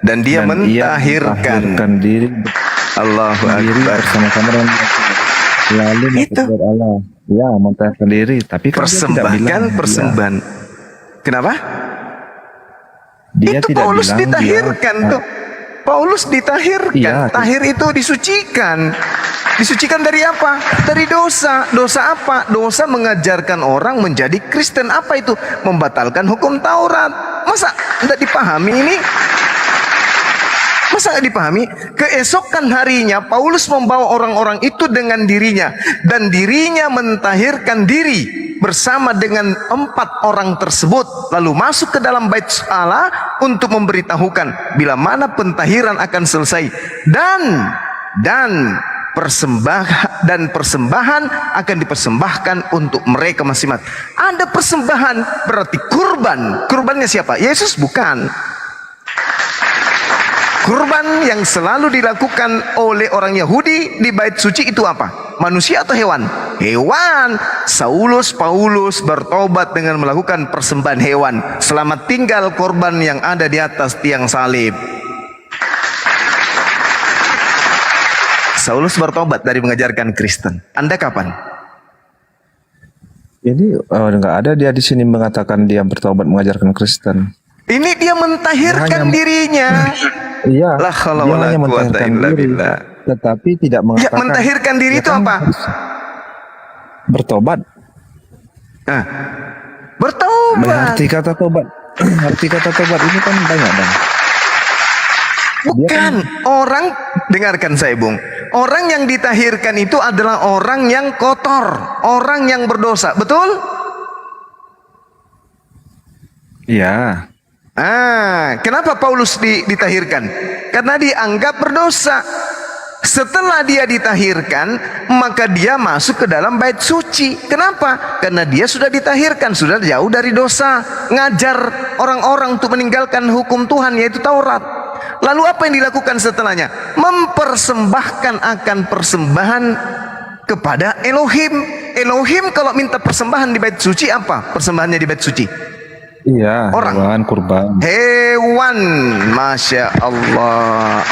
Dan dia mentahirkan diri Allahu sendiri Akbar. bersama-sama dengan lalu masuk ke Allah. Ya, mentahirkan diri, tapi kan dia tidak Persembahkan bilang persembahan. Kenapa? dia Itu tidak Paulus bilang ditahirkan tuh. Paulus ditahirkan. Iya. Tahir itu disucikan. Disucikan dari apa? Dari dosa. Dosa apa? Dosa mengajarkan orang menjadi Kristen. Apa itu? Membatalkan hukum Taurat. Masa tidak dipahami ini? Masa nggak dipahami? Keesokan harinya Paulus membawa orang-orang itu dengan dirinya, dan dirinya mentahirkan diri bersama dengan 4 orang tersebut, lalu masuk ke dalam bait Allah untuk memberitahukan bila mana pentahiran akan selesai, dan persembahan akan dipersembahkan untuk mereka masing-masing. Ada persembahan berarti kurban. Kurbannya siapa? Yesus bukan. Kurban yang selalu dilakukan oleh orang Yahudi di bait suci itu apa? Manusia atau hewan? Hewan. Paulus bertobat dengan melakukan persembahan hewan. Selamat tinggal korban yang ada di atas tiang salib. Saulus bertobat dari mengajarkan Kristen. Anda kapan? Ini nggak ada dia di sini mengatakan dia bertobat mengajarkan Kristen. Ini dia mentahirkan dirinya. Iya. La haula Dia wala hanya quwata mentahirkan illa diri, billah. tetapi tidak Ya, mengatakan. mentahirkan diri itu apa? Bertobat. Bertobat. Berarti kata tobat. Arti kata tobat ini kan banyak, Bang. Bukan. Orang, dengarkan saya, Bung. Orang yang ditahirkan itu adalah orang yang kotor, orang yang berdosa. Betul? Iya. Kenapa Paulus ditahirkan? Karena dianggap berdosa. Setelah dia ditahirkan, maka dia masuk ke dalam bait suci. Kenapa? Karena dia sudah ditahirkan, sudah jauh dari dosa, ngajar orang-orang untuk meninggalkan hukum Tuhan, yaitu Taurat. Lalu apa yang dilakukan setelahnya? Mempersembahkan akan persembahan kepada Elohim. Elohim kalau minta persembahan di bait suci, apa persembahannya di bait suci? Iya, Orang. kurban. Hewan. Masya Allah.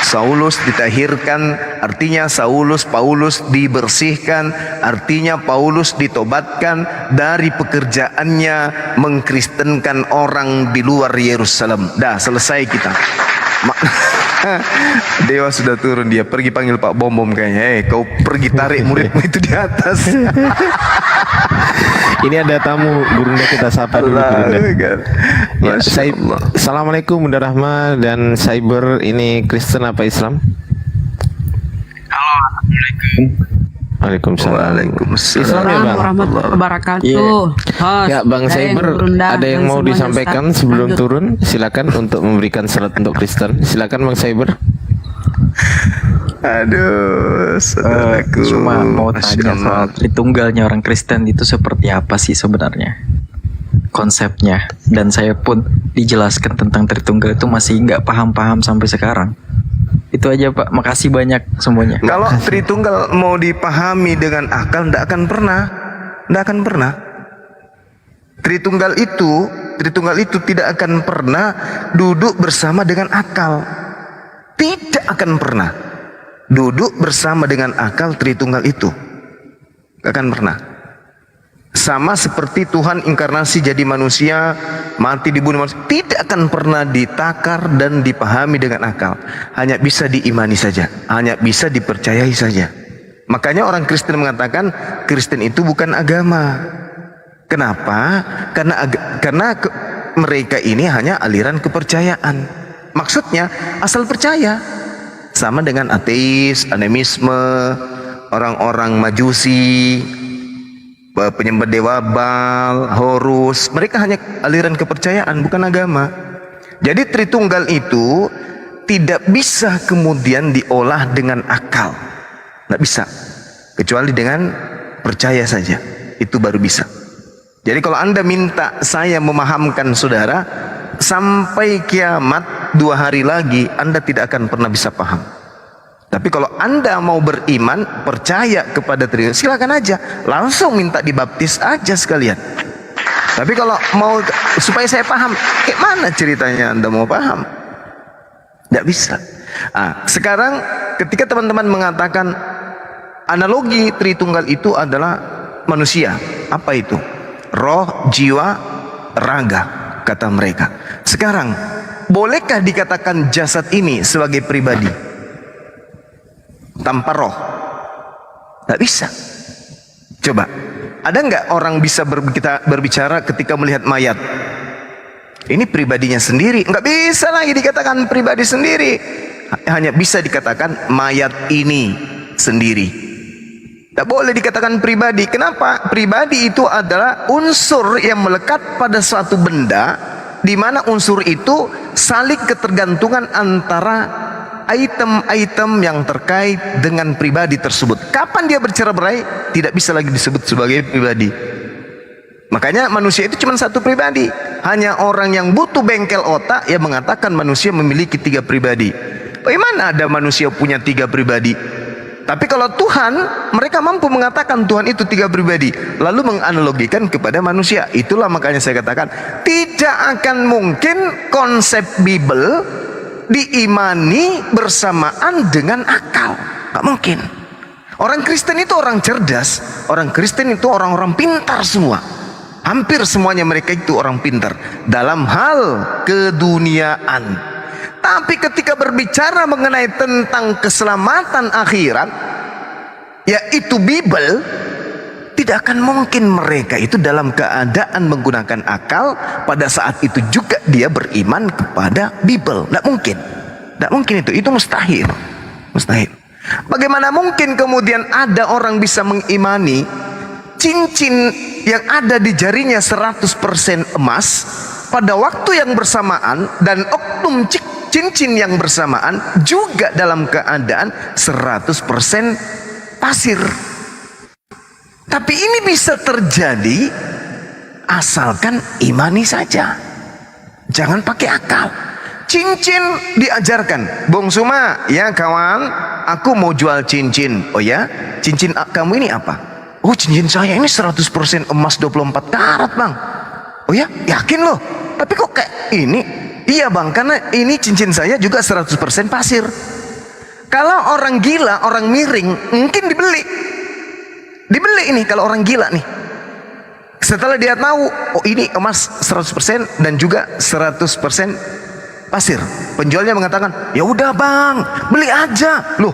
Saulus ditahirkan, artinya Paulus dibersihkan, artinya Paulus ditobatkan dari pekerjaannya mengkristenkan orang di luar Yerusalem. Dah selesai kita. Dewa sudah turun, dia pergi panggil Pak Bom kayaknya. Kau pergi tarik muridmu itu di atas. Ini ada tamu, Gurunda, kita sapa dulu, Gurunda. Ya, Assalamualaikum Bunda Rahma dan Cyber, ini Kristen apa Islam? Halo, Assalamualaikum. Waalaikumsalam. Islam ya, Bang? Warahmatullahi wabarakatuh. Ya, Bang Cyber, ada yang mau disampaikan sebelum turun? Silakan untuk memberikan salat untuk Kristen. Silakan Bang Cyber. Aduh, saudaraku. Cuma mau tanya soal Tritunggalnya orang Kristen itu seperti apa sih sebenarnya konsepnya, dan saya pun dijelaskan tentang Tritunggal itu masih nggak paham-paham sampai sekarang. Itu aja Pak, makasih banyak semuanya. Kalau Tritunggal mau dipahami dengan akal, tidak akan pernah. Tritunggal itu tidak akan pernah duduk bersama dengan akal. Tidak akan pernah duduk bersama dengan akal Tritunggal itu. Gak akan pernah. Sama seperti Tuhan inkarnasi jadi manusia, mati dibunuh manusia, tidak akan pernah ditakar dan dipahami dengan akal. Hanya bisa diimani saja, hanya bisa dipercayai saja. Makanya orang Kristen mengatakan Kristen itu bukan agama. Kenapa? Karena mereka ini hanya aliran kepercayaan. Maksudnya asal percaya. Sama dengan ateis, animisme, orang-orang Majusi, penyembah dewa Baal, Horus. Mereka hanya aliran kepercayaan, bukan agama. Jadi Tritunggal itu tidak bisa kemudian diolah dengan akal. Tidak bisa. Kecuali dengan percaya saja. Itu baru bisa. Jadi kalau Anda minta saya memahamkan saudara, sampai kiamat 2 hari lagi Anda tidak akan pernah bisa paham. Tapi kalau Anda mau beriman, percaya kepada Tritunggal, silakan aja, langsung minta dibaptis aja sekalian. Tapi kalau mau supaya saya paham, kayak mana ceritanya Anda mau paham? Tidak bisa. Sekarang ketika teman-teman mengatakan analogi Tritunggal itu adalah manusia, apa itu? Roh, jiwa, raga, kata mereka. Sekarang, bolehkah dikatakan jasad ini sebagai pribadi tanpa roh? Tidak bisa. Coba, ada nggak orang bisa berbicara ketika melihat mayat? Ini pribadinya sendiri. Nggak bisa lagi dikatakan pribadi sendiri. Hanya bisa dikatakan mayat ini sendiri. Tidak boleh dikatakan pribadi. Kenapa? Pribadi itu adalah unsur yang melekat pada suatu benda, di mana unsur itu saling ketergantungan antara item-item yang terkait dengan pribadi tersebut. Kapan dia bercerai-berai, tidak bisa lagi disebut sebagai pribadi. Makanya manusia itu cuma satu pribadi. Hanya orang yang butuh bengkel otak yang mengatakan manusia memiliki 3 pribadi. Bagaimana ada manusia punya 3 pribadi? Tapi kalau Tuhan, mereka mampu mengatakan Tuhan itu 3 pribadi, lalu menganalogikan kepada manusia. Itulah makanya saya katakan, tidak akan mungkin konsep Bible diimani bersamaan dengan akal. Gak mungkin. Orang Kristen itu orang cerdas. Orang Kristen itu orang-orang pintar semua. Hampir semuanya mereka itu orang pintar dalam hal keduniaan. Tapi ketika berbicara mengenai tentang keselamatan akhirat, yaitu Bible, tidak akan mungkin mereka itu dalam keadaan menggunakan akal pada saat itu juga dia beriman kepada Bible. Tidak mungkin. Tidak mungkin itu mustahil. Mustahil. Bagaimana mungkin kemudian ada orang bisa mengimani cincin yang ada di jarinya 100% emas pada waktu yang bersamaan, dan oknum cincin yang bersamaan juga dalam keadaan 100% pasir. Tapi ini bisa terjadi asalkan imani saja. Jangan pakai akal. Cincin diajarkan, Bung Suma, ya kawan, aku mau jual cincin. Oh ya, cincin kamu ini apa? Oh, cincin saya ini 100% emas 24 karat, Bang. Oh ya, yakin loh? Tapi kok kayak ini? Iya, Bang, karena ini cincin saya juga 100% pasir. Kalau orang gila, orang miring, mungkin dibeli. Dibeli ini kalau orang gila nih. Setelah dia tahu, oh ini emas 100% dan juga 100% pasir. Penjualnya mengatakan, ya udah Bang, beli aja. Loh,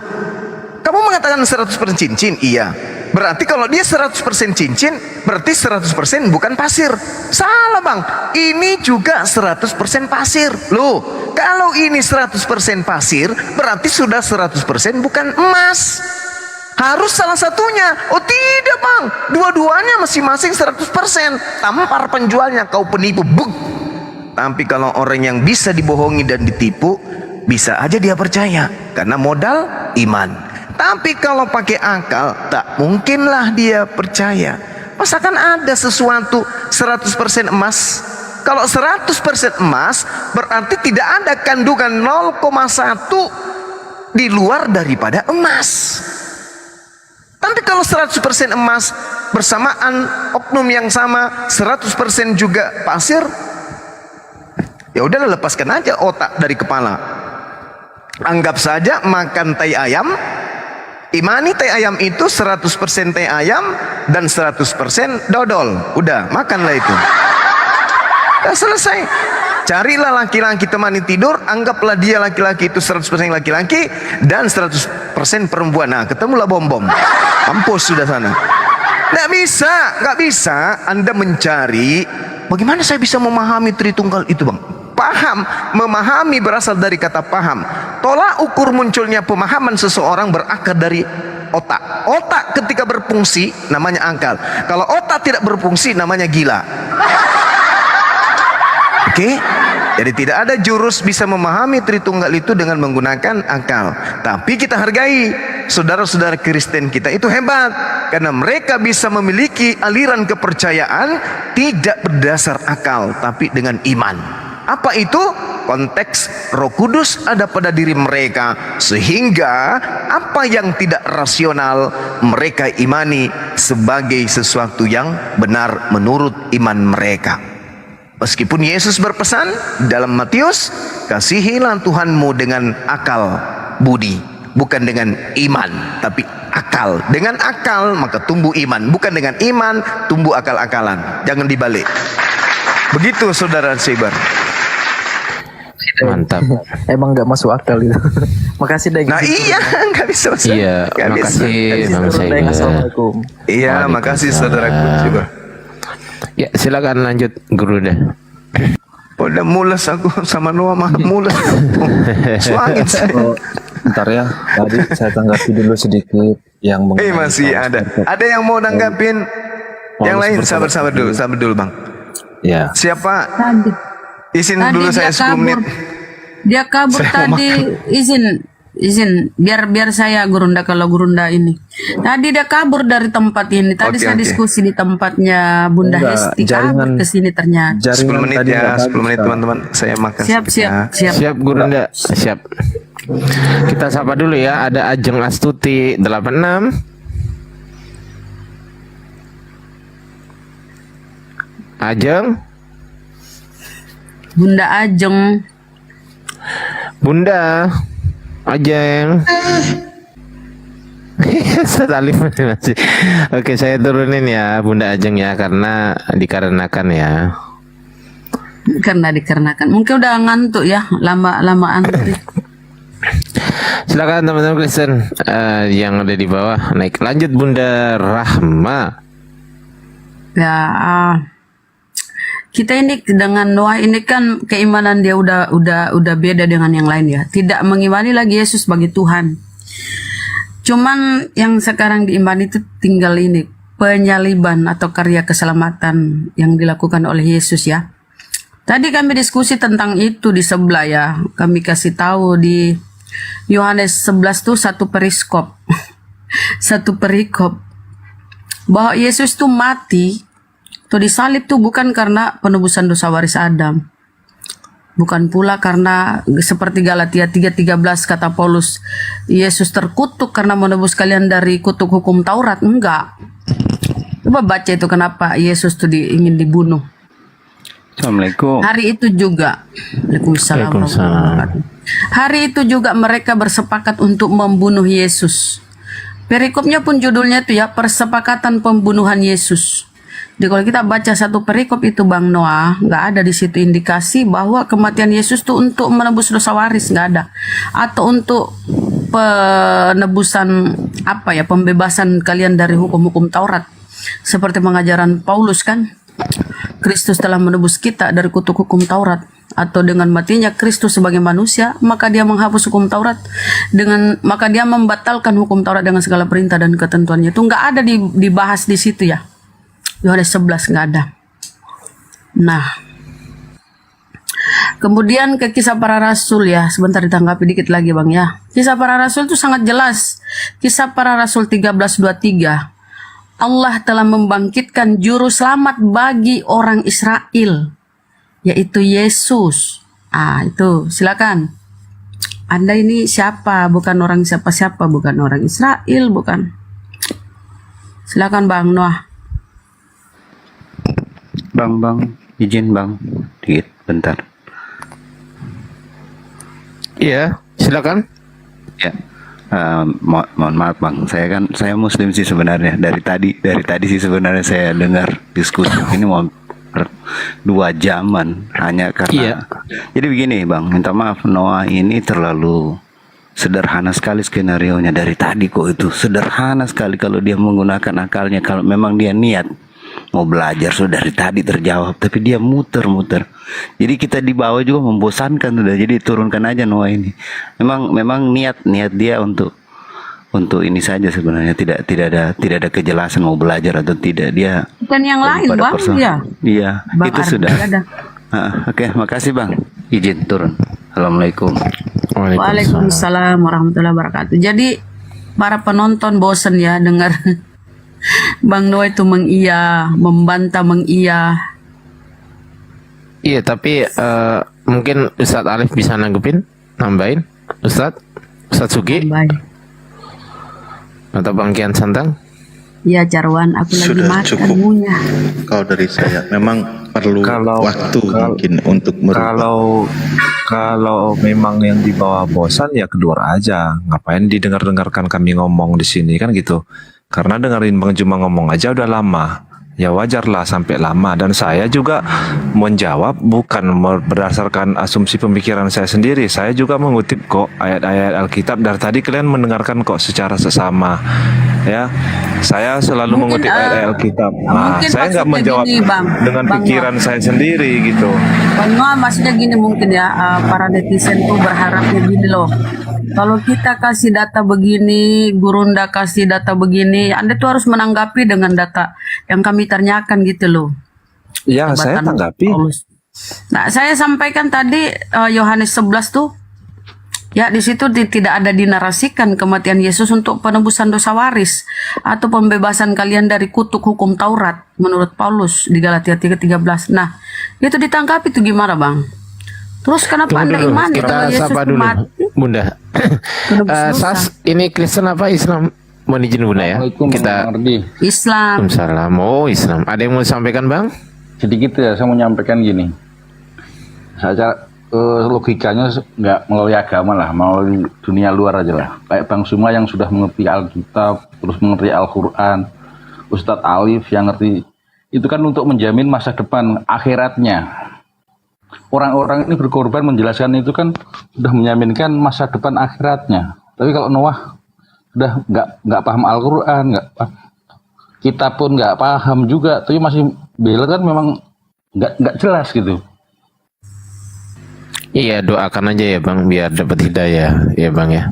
kamu mengatakan 100% cincin? Iya. Berarti kalau dia 100% cincin, berarti 100% bukan pasir. Salah Bang, ini juga 100% pasir. Loh, kalau ini 100% pasir, berarti sudah 100% bukan emas. Harus salah satunya. Oh tidak Bang, dua-duanya masing-masing 100%. Tampar penjualnya, kau penipu. Buk. Tapi kalau orang yang bisa dibohongi dan ditipu, bisa aja dia percaya karena modal iman. Tapi kalau pakai akal, tak mungkinlah dia percaya. Masakan ada sesuatu 100% emas? Kalau 100% emas, berarti tidak ada kandungan 0,1 di luar daripada emas. Tapi kalau 100% emas bersamaan oknum yang sama 100% juga pasir, ya udahlah, lepaskan aja otak dari kepala. Anggap saja makan tai ayam, imani tai ayam itu 100% tai ayam dan 100% dodol. Udah, makanlah itu. Udah selesai. Carilah laki-laki temani tidur, anggaplah dia laki-laki itu 100% laki-laki dan 100% perempuan. Nah, ketemulah bom-bom. Mampus sudah sana. Nggak bisa Anda mencari bagaimana saya bisa memahami Tritunggal itu, Bang. Paham, memahami berasal dari kata paham. Tolak ukur munculnya pemahaman seseorang berakar dari otak. Otak ketika berfungsi namanya akal. Kalau otak tidak berfungsi namanya gila. Oke? Jadi tidak ada jurus bisa memahami Tritunggal itu dengan menggunakan akal. Tapi kita hargai saudara-saudara Kristen kita itu hebat, karena mereka bisa memiliki aliran kepercayaan tidak berdasar akal tapi dengan iman. Apa itu? Konteks Roh Kudus ada pada diri mereka, sehingga apa yang tidak rasional mereka imani sebagai sesuatu yang benar menurut iman mereka. Meskipun Yesus berpesan dalam Matius, kasihilah Tuhanmu dengan akal budi, bukan dengan iman, tapi akal. Dengan akal maka tumbuh iman, bukan dengan iman tumbuh akal-akalan. Jangan dibalik. Begitu saudara Seibar. Mantap. Emang nggak masuk akal itu. Makasih deh. Nah iya, nggak bisa. Iya, makasih Bang Seibar. Assalamualaikum. Iya, makasih saudaraku juga. Ya, silakan lanjut Guru deh. Udah mules aku sama Noah mah mules. Suangin saya. Bentar ya, tadi saya tanggapi dulu sedikit yang masih ada. Ada yang mau nanggapin? Yang lain sabar dulu Bang. Ya. Siapa? Tadi. Izin Tadi dulu saya 10 menit. Dia kabur Saya tadi. Izin biar saya Gurunda, kalau Gurunda ini. Tadi dia kabur dari tempat ini. Tadi saya diskusi di tempatnya Bunda Hesti, kabur ke sini ternyata. 10 menit ya, 10 menit teman-teman. Saya makan. Siap Gurunda, siap. Kita sapa dulu ya. Ada Ajeng Astuti 86. Ajeng. Bunda Ajeng. Bunda Ajeng. Setalif masih. Oke, saya turunin ya Bunda Ajeng ya, dikarenakan ya. Dikarenakan. Mungkin udah ngantuk ya, lama-lamaan. Silakan teman-teman Kristen yang ada di bawah naik. Lanjut Bunda Rahma. Ya, kita ini dengan Noah ini kan keimanan dia udah beda dengan yang lain ya. Tidak mengimani lagi Yesus sebagai Tuhan. Cuman yang sekarang diimani itu tinggal ini, penyaliban atau karya keselamatan yang dilakukan oleh Yesus ya. Tadi kami diskusi tentang itu di sebelah ya. Kami kasih tahu di Yohanes 11 tuh satu periskop. Satu perikop bahwa Yesus tuh mati atau disalib tuh bukan karena penebusan dosa waris Adam. Bukan pula karena seperti Galatia 3:13 kata Paulus, Yesus terkutuk karena menebus kalian dari kutuk hukum Taurat. Enggak. Coba baca itu kenapa Yesus tuh ingin dibunuh. Assalamualaikum. Hari itu juga, Waalaikumsalam. Hari itu juga mereka bersepakat untuk membunuh Yesus. Perikopnya pun judulnya itu ya, persepakatan pembunuhan Yesus. Jadi kalau kita baca satu perikop itu Bang Noah, nggak ada di situ indikasi bahwa kematian Yesus itu untuk menebus dosa waris, nggak ada. Atau untuk penebusan pembebasan kalian dari hukum-hukum Taurat. Seperti pengajaran Paulus kan, Kristus telah menebus kita dari kutuk hukum Taurat. Atau dengan matinya Kristus sebagai manusia, maka dia menghapus hukum Taurat, maka dia membatalkan hukum Taurat dengan segala perintah dan ketentuannya. Itu nggak ada dibahas di situ ya. Yohanes 11 nggak ada. Nah, kemudian ke kisah para rasul ya, sebentar ditanggapi dikit lagi Bang ya. Kisah para rasul itu sangat jelas. Kisah para rasul 13:23. Allah telah membangkitkan juru selamat bagi orang Israel, yaitu Yesus. Itu silakan. Anda ini siapa? Bukan orang siapa-siapa, bukan orang Israel, bukan. Silakan Bang Noah. Bang, izin Bang, dikit, bentar. Iya, silakan. Ya, mohon maaf Bang, saya Muslim sih sebenarnya. Dari tadi sih sebenarnya saya dengar diskusi ini mau 2 jaman hanya karena. Jadi begini Bang, minta maaf, Noah ini terlalu sederhana sekali skenarionya dari tadi kok. Itu sederhana sekali kalau dia menggunakan akalnya. Kalau memang dia niat mau belajar sudah dari tadi terjawab, tapi dia muter-muter. Jadi kita di bawah juga membosankan sudah. Jadi turunkan aja Noah ini. Memang niat dia untuk ini saja sebenarnya, tidak ada kejelasan mau belajar atau tidak. Dia bukan yang lain Bang ya. Iya, Bang itu Ardi sudah. Oke, makasih Bang. Izin turun. Assalamualaikum. Waalaikumsalam warahmatullahi wabarakatuh. Jadi para penonton bosen ya dengar Bang Noah itu membantah, Iya, tapi mungkin Ustadz Alif bisa nambahin, Ustadz Sugi Baik. atau Bang Kian Santang. Iya Jarwan, aku lagi Sudah makan cukup. munya. Kalau dari saya memang perlu waktu mungkin untuk merubah. Kalau memang yang di bawah bosan ya keluar aja. Ngapain didengar-dengarkan kami ngomong di sini kan gitu. Karena dengerin Bang Juma ngomong aja udah lama. Ya wajarlah sampai lama, dan saya juga menjawab bukan berdasarkan asumsi pemikiran saya sendiri. Saya juga mengutip kok ayat-ayat Alkitab. Dari tadi kalian mendengarkan kok secara sesama. Ya, saya selalu mengutip ayat-ayat Alkitab. Nah, saya nggak menjawab gini, Bang. dengan Bang pikiran saya sendiri gitu. Bang Noah, maksudnya gini mungkin ya, para netizen tuh berharapnya gini loh. Kalau kita kasih data begini, Gurunda kasih data begini, Anda tuh harus menanggapi dengan data yang kami tanyakan gitu loh. Ya, saya Jabatan tanggapi. Paulus. Nah, saya sampaikan tadi Yohanes 11 tuh, ya di situ tidak ada dinarasikan kematian Yesus untuk penebusan dosa waris atau pembebasan kalian dari kutuk hukum Taurat menurut Paulus di Galatia 3:13. Nah, itu ditanggapi tuh gimana, Bang? Terus kenapa Anda imani Kita kalau Yesus sapa dulu, mati? Bunda. Sas, ini Kristen apa Islam? Mohon izin Bunda ya. Kita Islam. Waalaikumsalam. Oh, Islam. Ada yang mau disampaikan, Bang? Sedikit ya, saya mau menyampaikan gini. Saya logikanya nggak melalui agama lah, melalui dunia luar aja lah. Kayak Bang Suma yang sudah mengerti Alkitab, terus mengerti Al-Quran, Ustadz Alif yang ngerti, itu kan untuk menjamin masa depan akhiratnya. Orang-orang ini berkorban menjelaskan itu kan sudah menjaminkan masa depan akhiratnya. Tapi kalau Noah udah nggak paham Al-Quran, kita pun nggak paham juga, tapi masih bela kan memang nggak jelas gitu. Iya, doakan aja ya Bang biar dapat hidayah ya Bang ya.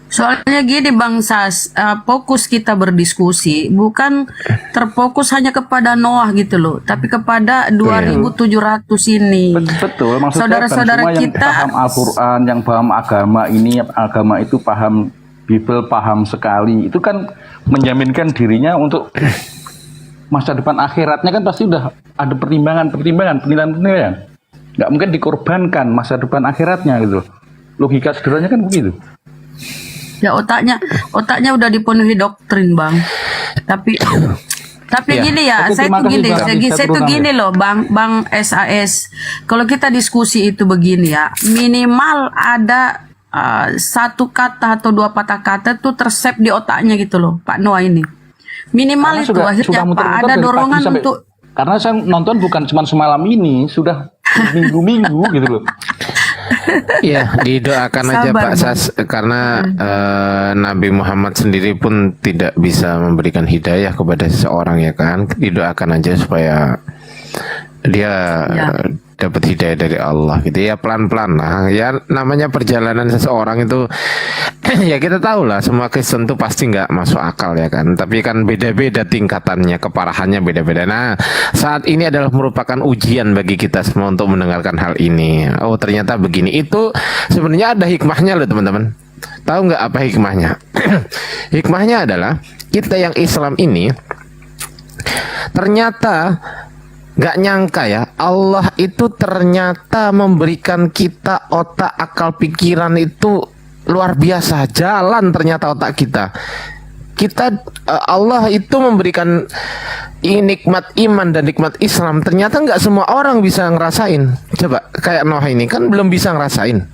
Soalnya gini Bang Sas, fokus kita berdiskusi bukan terfokus hanya kepada Noah gitu loh, tapi kepada 2.700 ini. Betul, maksudnya saudara-saudara semua yang kita paham Al-Quran, yang paham agama ini, agama itu paham Bible, paham sekali, itu kan menjaminkan dirinya untuk masa depan akhiratnya kan pasti udah ada pertimbangan, penilaian. Nggak mungkin dikorbankan masa depan akhiratnya gitu. Logika sederhananya kan begitu. ya otaknya udah dipenuhi doktrin Bang. Tapi Ya. gini ya, Oke, saya terima tuh kasih, gini, Bang. saya tuh gini loh Bang SAS. Kalau kita diskusi itu begini ya, minimal ada satu kata atau dua patah kata tuh tersep di otaknya gitu loh Pak Noah ini. Minimal Karena itu sudah akhirnya apa? muter-muter Ada dari dorongan pagi sampai- untuk Karena saya nonton bukan cuma semalam ini, sudah minggu-minggu gitu loh. Iya, didoakan aja Sabar, Pak Sas karena Nabi Muhammad sendiri pun tidak bisa memberikan hidayah kepada seseorang ya kan. Didoakan aja supaya dia dapat hidayah dari Allah gitu ya, pelan-pelan lah ya, namanya perjalanan seseorang itu ya kita tahu lah semua Kristen tuh pasti nggak masuk akal ya kan, tapi kan beda-beda tingkatannya, keparahannya beda-beda. Nah saat ini adalah merupakan ujian bagi kita semua untuk mendengarkan hal ini. Oh ternyata begini, itu sebenarnya ada hikmahnya loh teman-teman. Tahu nggak apa hikmahnya? Hikmahnya adalah kita yang Islam ini ternyata nggak nyangka ya, Allah itu ternyata memberikan kita otak, akal, pikiran itu luar biasa, jalan ternyata otak kita. Allah itu memberikan nikmat iman dan nikmat Islam. Ternyata nggak semua orang bisa ngerasain. Coba kayak Noah ini kan belum bisa ngerasain,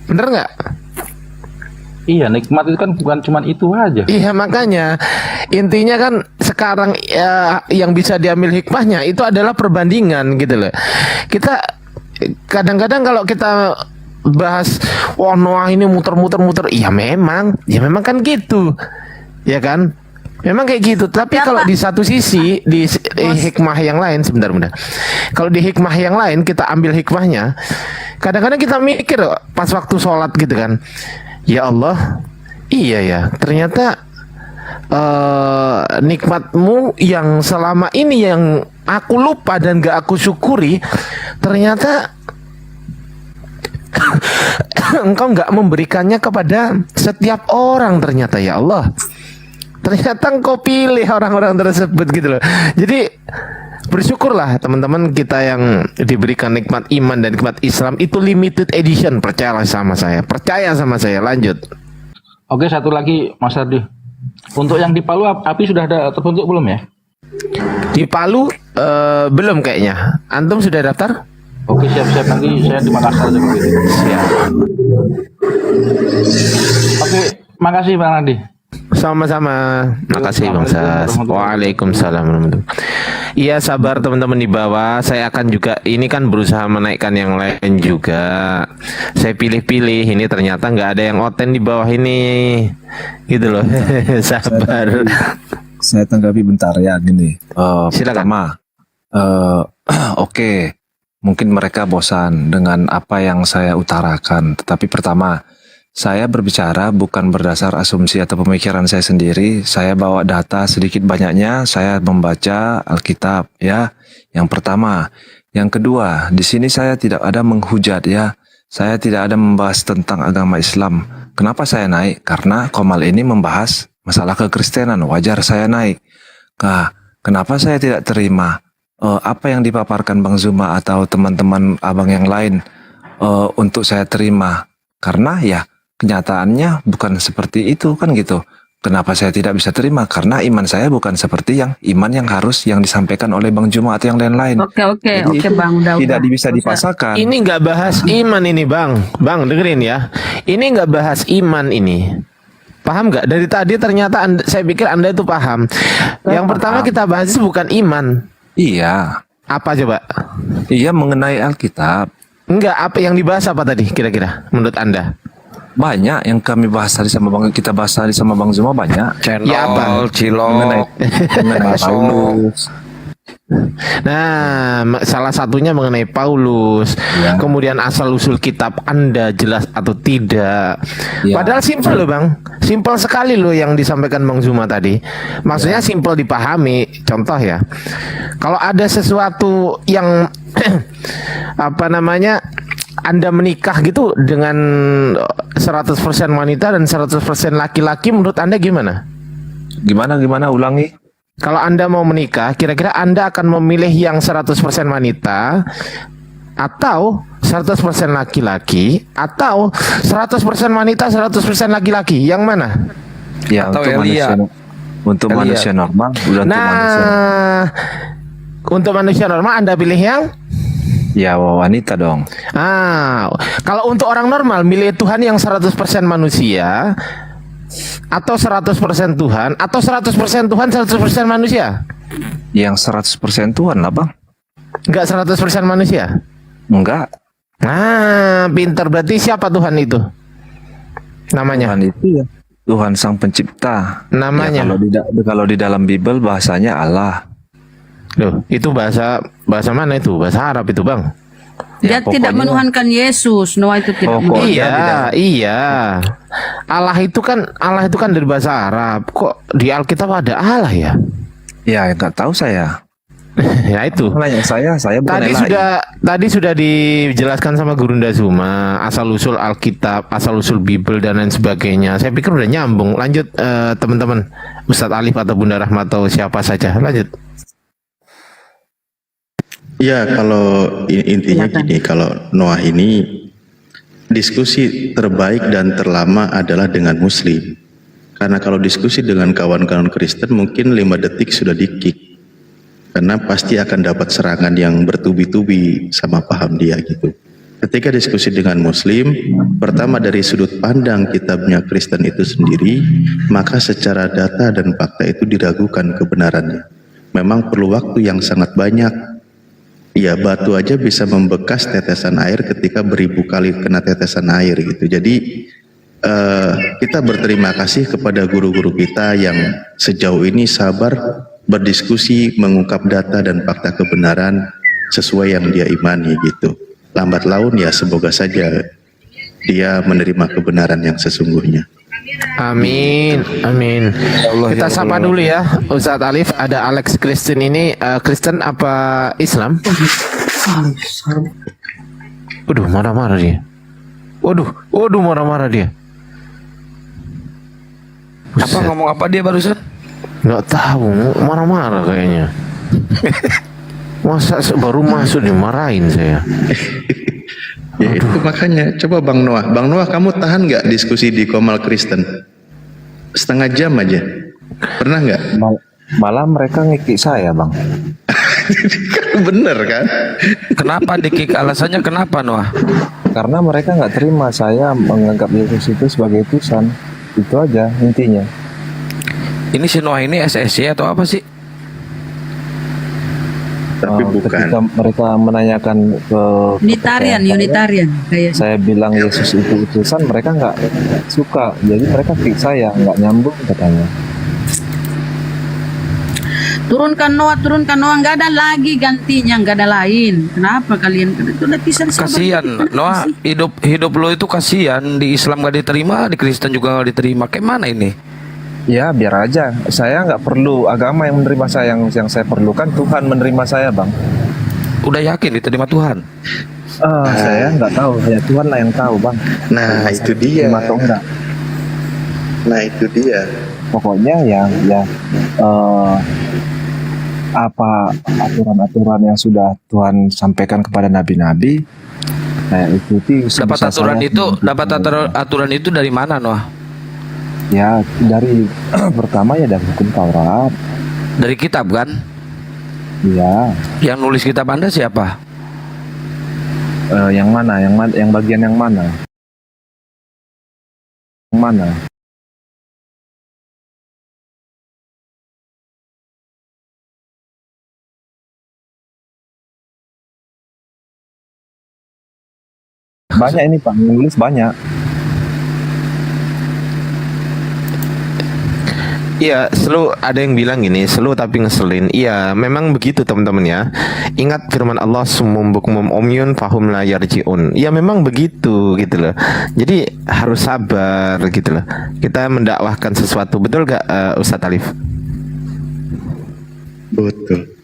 bener nggak? Iya, nikmat itu kan bukan cuma itu aja. Iya, makanya intinya kan sekarang yang bisa diambil hikmahnya itu adalah perbandingan gitu loh. Kita kadang-kadang kalau kita bahas wah Noah ini muter-muter, ya memang kan gitu. Ya kan? Memang kayak gitu. Tapi kalau di satu sisi di hikmah yang lain, sebentar. Kalau di hikmah yang lain kita ambil hikmahnya, kadang-kadang kita mikir pas waktu sholat gitu kan. Ya Allah, iya ya, ternyata nikmatmu yang selama ini yang aku lupa dan gak aku syukuri, ternyata engkau gak memberikannya kepada setiap orang ternyata ya Allah. Ternyata engkau pilih orang-orang tersebut gitu loh. Jadi bersyukurlah teman-teman kita yang diberikan nikmat iman dan nikmat Islam itu limited edition. Percayalah sama saya, percaya sama saya. Lanjut. Oke, satu lagi Mas Ardi. Untuk yang di Palu api sudah ada terbentuk belum ya? Di Palu belum kayaknya. Antum sudah daftar? Oke, siap-siap, nanti saya di Makassar juga. Siap. Oke, makasih Bang Andi. Sama-sama. Makasih Bang Sas. Waalaikumsalam warahmatullahi. Iya, sabar teman-teman di bawah. Saya akan juga ini kan berusaha menaikkan yang lain juga. Saya pilih-pilih. Ini ternyata nggak ada yang oten di bawah ini. Gitu loh. Sabar. Saya tanggapi bentar ya gini. Silakan. Pertama, oke, mungkin mereka bosan dengan apa yang saya utarakan. Tetapi pertama, saya berbicara bukan berdasar asumsi atau pemikiran saya sendiri. Saya bawa data sedikit banyaknya. Saya membaca Alkitab ya. Yang pertama, yang kedua, di sini saya tidak ada menghujat ya. Saya tidak ada membahas tentang agama Islam. Kenapa saya naik? Karena Komal ini membahas masalah kekristenan. Wajar saya naik. Nah, kenapa saya tidak terima apa yang dipaparkan Bang Zuma atau teman-teman abang yang lain untuk saya terima? Karena ya kenyataannya bukan seperti itu kan gitu. Kenapa saya tidak bisa terima? Karena iman saya bukan seperti yang iman yang harus yang disampaikan oleh Bang Juma atau yang lain-lain. Oke Bang, tidak bisa dipaksakan. Ini nggak bahas iman ini Bang. Bang dengerin ya. Ini nggak bahas iman ini. Paham nggak? Dari tadi ternyata saya pikir Anda itu paham. Yang pertama kita bahas itu bukan iman. Iya. Apa coba? Iya, mengenai Alkitab. Enggak, apa yang dibahas apa tadi kira-kira menurut Anda? Banyak yang kami bahas tadi sama Bang, kita bahas tadi sama Bang Zuma banyak. Channel, ya apa? Cilok, mengenai Paulus. Nah, salah satunya mengenai Paulus. Ya. Kemudian asal usul kitab Anda jelas atau tidak. Ya. Padahal simpel loh Bang. Simpel sekali loh yang disampaikan Bang Zuma tadi. Maksudnya simpel dipahami. Contoh ya. Kalau ada sesuatu yang apa namanya? Anda menikah gitu dengan 100% wanita dan 100% laki-laki, menurut Anda gimana? Gimana ulangi? Kalau Anda mau menikah, kira-kira Anda akan memilih yang 100% wanita atau 100% laki-laki atau 100% wanita 100% laki-laki? Yang mana? Ya, atau untuk manusia normal. Untuk manusia normal Anda pilih yang ya wanita dong. Kalau untuk orang normal milih Tuhan yang 100% manusia atau 100% Tuhan atau 100% Tuhan 100% manusia? Yang 100% Tuhan lah Bang. Enggak 100% manusia? Enggak. Pinter, berarti siapa Tuhan itu? Namanya? Tuhan itu ya Tuhan Sang Pencipta. Namanya? Ya, kalau di dalam Bible bahasanya Allah. Loh, itu bahasa mana itu? Bahasa Arab itu Bang. Dia tidak menuhankan Yesus. Noah itu tidak Iya. Allah itu kan dari bahasa Arab. Kok di Alkitab ada Allah ya? Ya, nggak tahu saya. Ya itu. Saya bukan tadi sudah dijelaskan sama Gurunda Zuma, asal usul Alkitab, asal usul Bible dan lain sebagainya. Saya pikir udah nyambung. Lanjut teman-teman, Ustadz Alif atau Bunda Rahmat atau siapa saja. Lanjut. Ya, kalau intinya gini, kalau Noah ini diskusi terbaik dan terlama adalah dengan Muslim. Karena kalau diskusi dengan kawan-kawan Kristen mungkin 5 detik sudah di-kick. Karena pasti akan dapat serangan yang bertubi-tubi sama paham dia gitu. Ketika diskusi dengan Muslim, pertama dari sudut pandang kitabnya Kristen itu sendiri, maka secara data dan fakta itu diragukan kebenarannya. Memang perlu waktu yang sangat banyak. Ya, batu aja bisa membekas tetesan air ketika beribu kali kena tetesan air gitu. Jadi kita berterima kasih kepada guru-guru kita yang sejauh ini sabar berdiskusi, mengungkap data dan fakta kebenaran sesuai yang dia imani gitu. Lambat laun ya semoga saja dia menerima kebenaran yang sesungguhnya. Amin. Kita sapa dulu ya Ustadz Alif. Ada Alex Kristen ini Kristen apa Islam? Waduh, marah-marah dia. Waduh, marah-marah dia. Apa ngomong apa dia barusan? Nggak tahu, marah-marah kayaknya. Masa baru masuk dimarahin saya. Ya itu makanya. Coba Bang Noah kamu tahan nggak diskusi di Komal Kristen? Setengah jam aja. Pernah nggak? Malah mereka ngikik saya, Bang. Bener kan? Kenapa dikik? Alasannya kenapa, Noah? Karena mereka nggak terima saya menganggap Yesus itu sebagai Tuhan. Itu aja intinya. Ini si Noah ini SSC atau apa sih? Tapi bukan. Ketika mereka menanyakan ke Unitarian kayak saya bilang Yesus itu utusan, mereka nggak suka. Jadi mereka kick saya, nggak nyambung katanya. turunkan Noah, nggak ada lagi gantinya, nggak ada lain. Kenapa kalian itu udah pisah? Kasihan Noah, hidup lo itu kasihan. Di Islam gak diterima, di Kristen juga gak diterima. Kayak mana ini? Ya biar aja. Saya nggak perlu agama yang menerima saya. Yang saya perlukan Tuhan menerima saya, Bang. Udah yakin diterima Tuhan? Saya nggak tahu. Ya Tuhan lah yang tahu, Bang. Nah itu dia. Atau enggak. Nah itu dia. Pokoknya apa aturan-aturan yang sudah Tuhan sampaikan kepada nabi-nabi, saya ikuti. Dapat aturan itu dari mana, Noah? Ya dari pertama ya dari hukum Taurat. Dari kitab kan? Iya. Yang nulis kitab Anda siapa? Yang mana? Yang bagian yang mana? Yang mana? Banyak ini Pak, nulis banyak. Iya, ada yang bilang gini, tapi ngeselin. Iya, memang begitu teman-teman ya. Ingat firman Allah, summum bukmum umyun fahum la yarji'un. Ya memang begitu gitu loh. Jadi harus sabar gitu loh. Kita mendakwahkan sesuatu, betul gak Ustadz Alif? Betul.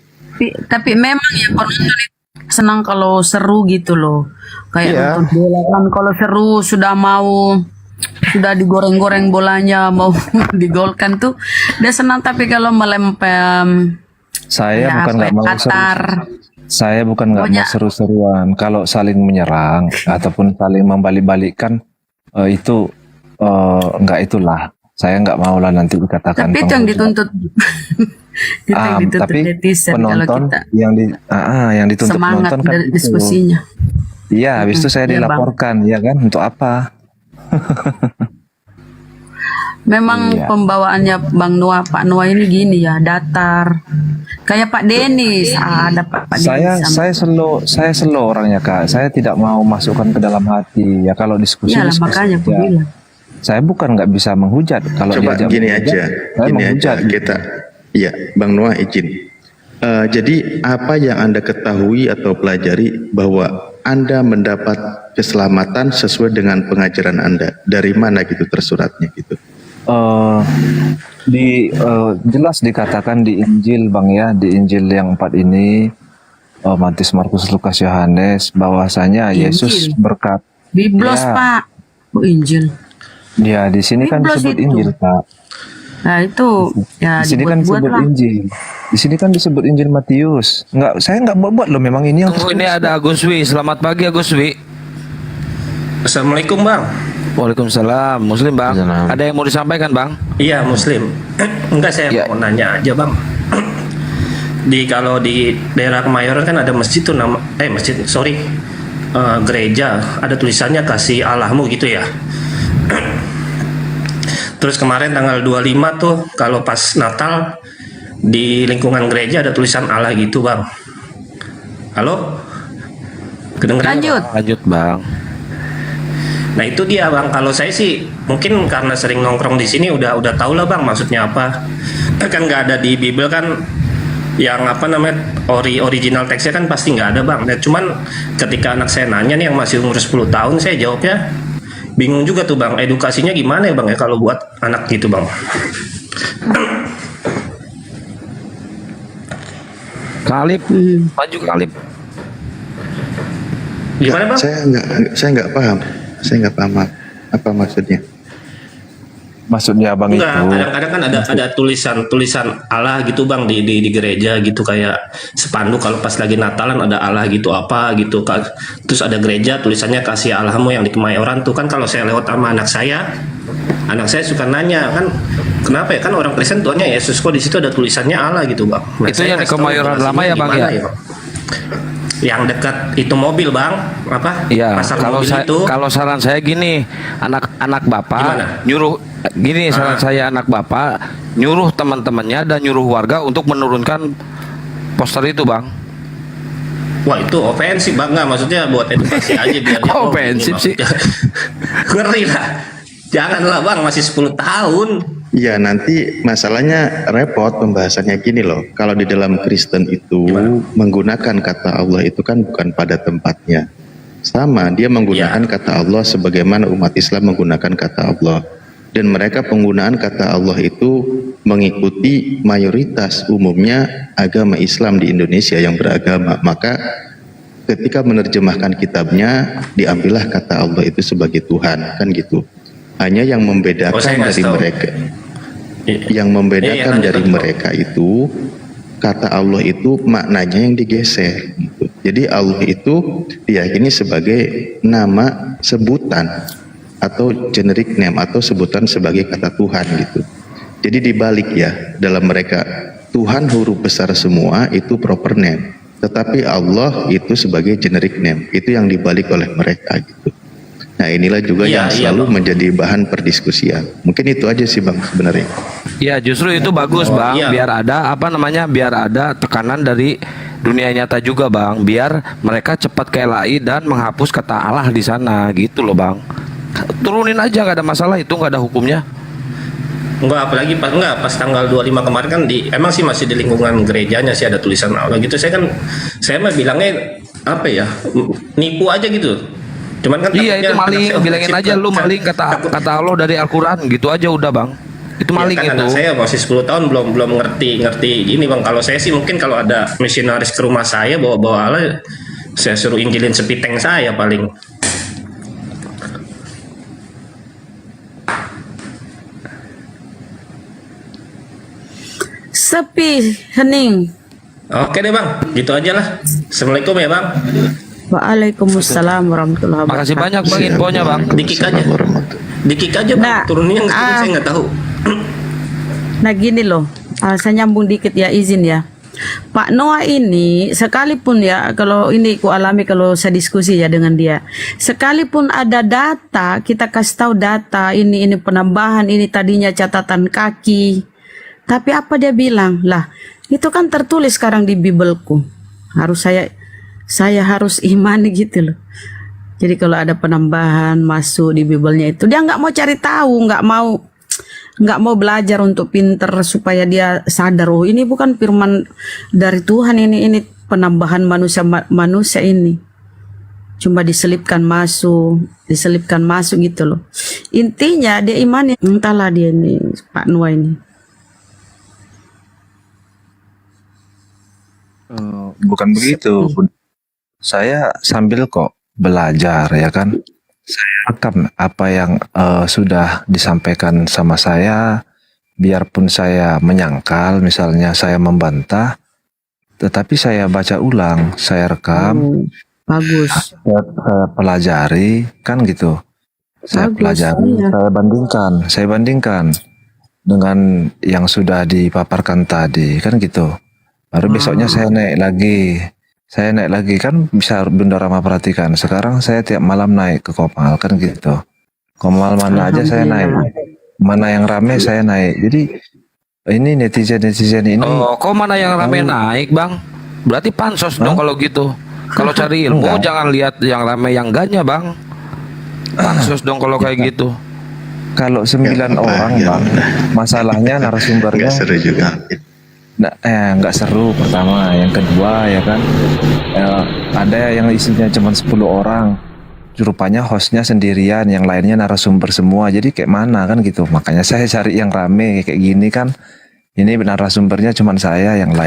Tapi memang ya penonton itu senang kalau seru gitu loh. Kayak nonton bola kan, kalau seru sudah digoreng-goreng bolanya mau digolkan tuh dia senang. Tapi kalau melempem saya bukan nggak mau saya bukan nggak mau seru-seruan. Kalau saling menyerang ataupun saling membalik-balikkan itu itulah saya nggak mau lah nanti dikatakan. Tapi itu yang dituntut tapi netizen, penonton kalau kita yang dituntut semangat penonton kan diskusinya. Iya, habis itu saya dilaporkan, ya kan? Untuk apa? Memang pembawaannya Pak Noah ini gini ya, datar. Kayak Pak Denis, ada Pak Denis. Saya slow orangnya Kak. Saya tidak mau masukkan ke dalam hati. Ya kalau diskusi. Iyalah, makanya aku bilang. Saya bukan nggak bisa menghujat. Kalau coba gini aja, Ya, Bang Noah izin. Jadi apa yang Anda ketahui atau pelajari bahwa Anda mendapat keselamatan sesuai dengan pengajaran Anda? Dari mana gitu tersuratnya gitu? Jelas dikatakan di Injil Bang ya, di Injil yang 4 ini, Matius, Markus, Lukas, Yohanes, bahwasanya Yesus berkat. Biblos ya. Pak, Injil. Ya di sini kan disebut Injil Pak. Nah itu ya di sini kan disebut Injil. Di sini kan disebut Injil Matius. Saya nggak buat loh, memang ini yang. Ini ada Agus Wi. Selamat pagi Agus Wi. Assalamualaikum Bang. Waalaikumsalam. Muslim Bang. Ada yang mau disampaikan Bang? Iya Muslim. Enggak, saya mau nanya aja Bang. Kalau di daerah Kemayoran kan ada masjid tuh gereja, ada tulisannya kasih Allahmu gitu ya. Terus kemarin tanggal 25 tuh kalau pas Natal di lingkungan gereja ada tulisan Allah gitu Bang. Halo? Kedengeran? Lanjut Bang. Nah itu dia Bang, kalau saya sih mungkin karena sering nongkrong di sini udah tahu lah Bang maksudnya apa. Kan nggak ada di Bible kan, yang original teksnya kan pasti nggak ada Bang. Nah, cuman ketika anak saya nanya nih yang masih umur 10 tahun, saya jawabnya bingung juga tuh Bang, edukasinya gimana ya Bang ya kalau buat anak gitu Bang. Kalib, maju Kalib. Gimana Bang? Saya nggak paham. Saya nggak paham apa maksudnya. Maksudnya abang Enggak, itu kadang-kadang kan ada tulisan Allah gitu bang di gereja gitu, kayak spanduk kalau pas lagi Natalan ada Allah gitu apa gitu kan. Terus ada gereja tulisannya kasih Allahmu yang di Kemayoran tuh kan. Kalau saya lewat sama anak saya suka nanya kan, kenapa ya kan orang Kristen tuanya Yesus, kok di situ ada tulisannya Allah gitu bang. Nah, Itu saya yang di kasih tahu Kemayoran jelasinnya lama ya bang gimana ya? Bang? Yang dekat itu mobil bang, apa? Iya, Pasar kalau mobil itu. kalau saran saya gini, anak bapak Gimana? nyuruh gini, saran saya anak bapak nyuruh teman-temannya dan nyuruh warga untuk menurunkan poster itu bang. Wah itu ofensif bang, nggak maksudnya buat edukasi aja biar dia Kok ofensif sih? Ngeri lah. Janganlah bang, masih 10 tahun. Ya nanti masalahnya repot pembahasannya gini loh. Kalau di dalam Kristen itu menggunakan kata Allah itu kan bukan pada tempatnya. Sama, dia menggunakan kata Allah sebagaimana umat Islam menggunakan kata Allah. Dan mereka penggunaan kata Allah itu mengikuti mayoritas umumnya agama Islam di Indonesia yang beragama. Maka ketika menerjemahkan kitabnya, diambillah kata Allah itu sebagai Tuhan, kan gitu. Hanya yang membedakan dari mereka, yang membedakan dari mereka itu kata Allah itu maknanya yang digeser. Gitu. Jadi Allah itu diyakini sebagai nama sebutan atau generic name atau sebutan sebagai kata Tuhan gitu. Jadi dibalik ya, dalam mereka Tuhan huruf besar semua itu proper name, tetapi Allah itu sebagai generic name. Itu yang dibalik oleh mereka gitu. Nah inilah juga yang selalu menjadi bahan perdiskusian. Mungkin itu aja sih bang sebenarnya. Ya justru itu bagus bang, biar ada biar ada tekanan dari dunia nyata juga bang, biar mereka cepat KLAI dan menghapus kata Allah di sana gitu loh bang. Turunin aja, nggak ada masalah, itu nggak ada hukumnya. Enggak, apalagi pas tanggal 25 kemarin kan emang sih masih di lingkungan gerejanya sih ada tulisan Allah gitu. Saya mah bilangnya apa ya, nipu aja gitu. Cuman kan iya itu maling, bilangin aja lu maling kata Allah dari Al-Quran gitu aja udah bang. Itu maling kan itu. Anak saya masih 10 tahun belum ngerti gini bang. Kalau saya sih mungkin kalau ada misionaris ke rumah saya bawa Allah, saya suruh injilin sepiteng saya paling. Sepi, hening. Oke deh bang, gitu aja lah. Assalamualaikum ya bang. Waalaikumsalam warahmatullahi wabarakatuh. Makasih banyak bang infonya bang. Dikik aja bang, turunnya saya nggak tahu. Nah gini loh, saya nyambung dikit ya, izin ya. Pak Noah ini sekalipun ya, kalau ini ku alami kalau saya diskusi ya dengan dia, sekalipun ada data, kita kasih tahu data ini penambahan, ini tadinya catatan kaki, tapi apa dia bilang lah, itu kan tertulis sekarang di Bibelku, harus saya harus imani gitu loh. Jadi kalau ada penambahan masuk di Bibelnya itu, dia nggak mau cari tahu, nggak mau belajar untuk pinter supaya dia sadar, oh ini bukan firman dari Tuhan, ini penambahan manusia ini cuma diselipkan masuk gitu loh. Intinya dia imani, entahlah dia ini Pak Noah ini. Bukan begitu. Saya sambil kok belajar ya kan. Saya rekam apa yang sudah disampaikan sama saya, biarpun saya menyangkal, misalnya saya membantah, tetapi saya baca ulang, saya rekam, bagus, saya pelajari, kan gitu. Saya pelajari, saya bandingkan dengan yang sudah dipaparkan tadi, kan gitu. Baru besoknya saya naik lagi kan, bisa Bunda Rama perhatikan. Sekarang saya tiap malam naik ke Komal kan gitu. Komal mana aja saya naik, mana yang rame saya naik. Jadi ini netizen ini. Oh, kok mana yang rame naik bang? Berarti pansos dong kalau gitu. Kalau cari ilmu jangan lihat yang rame yang enggaknya bang. Pansos dong kalau kayak gitu. Kalau 9 orang bang, masalahnya narasumbernya. Seru juga. Nah, nggak seru pertama, yang kedua ya kan, ada yang isinya cuma 10 orang, rupanya hostnya sendirian, yang lainnya narasumber semua, jadi kayak mana kan gitu. Makanya saya cari yang rame kayak gini kan, ini narasumbernya cuma saya, yang lain